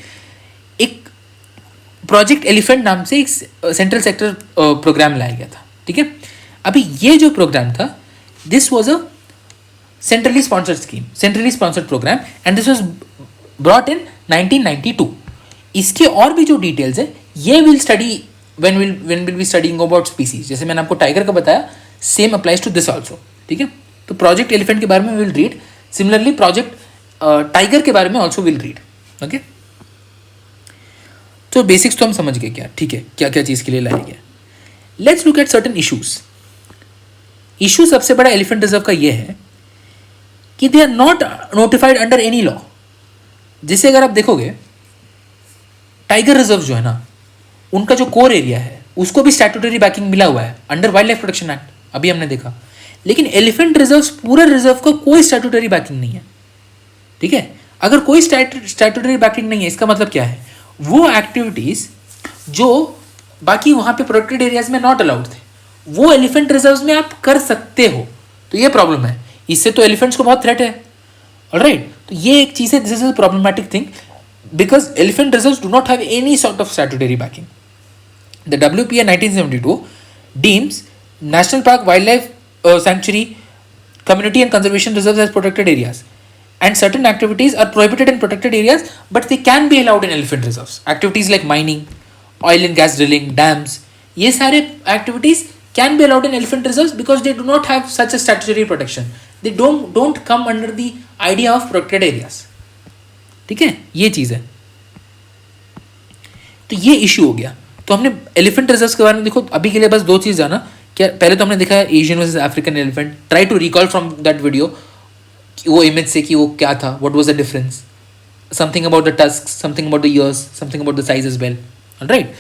एक प्रोजेक्ट एलिफेंट नाम से एक सेंट्रल सेक्टर प्रोग्राम लाया गया था। ठीक है, अभी ये जो प्रोग्राम था, this was a centrally sponsored scheme, centrally sponsored program, and this was brought in 1992। इसके और भी जो डिटेल्स है ये will study when will be studying about species. जैसे मैंने आपको टाइगर का बताया, same applies to this also. ठीक है, तो प्रोजेक्ट एलिफेंट के बारे में will read, similarly project tiger के बारे में ऑल्सो विल रीड। ओके, तो बेसिक्स तो हम समझ गए क्या, ठीक है, क्या क्या चीज़ के लिए लाया गया। Let's look at certain issues. Issue सबसे बड़ा एलिफेंट रिजर्व का ये है कि they are not notified under any law. जिसे अगर आप देखोगे, टाइगर रिजर्व जो है ना, उनका जो कोर एरिया है उसको भी स्टैट्यूटरी बैकिंग मिला हुआ है under wild life protection act, अभी हमने देखा। लेकिन एलिफेंट रिजर्व, पूरे रिजर्व का कोई स्टैट्यूटरी बैकिंग नहीं है। ठीक है, अगर कोई स्टैट्यूटरी बैकिंग नहीं है, इसका मतलब क्या है? वो एक्टिविटीज जो बाकी वहां पे प्रोटेक्टेड एरियाज में नॉट अलाउड थे, वो एलिफेंट रिजर्व में आप कर सकते हो। तो ये प्रॉब्लम है, इससे तो एलिफेंट्स को बहुत थ्रेट है। ऑलराइट, तो ये एक चीज है, this is a problematic thing because elephant reserves do not have any sort of statutory backing. The WPA 1972 deems National Park, Wildlife Sanctuary, Community and Conservation Reserves as protected areas, and certain activities are prohibited in protected areas, but they can be allowed in elephant reserves. Activities like mining, oil and gas drilling, dams, ये सारे activities can be allowed in elephant reserves because they do not have such a statutory protection. They don't come under the idea of protected areas. ठीक है, ये चीज़ है। तो ये issue हो गया। तो हमने एलिफेंट रिजर्व्स के बारे में देखो, अभी के लिए बस दो चीज़ जाना। क्या पहले तो हमने देखा Asian versus African elephant, try to recall from that video वो इमेज से कि वो क्या था, what was the difference, something about the tusk, something about the ears, something about the size as well. Alright,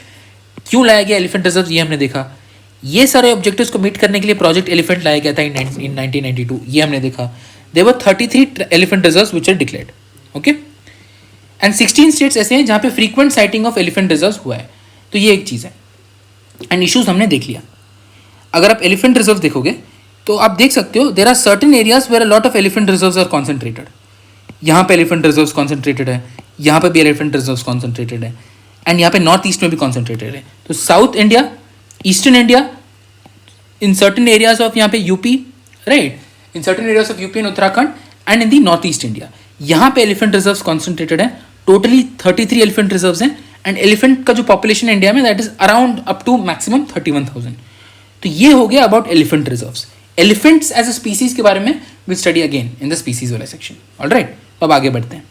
क्यों लाया गया एलिफेंट रिजर्व, ये हमने देखा। ये सारे ऑब्जेक्टिव्स को मीट करने के लिए प्रोजेक्ट एलिफेंट लाया गया था इन 1992, ये हमने देखा। There were 33 elephant reserves which are declared. Okay, and 16 states ऐसे हैं जहाँ पे frequent sighting of elephant reserve हुआ है। तो ये एक चीज़ है, एंड इश्यूज हमने देख लिया। अगर आप एलिफेंट रिजर्व देखोगे तो आप देख सकते हो there are certain areas where a lot of elephant reserves are concentrated. यहाँ पे एलिफेंट रिजर्व्स कॉन्सेंट्रेटेड है, यहाँ पे भी एलिफेंट रिजर्व्स कॉन्सेंट्रेटेड है, एंड यहाँ पे नॉर्थ ईस्ट में भी कॉन्सेंट्रेटेड है। तो south India, eastern India, in certain areas of यहाँ पे UP, right, in certain areas of UP and Uttarakhand, and in the north east India, यहाँ पे एलिफेंट रिजर्व्स कॉन्सेंट्रेटेड है। टोटली 33 एलिफेंट रिजर्व्स हैं, एंड एलिफेंट का जो पॉपुलेशन है India में that is around up to maximum 31,000। तो ये हो गया about elephant reserves. Elephants as a species के बारे में will study again in the species वाला सेक्शन। ऑलराइट, तो अब आगे बढ़ते हैं।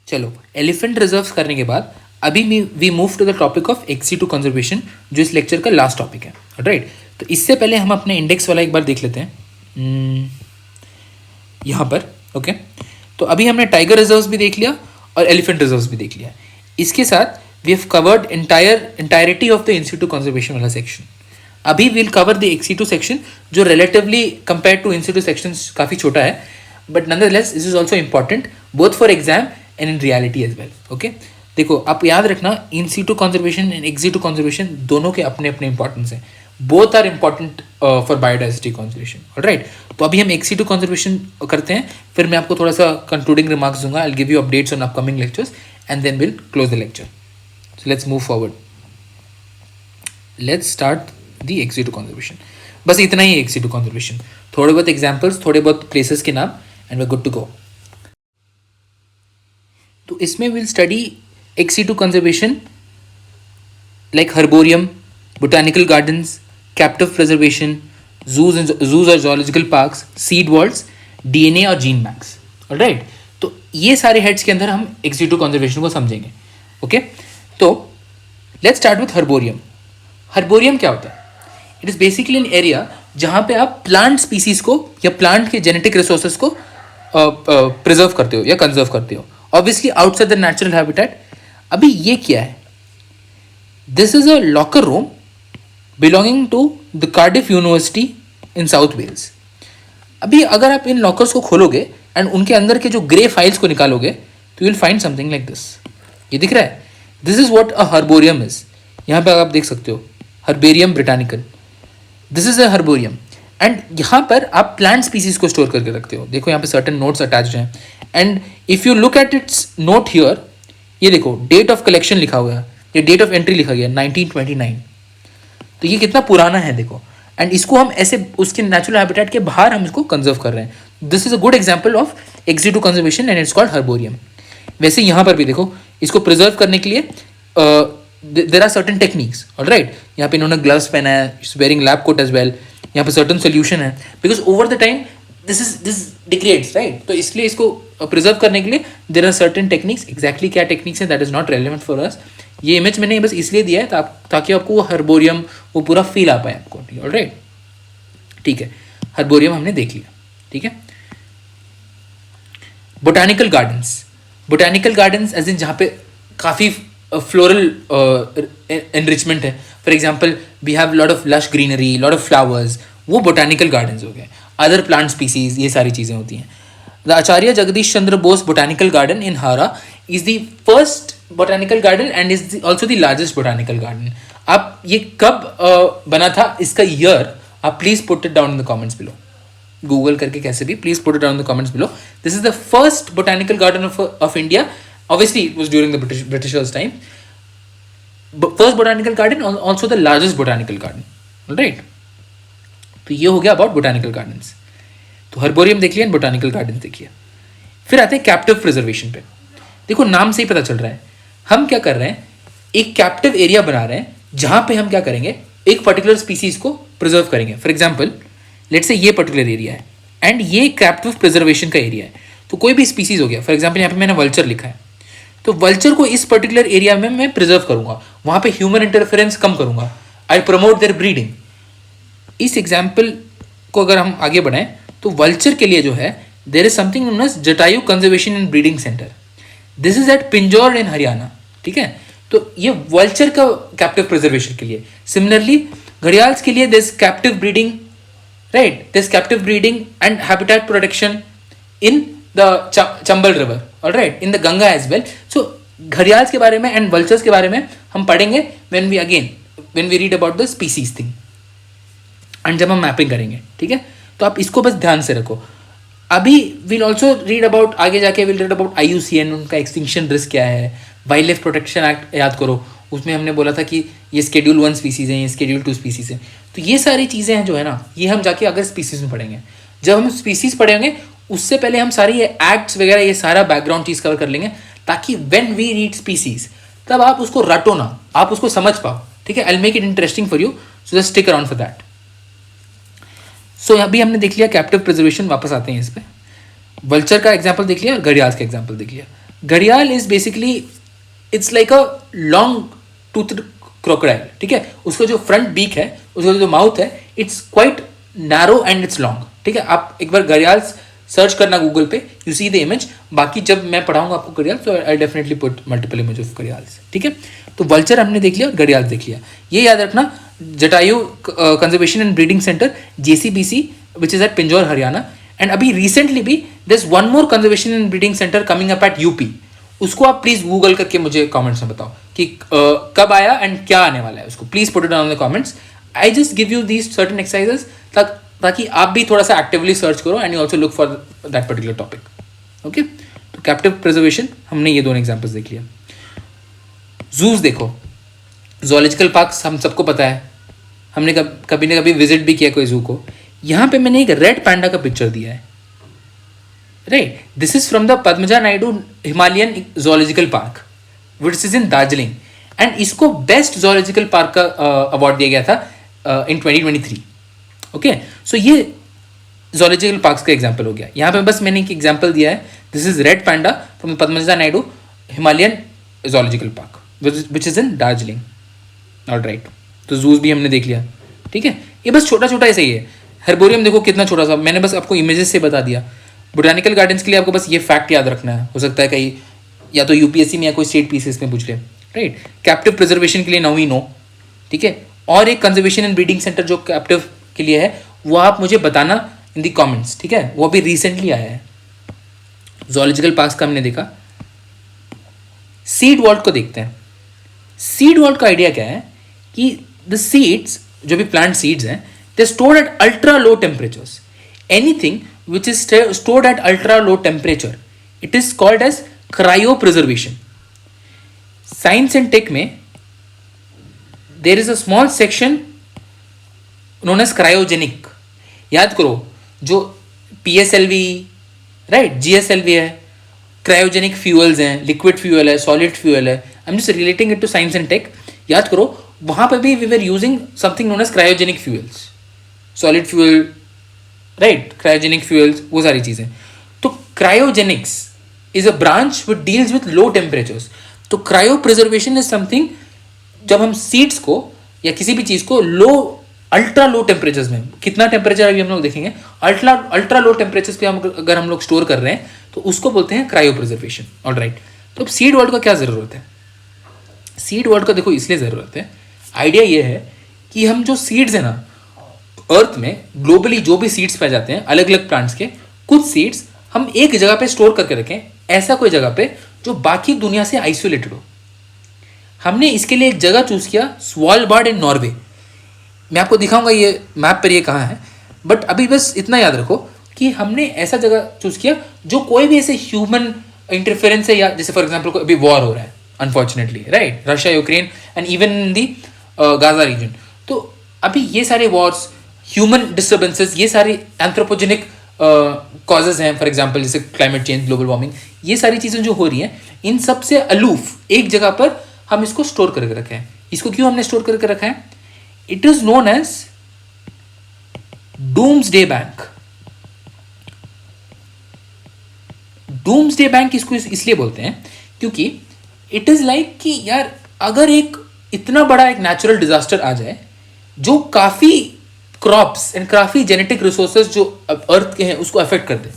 चलो, एलिफेंट रिजर्व्स करने के बाद अभी we move to the topic of ex situ conservation, जो इस लेक्चर का लास्ट टॉपिक है, राइट। तो इससे पहले हम अपने इंडेक्स वाला एक बार देख लेते हैं यहाँ पर, ओके। तो अभी हमने टाइगर रिजर्व्स भी देख लिया और एलिफेंट रिजर्व्स भी देख लिया। इसके साथ we have covered entirety of the in situ conservation वाला सेक्शन। अभी will cover the ex situ section, जो relatively compare to in situ section काफ़ी छोटा है, but nonetheless this is also important both for exam and in reality as well, okay. देखो आप याद रखना, in situ conservation and ex situ conservation दोनों के अपने अपने इंपॉर्टेंस हैं, both are important for biodiversity conservation, alright. तो अभी हम एक्सी2 कंजर्वेशन करते हैं, फिर मैं आपको थोड़ा सा कंक्लूडिंग रिमार्क्स दूंगा, I will give you updates on upcoming lectures and then will close the lecture. So let's move forward, let's start the एक्सी2 कंजर्वेशन। बस इतना ही है एक्सी2 कंजर्वेशन, थोड़े बहुत एग्जाम्पल्स, थोड़े बहुत प्लेसेस के नाम, and we are good to go. तो इसमें विल स्टडी एक्सी2 conservation like herbarium, botanical gardens, captive preservation, zoos और zoological parks, seed vaults, DNA और gene banks, alright। तो ये सारे हेड्स के अंदर हम एक्सी2 कंजर्वेशन को समझेंगे, ओके। तो लेट्स स्टार्ट विथ हर्बोरियम। हर्बोरियम क्या होता है? It is basically an area जहाँ पे आप प्लांट स्पीसीज को या प्लांट के जेनेटिक रिसोर्सेज को प्रिजर्व करते हो या कंजर्व करते हो, obviously outside the natural habitat. अभी ये क्या है? This is a locker room belonging to the Cardiff university in south Wales. अभी अगर आप इन लॉकर्स को खोलोगे एंड उनके अंदर के जो ग्रे फाइल्स को निकालोगे तो you will find something like this. ये दिख रहा है? This is what a herbarium is. यहाँ पे आप देख सकते हो हर्बेरियम ब्रिटानिकल, this is a herbarium. And यहाँ पर आप प्लांट स्पीसीज को स्टोर करके रखते हो। देखो यहाँ पे सर्टेन नोट्स अटैच्ड हैं, and if you look at its note here, ये देखो डेट ऑफ कलेक्शन लिखा हुआ है, ये डेट ऑफ एंट्री लिखा गया 1929। तो ये कितना पुराना है देखो, एंड इसको हम ऐसे उसके नेचुरल हैबिटेट के बाहर हम इसको कंजर्व कर रहे हैं। This is a good example of एक्सी2 conservation and it's called herbarium. वैसे यहाँ पर भी देखो, इसको प्रिजर्व करने के लिए there are certain techniques, alright. यहाँ पे इन्होंने ग्लव्स पहना है, it's wearing lab coat as well. यहाँ पे सर्टन सोल्यूशन है, because over the time this degrades, right. तो इसलिए इसको प्रिजर्व करने के लिए there are certain techniques. Exactly क्या टेक्निक्स है that is not relevant for us. ये इमेज मैंने बस इसलिए दिया है ताकि आपको वो हर्बोरियम वो पूरा फील आ पाए आपको, ऑलराइट। ठीक है, हर्बोरियम हमने देख लिया, ठीक है। Botanical gardens, botanical gardens as in जहाँ पे काफ़ी फ्लोरल एनरिचमेंट है। For example we have lot of lush greenery, lot of flowers, वो बोटानिकल गार्डन्स हो गए। अदर प्लांट स्पीसीज, ये सारी चीज़ें होती हैं। The Acharya Jagadish Chandra Bose botanical garden in Howrah is the first botanical garden and is also the largest botanical garden. आप ये कब बना था, इसका ईयर आप please put it down in the comments below, Google करके कैसे भी please put it down in the comments below. This is the first botanical garden of India. Obviously it was during the Britishers time. First botanical garden, also the largest botanical garden, right. तो ये हो गया about botanical gardens. तो हर्बोरियम देख लिया, botanical garden देखिए। फिर आते हैं कैप्टिव प्रिजर्वेशन पे। देखो नाम से ही पता चल रहा है हम क्या कर रहे हैं, एक कैप्टिव एरिया बना रहे हैं जहां पे हम क्या करेंगे, एक पर्टिकुलर स्पीसीज को प्रिजर्व करेंगे। फॉर एग्जाम्पल लेट्स से ये पर्टिकुलर एरिया है एंड ये कैप्टिव प्रिजर्वेशन का एरिया है। तो कोई भी स्पीसीज हो गया, फॉर एग्जाम्पल यहाँ पे मैंने वल्चर लिखा है, तो वल्चर को इस पर्टिकुलर एरिया में मैं प्रिजर्व करूंगा, वहां पे ह्यूमन इंटरफेरेंस कम करूंगा, आई प्रमोट देयर ब्रीडिंग। इस एग्जाम्पल को अगर हम आगे बढ़ाएं तो वल्चर के लिए जो है there is something known as Jatayu conservation and breeding centre. This is at Pinjore in Haryana, ठीक है। तो ये वल्चर का कैप्टिव प्रिजर्वेशन के लिए। सिमिलरली घड़ियाल्स के लिए this captive breeding, right, this captive breeding and habitat protection in the Chambal river, alright, in the Ganga as well. So gharials के बारे में एंड वल्चर्स के बारे में हम पढ़ेंगे when we read about the species thing and जब हम मैपिंग करेंगे, ठीक है। तो आप इसको बस ध्यान से रखो। अभी विल ऑल्सो रीड अबाउट, आगे जाके विल रीड अबाउट IUCN, उनका एक्सटिंक्शन रिस्क क्या है, वाइल्ड लाइफ प्रोटेक्शन एक्ट याद करो, उसमें हमने बोला था कि ये Schedule 1 स्पीसीज हैं, ये Schedule 2 स्पीसीज हैं। तो ये सारी चीज़ें हैं जो है ना, ये हम जाके अगर स्पीसीज में पढ़ेंगे। जब हम स्पीसीज पढ़ेंगे उससे पहले हम सारी ये एक्ट्स वगैरह ये सारा बैकग्राउंड चीज़ कवर कर लेंगे, ताकि व्हेन वी रीड स्पीसीज तब आप उसको रटो ना, आप उसको समझ पाओ, ठीक है। I will make it interesting for you, so just stick around for that. So अभी हमने देख लिया कैप्टिव प्रिजर्वेशन, वापस आते हैं इस पर। वल्चर का एग्जाम्पल देख लिया और घड़ियाल का एग्जाम्पल देख लिया। घड़ियाल is basically it's like a long tooth crocodile, ठीक है। उसका जो फ्रंट बीक है, उसका जो माउथ है, it's quite narrow and it's long, ठीक है। आप एक बार घड़ियाल सर्च करना गूगल पे, यू सी द इमेज। बाकी जब मैं पढ़ाऊंगा आपको घड़ियाल, तो I definitely put multiple image of gharials, ठीक है। तो वल्चर हमने देख लिया और घड़ियाल देख लिया। ये याद रखना, Jatayu conservation and breeding centre JCBC which is at Pinjore Haryana. And अभी रिसेंटली भी there is one more conservation and breeding centre coming up at UP। उसको आप प्लीज गूगल करके मुझे कमेंट्स में बताओ कि कब आया एंड क्या आने वाला है उसको। Please put it down in the comments. I just give you these certain exercises ताकि आप भी थोड़ा सा एक्टिवली सर्च करो and you also look for that particular topic. Okay, तो कैप्टिव प्रिजर्वेशन हमने ये दोनों एग्जाम्पल्स देख लिया। जूस देखो, जोलॉजिकल पार्क्स हम सबको पता है, हमने कभी ना कभी विजिट भी किया कोई जू को। यहाँ पे मैंने एक रेड पैंडा का पिक्चर दिया है, right. This is from the Padmaja Naidu Himalayan zoological park which is in Darjeeling, and इसको बेस्ट जोलॉजिकल पार्क का अवार्ड दिया गया था इन 2023। ओके, सो ये जोलॉजिकल पार्क्स का एग्जाम्पल हो गया। यहाँ पे बस मैंने एक एग्जाम्पल दिया है, this is red panda from Padmaja Naidu Himalayan zoological park which is in Darjeeling. Alright, तो जूस भी हमने देख लिया, ठीक है। ये बस छोटा छोटा ऐसा ही है। हर्बोरियम देखो कितना छोटा सा, मैंने बस आपको इमेजेस से बता दिया। बोटानिकल गार्डन्स के लिए आपको बस ये फैक्ट याद रखना है, हो सकता है कहीं या तो UPSC में या कोई स्टेट पीसीएस में पूछ ले, राइट। कैप्टिव प्रिजर्वेशन के लिए नाउ वी नो, ठीक है। और एक कंजर्वेशन एंड ब्रीडिंग सेंटर जो कैप्टिव के लिए है, वो आप मुझे बताना इन दी कमेंट्स, ठीक है। वो अभी रिसेंटली आया है। जोलॉजिकल पार्क्स का हमने देखा। सीड वॉल्ट को देखते हैं। सीड वॉल्ट का आइडिया क्या है कि द सीड्स, जो भी प्लांट सीड्स हैं, they stored at ultra low temperatures. Anything which is stored at ultra low temperature, it is called as cryopreservation. Science and tech में there is a small section known as cryogenic. याद करो, जो PSLV, right, GSLV है, cryogenic fuels हैं, liquid fuel है, solid fuel है। I'm just relating it to science and tech. याद करो, वहाँ पे भी we were using something known as cryogenic fuels, solid fuel, right, cryogenic fuels, वो सारी चीज़ें। तो cryogenics is a branch which deals with low temperatures. तो क्रायो प्रिजर्वेशन इज समथिंग, जब हम सीड्स को या किसी भी चीज़ को अल्ट्रा लो टेम्परेचर्स में, कितना टेम्परेचर अभी हम लोग देखेंगे, अल्ट्रा लो टेम्परेचर्स पे अगर हम लोग स्टोर कर रहे हैं तो उसको बोलते हैं क्रायो प्रिजर्वेशन। ऑलराइट, तो अब सीड वर्ल्ड का क्या ज़रूरत है? सीड वर्ल्ड का देखो इसलिए ज़रूरत है, आइडिया ये है कि हम जो सीड्स है ना, अर्थ में ग्लोबली जो भी सीड्स पाए जाते हैं अलग अलग प्लांट्स के, कुछ सीड्स हम एक जगह पे स्टोर करके रखें, ऐसा कोई जगह पे जो बाकी दुनिया से आइसोलेटेड हो। हमने इसके लिए एक जगह चूज किया, स्वालबार्ड इन नॉर्वे। मैं आपको दिखाऊंगा ये मैप पर ये कहाँ है, बट अभी बस इतना याद रखो कि हमने ऐसा जगह चूज किया जो कोई भी ऐसे ह्यूमन इंटरफेरेंस है, या जैसे फॉर एग्जाम्पल अभी वॉर हो रहा है unfortunately, right, Russia Ukraine and even in the Gaza region. तो अभी ये सारे वॉर्स, ह्यूमन डिस्टर्बेंसेस, ये सारी एंथ्रोपोजेनिक कॉजेज हैं, फॉर एग्जांपल जैसे क्लाइमेट चेंज, ग्लोबल वार्मिंग, ये सारी चीज़ें जो हो रही हैं, इन सब से अलूफ एक जगह पर हम इसको स्टोर करके रखा है। इसको क्यों हमने स्टोर करके रखा है? It is known as doomsday bank. Doomsday bank इसको इसलिए बोलते हैं क्योंकि इट इज लाइक कि यार अगर एक इतना बड़ा एक नेचुरल डिजास्टर आ जाए जो काफ़ी क्रॉप्स एंड काफ़ी जेनेटिक रिसोर्सेज जो अर्थ के हैं उसको अफेक्ट कर दे,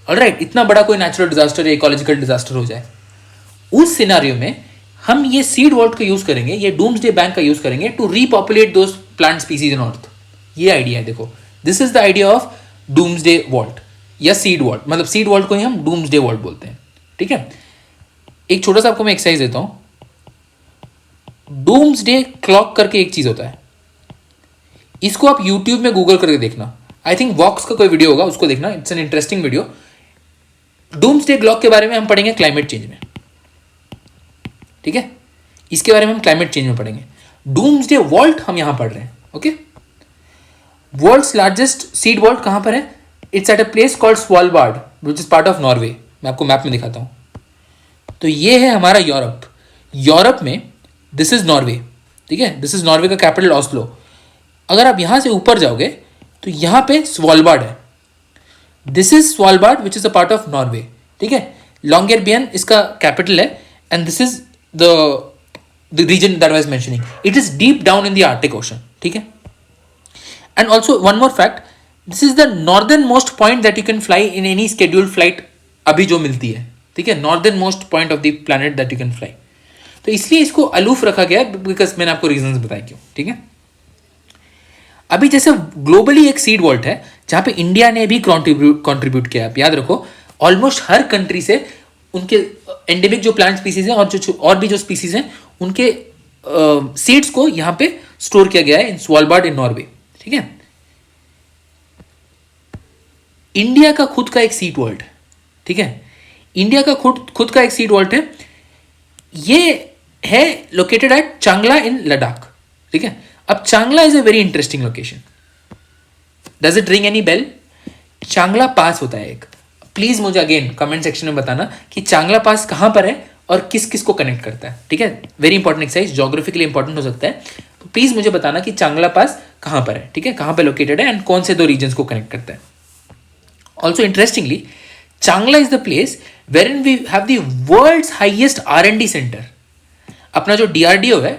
ऑलराइट, इतना बड़ा कोई नेचुरल डिजास्टर या इकोलॉजिकल डिजास्टर हो जाए, उस सिनारियो में हम ये सीड वॉल्ट का यूज करेंगे, ये डूम्सडे बैंक का यूज करेंगे to repopulate those plant species in earth. ये आइडिया है, देखो, this is the idea of doomsday vault या सीड वॉल्ट। मतलब सीड वॉल्ट को ही हम डूम्सडे वॉल्ट बोलते हैं, ठीक है। एक छोटा सा आपको मैं एक्सरसाइज देता हूं। डूम्सडे क्लॉक करके एक चीज होता है, इसको आप यूट्यूब में गूगल करके देखना। आई थिंक वॉक्स का कोई वीडियो होगा, उसको देखना, it's an interesting video. Doomsday clock के बारे में हम पढ़ेंगे क्लाइमेट चेंज में, ठीक है, इसके बारे में हम क्लाइमेट चेंज में पढ़ेंगे। डूम्सडे वॉल्ट हम यहां पढ़ रहे हैं, okay. World's largest seed vault कहां पर है? It's at a place called Svalbard which is part of Norway. मैं आपको मैप में दिखाता हूं। तो ये है हमारा यूरोप। यूरोप में दिस इज नॉर्वे, ठीक है, दिस इज नॉर्वे का कैपिटल ऑस्लो। अगर आप यहां से ऊपर जाओगे तो यहां पे स्वालबार्ड है। This is Svalbard which is a part of Norway, ठीक है। लॉन्गेरबियन इसका कैपिटल है and this is the region that I was mentioning. It is deep down in the Arctic Ocean. ठीक है. And also one more fact, this is the northernmost point that you can fly in any scheduled flight अभी जो मिलती है. ठीक है, northernmost point of the planet that you can fly. तो इसलिए इसको अलूफ रखा गया बिकॉज मैंने आपको रीजंस बताए क्यों. ठीक है. अभी जैसे ग्लोबली एक सीड वॉल्ट है जहां पे इंडिया ने भी कंट्रीब्यूट किया. आप याद रखो, ऑलमोस्ट हर कंट्री से उनके एंडेमिक जो प्लांट स्पीसीज हैं और भी जो स्पीसीज हैं उनके सीड्स को यहां पे स्टोर किया गया है इन स्वालबार्ड इन नॉर्वे. ठीक है. इंडिया का खुद का एक सीड वॉल्ट. ठीक है, इंडिया का खुद का एक सीड वॉल्ट है. ये है located at Changla in Ladakh. ठीक है. अब Changla is a very interesting location. Does it ring any bell? Changla pass होता है एक. प्लीज मुझे अगेन कमेंट सेक्शन में बताना कि चांगला पास कहां पर है और किस किस को कनेक्ट करता है. ठीक है, वेरी इंपॉर्टेंट एक्सरसाइज, ज्योग्राफी के लिए इंपॉर्टेंट हो सकता है. तो प्लीज मुझे बताना कि चांगला पास कहां पर है. ठीक है, कहां पर लोकेटेड है एंड कौन से दो रीजन्स को कनेक्ट करता है. Also interestingly, Changla is the place where we have the world's highest R&D centre. अपना जो DRDO है,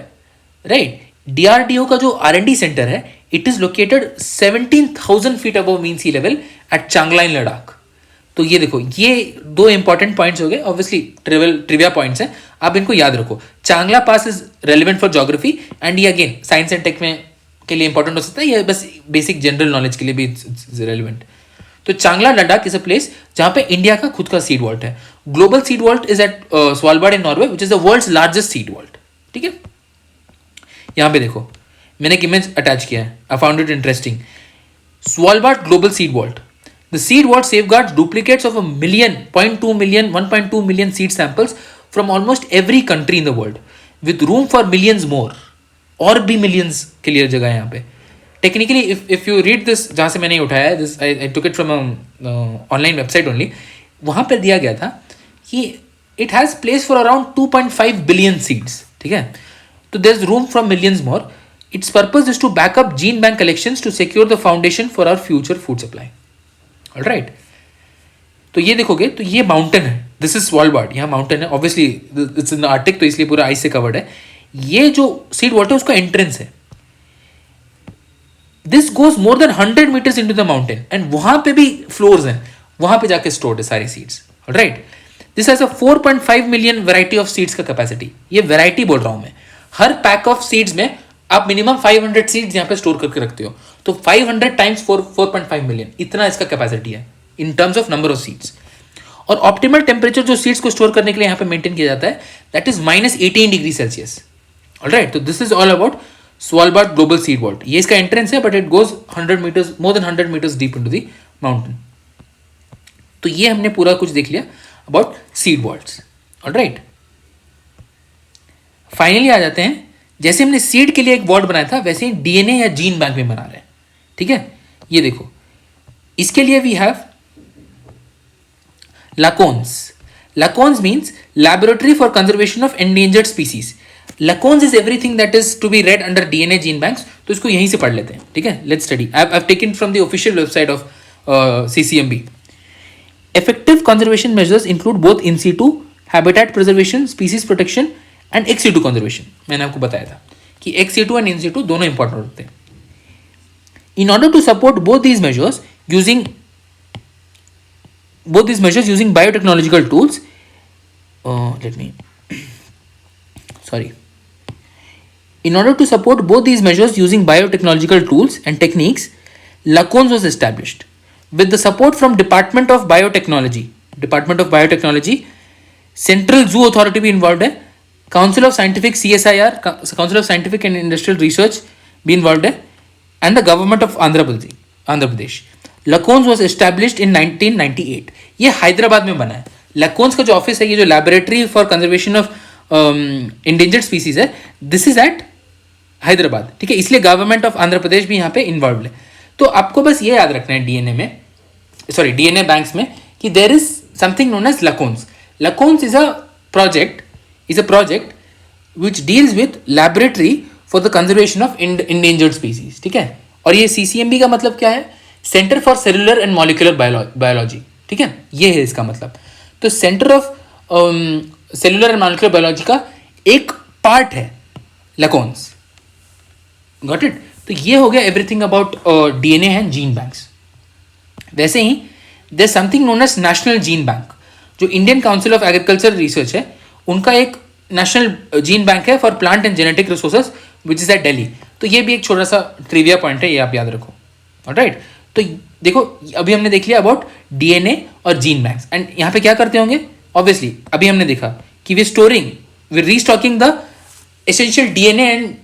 राइट, DRDO का जो R&D सेंटर है, it is located 17,000 feet above mean sea level at Changla in Ladakh. तो ये देखो, ये दो इंपॉर्टेंट पॉइंट्स हो गए. ऑब्वियसली ट्रिविया पॉइंट्स हैं, आप इनको याद रखो. Changla pass is relevant for geography and ये अगेन साइंस एंड टेक में के लिए इंपॉर्टेंट हो सकता है. ये बस बेसिक जनरल नॉलेज के लिए भी रेलिवेंट. तो चांगला लद्दाख इज अ प्लेस जहां पे इंडिया का खुद का सीड वॉल्ट है. Global seed vault is at Svalbard in Norway which is the world's largest seed vault. ठीक है. यहां पे देखो, मैंने एक इमेज अटैच किया है. I found it interesting. Svalbard global seed vault. The seed vault safeguards duplicates of 1 million, 0.2 million, 1.2 million seed samples from almost every country in the world, with room for millions more. और भी millions के लिए जगह है यहाँ पे. Technically, if you read this, जहाँ से मैंने उठाया है, this I took it from a online website only. वहाँ पर दिया गया था कि it has place for around 2.5 billion seeds. ठीक है. तो there's room for millions more. Its purpose is to back up gene bank collections to secure the foundation for our future food supply. All right. तो ये देखोगे तो ये mountain है. This is Svalbard. यहाँ माउंटेन है. ऑब्वियसली इट्स इन आर्टिक, तो इसलिए पूरा आइस से कवर्ड है. ये जो सीड वॉल्ट है उसका एंट्रेंस है. This goes more than 100 metres into the mountain and वहां पे भी फ्लोर्स हैं. वहां पे जाके स्टोर्ड है सारी seeds. Alright. This has a 4.5 million variety of seeds का कैपेसिटी. ये वैरायटी बोल रहा हूं मैं. हर पैक ऑफ सीड्स में आप मिनिमम 500 सीड्स यहाँ पे स्टोर करके रखते हो. तो 500 टाइम्स 4.5 मिलियन, इतना इसका कैपेसिटी है in terms of number of seeds. और ऑप्टिमल टेम्परेचर जो सीड्स को स्टोर करने के लिए यहाँ पे मेंटेन किया जाता है, that is -18 degree Celsius. Alright. तो this is all about Svalbard global seed vault. ये इसका एंट्रेंस है, but it goes 100 metres, more than 100 metres deep into the mountain. तो ये हमने पूरा कुछ देख लिया about seed vaults. Alright. Finally आ जाते हैं, जैसे हमने सीड के लिए एक वॉल्ट बनाया था वैसे ही DNA या जीन बैंक में बना रहे हैं. ठीक है. ये देखो, इसके लिए we have LACONS. LACONS means laboratory for conservation of endangered species. LACONS is everything that is to be read under DNA gene banks. तो इसको यहीं से पढ़ लेते हैं. ठीक है. Let's study. I have taken from the official website of CCMB. Effective conservation measures include both in situ habitat preservation, species protection and ex situ conservation. मैंने आपको बताया था कि ex situ and in situ दोनों important होते हैं. In order to support both these measures using biotechnological tools, In order to support both these measures using biotechnological tools and techniques, LACONS was established with the support from Department of Biotechnology, Central Zoo Authority भी involved है, Council of Scientific CSIR, Council of Scientific and Industrial Research भी involved है, and the government of Andhra Pradesh. LACONS was established in 1998. ये हैदराबाद में बना है. LACONS का जो ऑफिस है, ये जो laboratory for conservation of endangered species है, दिस इज एट हैदराबाद. ठीक है. इसलिए गवर्नमेंट ऑफ आंध्र प्रदेश भी यहाँ पे इन्वॉल्व है. तो आपको बस ये याद रखना है DNA बैंक्स में कि there is something known as LACONS. LACONS is a project which deals with laboratory for the conservation of endangered species. ठीक है. और ये CCMB का मतलब क्या है? Centre for cellular and molecular biology. ठीक है. ये है इसका मतलब. तो centre of cellular and molecular biology का एक पार्ट है लकोन्स. Got it. तो ये हो गया everything about DNA and gene banks. वैसे ही there something known as national gene bank. जो Indian Council of Agriculture Research है, उनका एक नेशनल जीन बैंक है for plant and genetic resources which is at Delhi. तो ये भी एक छोटा सा ट्रिविया पॉइंट है, ये आप याद रखो. ऑलराइट. तो देखो अभी हमने देख लिया अबाउट डीएनए और जीन बैंक्स. एंड यहाँ पे क्या करते होंगे, ऑब्वियसली अभी हमने देखा कि we storing, we restocking the essential DNA and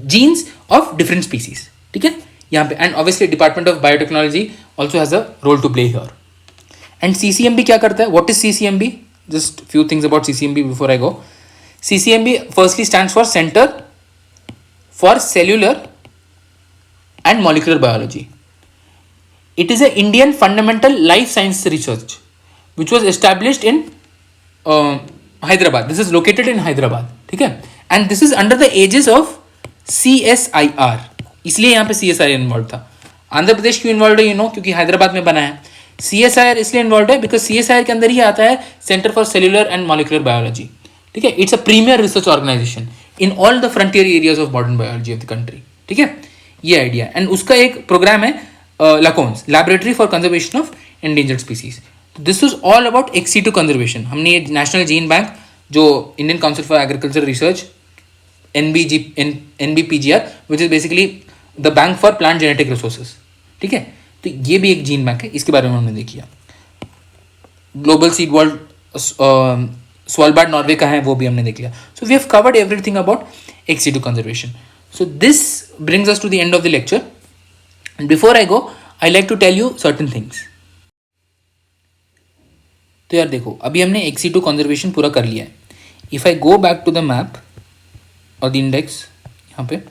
genes of different species. ठीक है यहाँ पे. And obviously department of biotechnology also has a role to play here. And CCMB क्या करता है, what is CCMB? Just few things about CCMB before I go. CCMB firstly stands for centre for cellular and molecular biology. It is an Indian fundamental life science research which was established in Hyderabad. This is located in Hyderabad. ठीक है. And this is under the aegis of CSIR. इसलिए यहाँ पे CSIR involve था. आंध्र प्रदेश क्यों involve है, क्योंकि हैदराबाद में बना है. CSIR इसलिए इन्वॉल्व है बिकॉज CSIR के अंदर ही आता है Centre for Cellular and Molecular Biology. ठीक है. It's a premier research organisation in all the frontier areas of modern biology of the country. ठीक है, ये आइडिया. एंड उसका एक प्रोग्राम है LaCONES, laboratory for conservation of endangered species. This was all about एक्सी2 conservation. हमने ये national gene bank जो Indian Council for Agriculture Research NBPGR which is basically the bank for plant genetic resources. ठीक है. तो ये भी एक जीन बैंक है, इसके बारे में हमने देखिया. Global seed world Svalbard Norway का है, वो भी हमने देख लिया. So we have covered everything about एक्सी2 conservation. So this brings us to the end of the lecture. And before I go, I like to tell you certain things. तो यार देखो अभी हमने एक्सी2 कंजर्वेशन पूरा कर लिया है. If I go back to the map or the index, यहाँ पे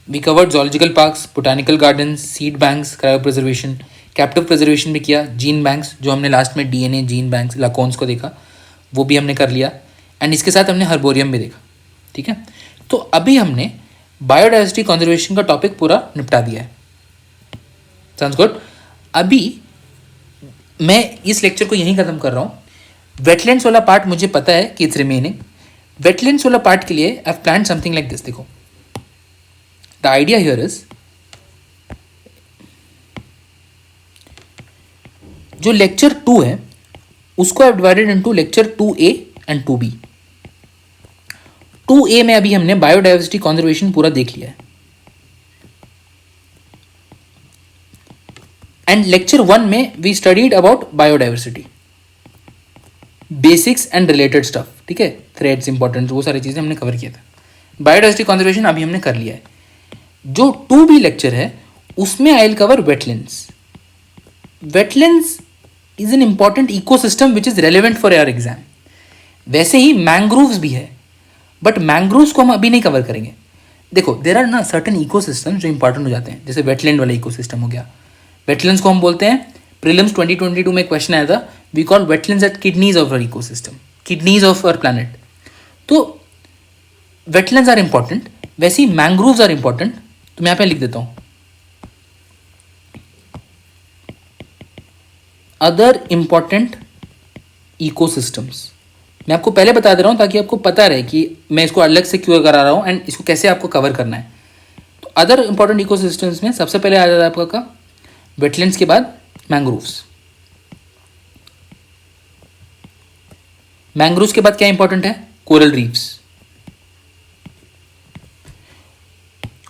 we covered zoological parks, botanical gardens, seed banks, cryopreservation, captive preservation भी किया, gene banks जो हमने लास्ट में DNA gene banks लकोन्स को देखा वो भी हमने कर लिया. एंड इसके साथ हमने हर्बोरियम भी देखा. ठीक है. तो अभी हमने बायोडाइवर्सिटी कंजर्वेशन का टॉपिक पूरा निपटा दिया है. Sounds good. अभी मैं इस लेक्चर को यहीं खत्म कर रहा हूँ. वेटलैंड्स वाला पार्ट मुझे पता है कि इट्स रिमेनिंग. वेटलैंड्स वाला पार्ट के लिए I have planned something like this. देखो द आइडिया हियर इज, जो लेक्चर 2 है उसको I have divided into lecture 2A and 2B. 2A में अभी हमने बायोडाइवर्सिटी कंजर्वेशन पूरा देख लिया है. एंड लेक्चर 1 में we studied about biodiversity basics and related stuff. ठीक है. थ्रेड्स, इंपॉर्टेंट, वो सारी चीजें हमने कवर किया था. बायोडाइवर्सिटी कंजर्वेशन अभी हमने कर लिया है. जो 2B लेक्चर है उसमें I will cover wetlands. Wetlands is an important ecosystem which is relevant for your exam. वैसे ही मैंग्रोव्स भी है, बट मैंग्रोव्स को हम अभी नहीं कवर करेंगे. देखो देर आर ना सर्टन इकोसिस्टम्स जो इंपॉर्टेंट हो जाते हैं. जैसे वेटलैंड वाला इकोसिस्टम हो गया. वेटलैंड्स को हम बोलते हैं, प्रीलिम्स 2022 में क्वेश्चन आया था, we call wetlands at kidneys of our ecosystem, kidneys of our planet. तो वेटलैंड्स आर इंपॉर्टेंट. वैसे ही मैंग्रोव्स आर इंपॉर्टेंट. तो मैं यहाँ पे लिख देता हूँ अदर इंपॉर्टेंट इकोसिस्टम्स. मैं आपको पहले बता दे रहा हूँ ताकि आपको पता रहे कि मैं इसको अलग से क्यों करा रहा हूँ एंड इसको कैसे आपको कवर करना है. तो अदर इंपॉर्टेंट इकोसिस्टम्स में सबसे पहले आ जाता है आपका वेटलैंड्स के बाद मैंग्रोव्स. मैंग्रोव्स के बाद क्या इंपॉर्टेंट है, कोरल रीफ्स.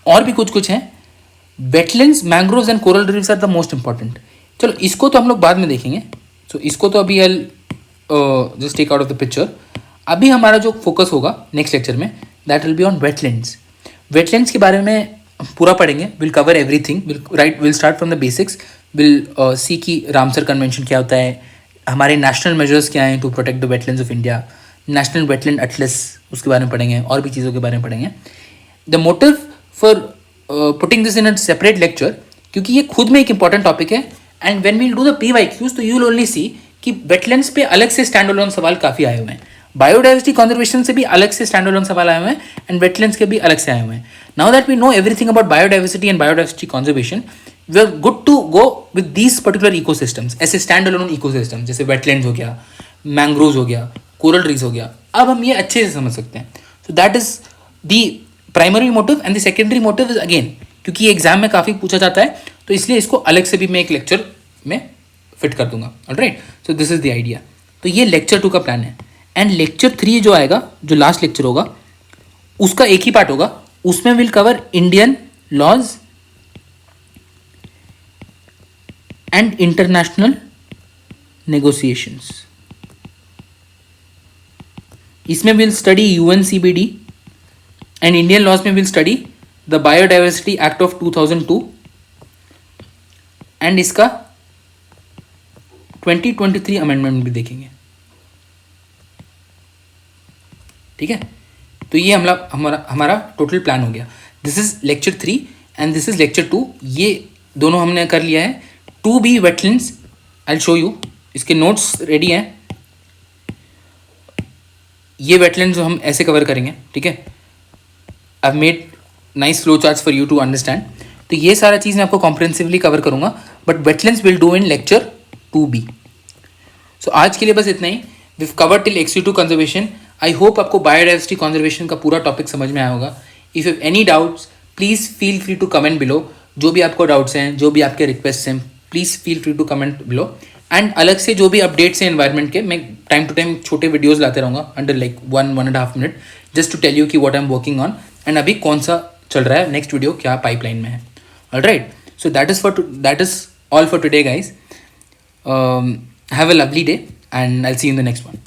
और भी कुछ कुछ हैं. Wetlands, mangroves and coral reefs are the most important. चलो इसको तो हम लोग बाद में देखेंगे. सो इसको तो अभी just take out of the picture. अभी हमारा जो फोकस होगा नेक्स्ट लेक्चर में that will be on wetlands. Wetlands के बारे में पूरा पढ़ेंगे. Will cover everything. Will start from the basics. Will see की रामसर कन्वेंशन क्या होता है, हमारे नेशनल मेजर्स क्या हैं to protect the wetlands of India, national wetland atlas उसके बारे में पढ़ेंगे, और भी चीज़ों के बारे में पढ़ेंगे. The motive for putting this in a separate lecture, क्योंकि ये खुद में एक इंपॉर्टेंट टॉपिक है. And when we'll do the PYQs तो यू विल ओनली सी कि वेटलैंड्स पे अलग से स्टैंड अलोन सवाल काफ़ी आए हुए हैं. बायोडाइवर्सिटी कंजर्वेशन से भी अलग से स्टैंड अलोन सवाल आए हुए हैं एंड वेटलैंड्स के भी अलग से आए हुए हैं. Now that we know everything about biodiversity and biodiversity conservation, we are good to go with these particular ecosystems. ऐसे स्टैंड अलोन इकोसिस्टम जैसे वेटलैंड्स हो गया, मैंग्रोव्स हो गया, कोरल रीज हो गया। अब हम ये अच्छे से समझ सकते हैं। So that is the primary motive and the secondary motive is again, क्योंकि एग्जाम में काफ़ी पूछा जाता है तो इसलिए इसको अलग से भी मैं एक लेक्चर में फिट कर दूंगा। Alright, so this is the idea. तो ये लेक्चर 2 का प्लान है। एंड लेक्चर 3 जो आएगा, जो लास्ट लेक्चर होगा, उसका एक ही पार्ट होगा, उसमें will cover Indian laws and international negotiations. इसमें will study UNCBD and Indian laws में will study the biodiversity act of 2002 and इसका 2023 अमेंडमेंट भी देखेंगे। ठीक है, तो ये हमारा टोटल प्लान हो गया। This is lecture 3 and this is lecture 2। ये दोनों हमने कर लिया है। 2B wetlands, I show you, इसके नोट्स रेडी हैं। ये वेटलैंड्स हम ऐसे कवर करेंगे। ठीक है, I have made nice flow charts for you to understand. तो ये सारा चीज़ मैं आपको कॉम्प्रिहेंसिवली कवर करूंगा, but wetlands will do in lecture 2B। So आज के लिए बस इतना ही। We cover till XU2 conservation. I hope आपको बायोडाइवर्सिटी कंजर्वेशन का पूरा टॉपिक समझ में आया होगा। If you have any doubts please feel free to comment below. जो भी आपको डाउट्स हैं, जो भी आपके रिक्वेस्ट हैं, please feel free to comment below. And अलग से जो भी अपडेट्स हैं एनवायरनमेंट के, मैं टाइम टू टाइम छोटे वीडियोज़ लाते रहूँगा under like 1.5 minute, just to tell you कि what I am working on and अभी कौन सा चल रहा है, नेक्स्ट वीडियो क्या पाइपलाइन में है। Alright, so that is all for today guys. Have a lovely day and I'll see you in the next one.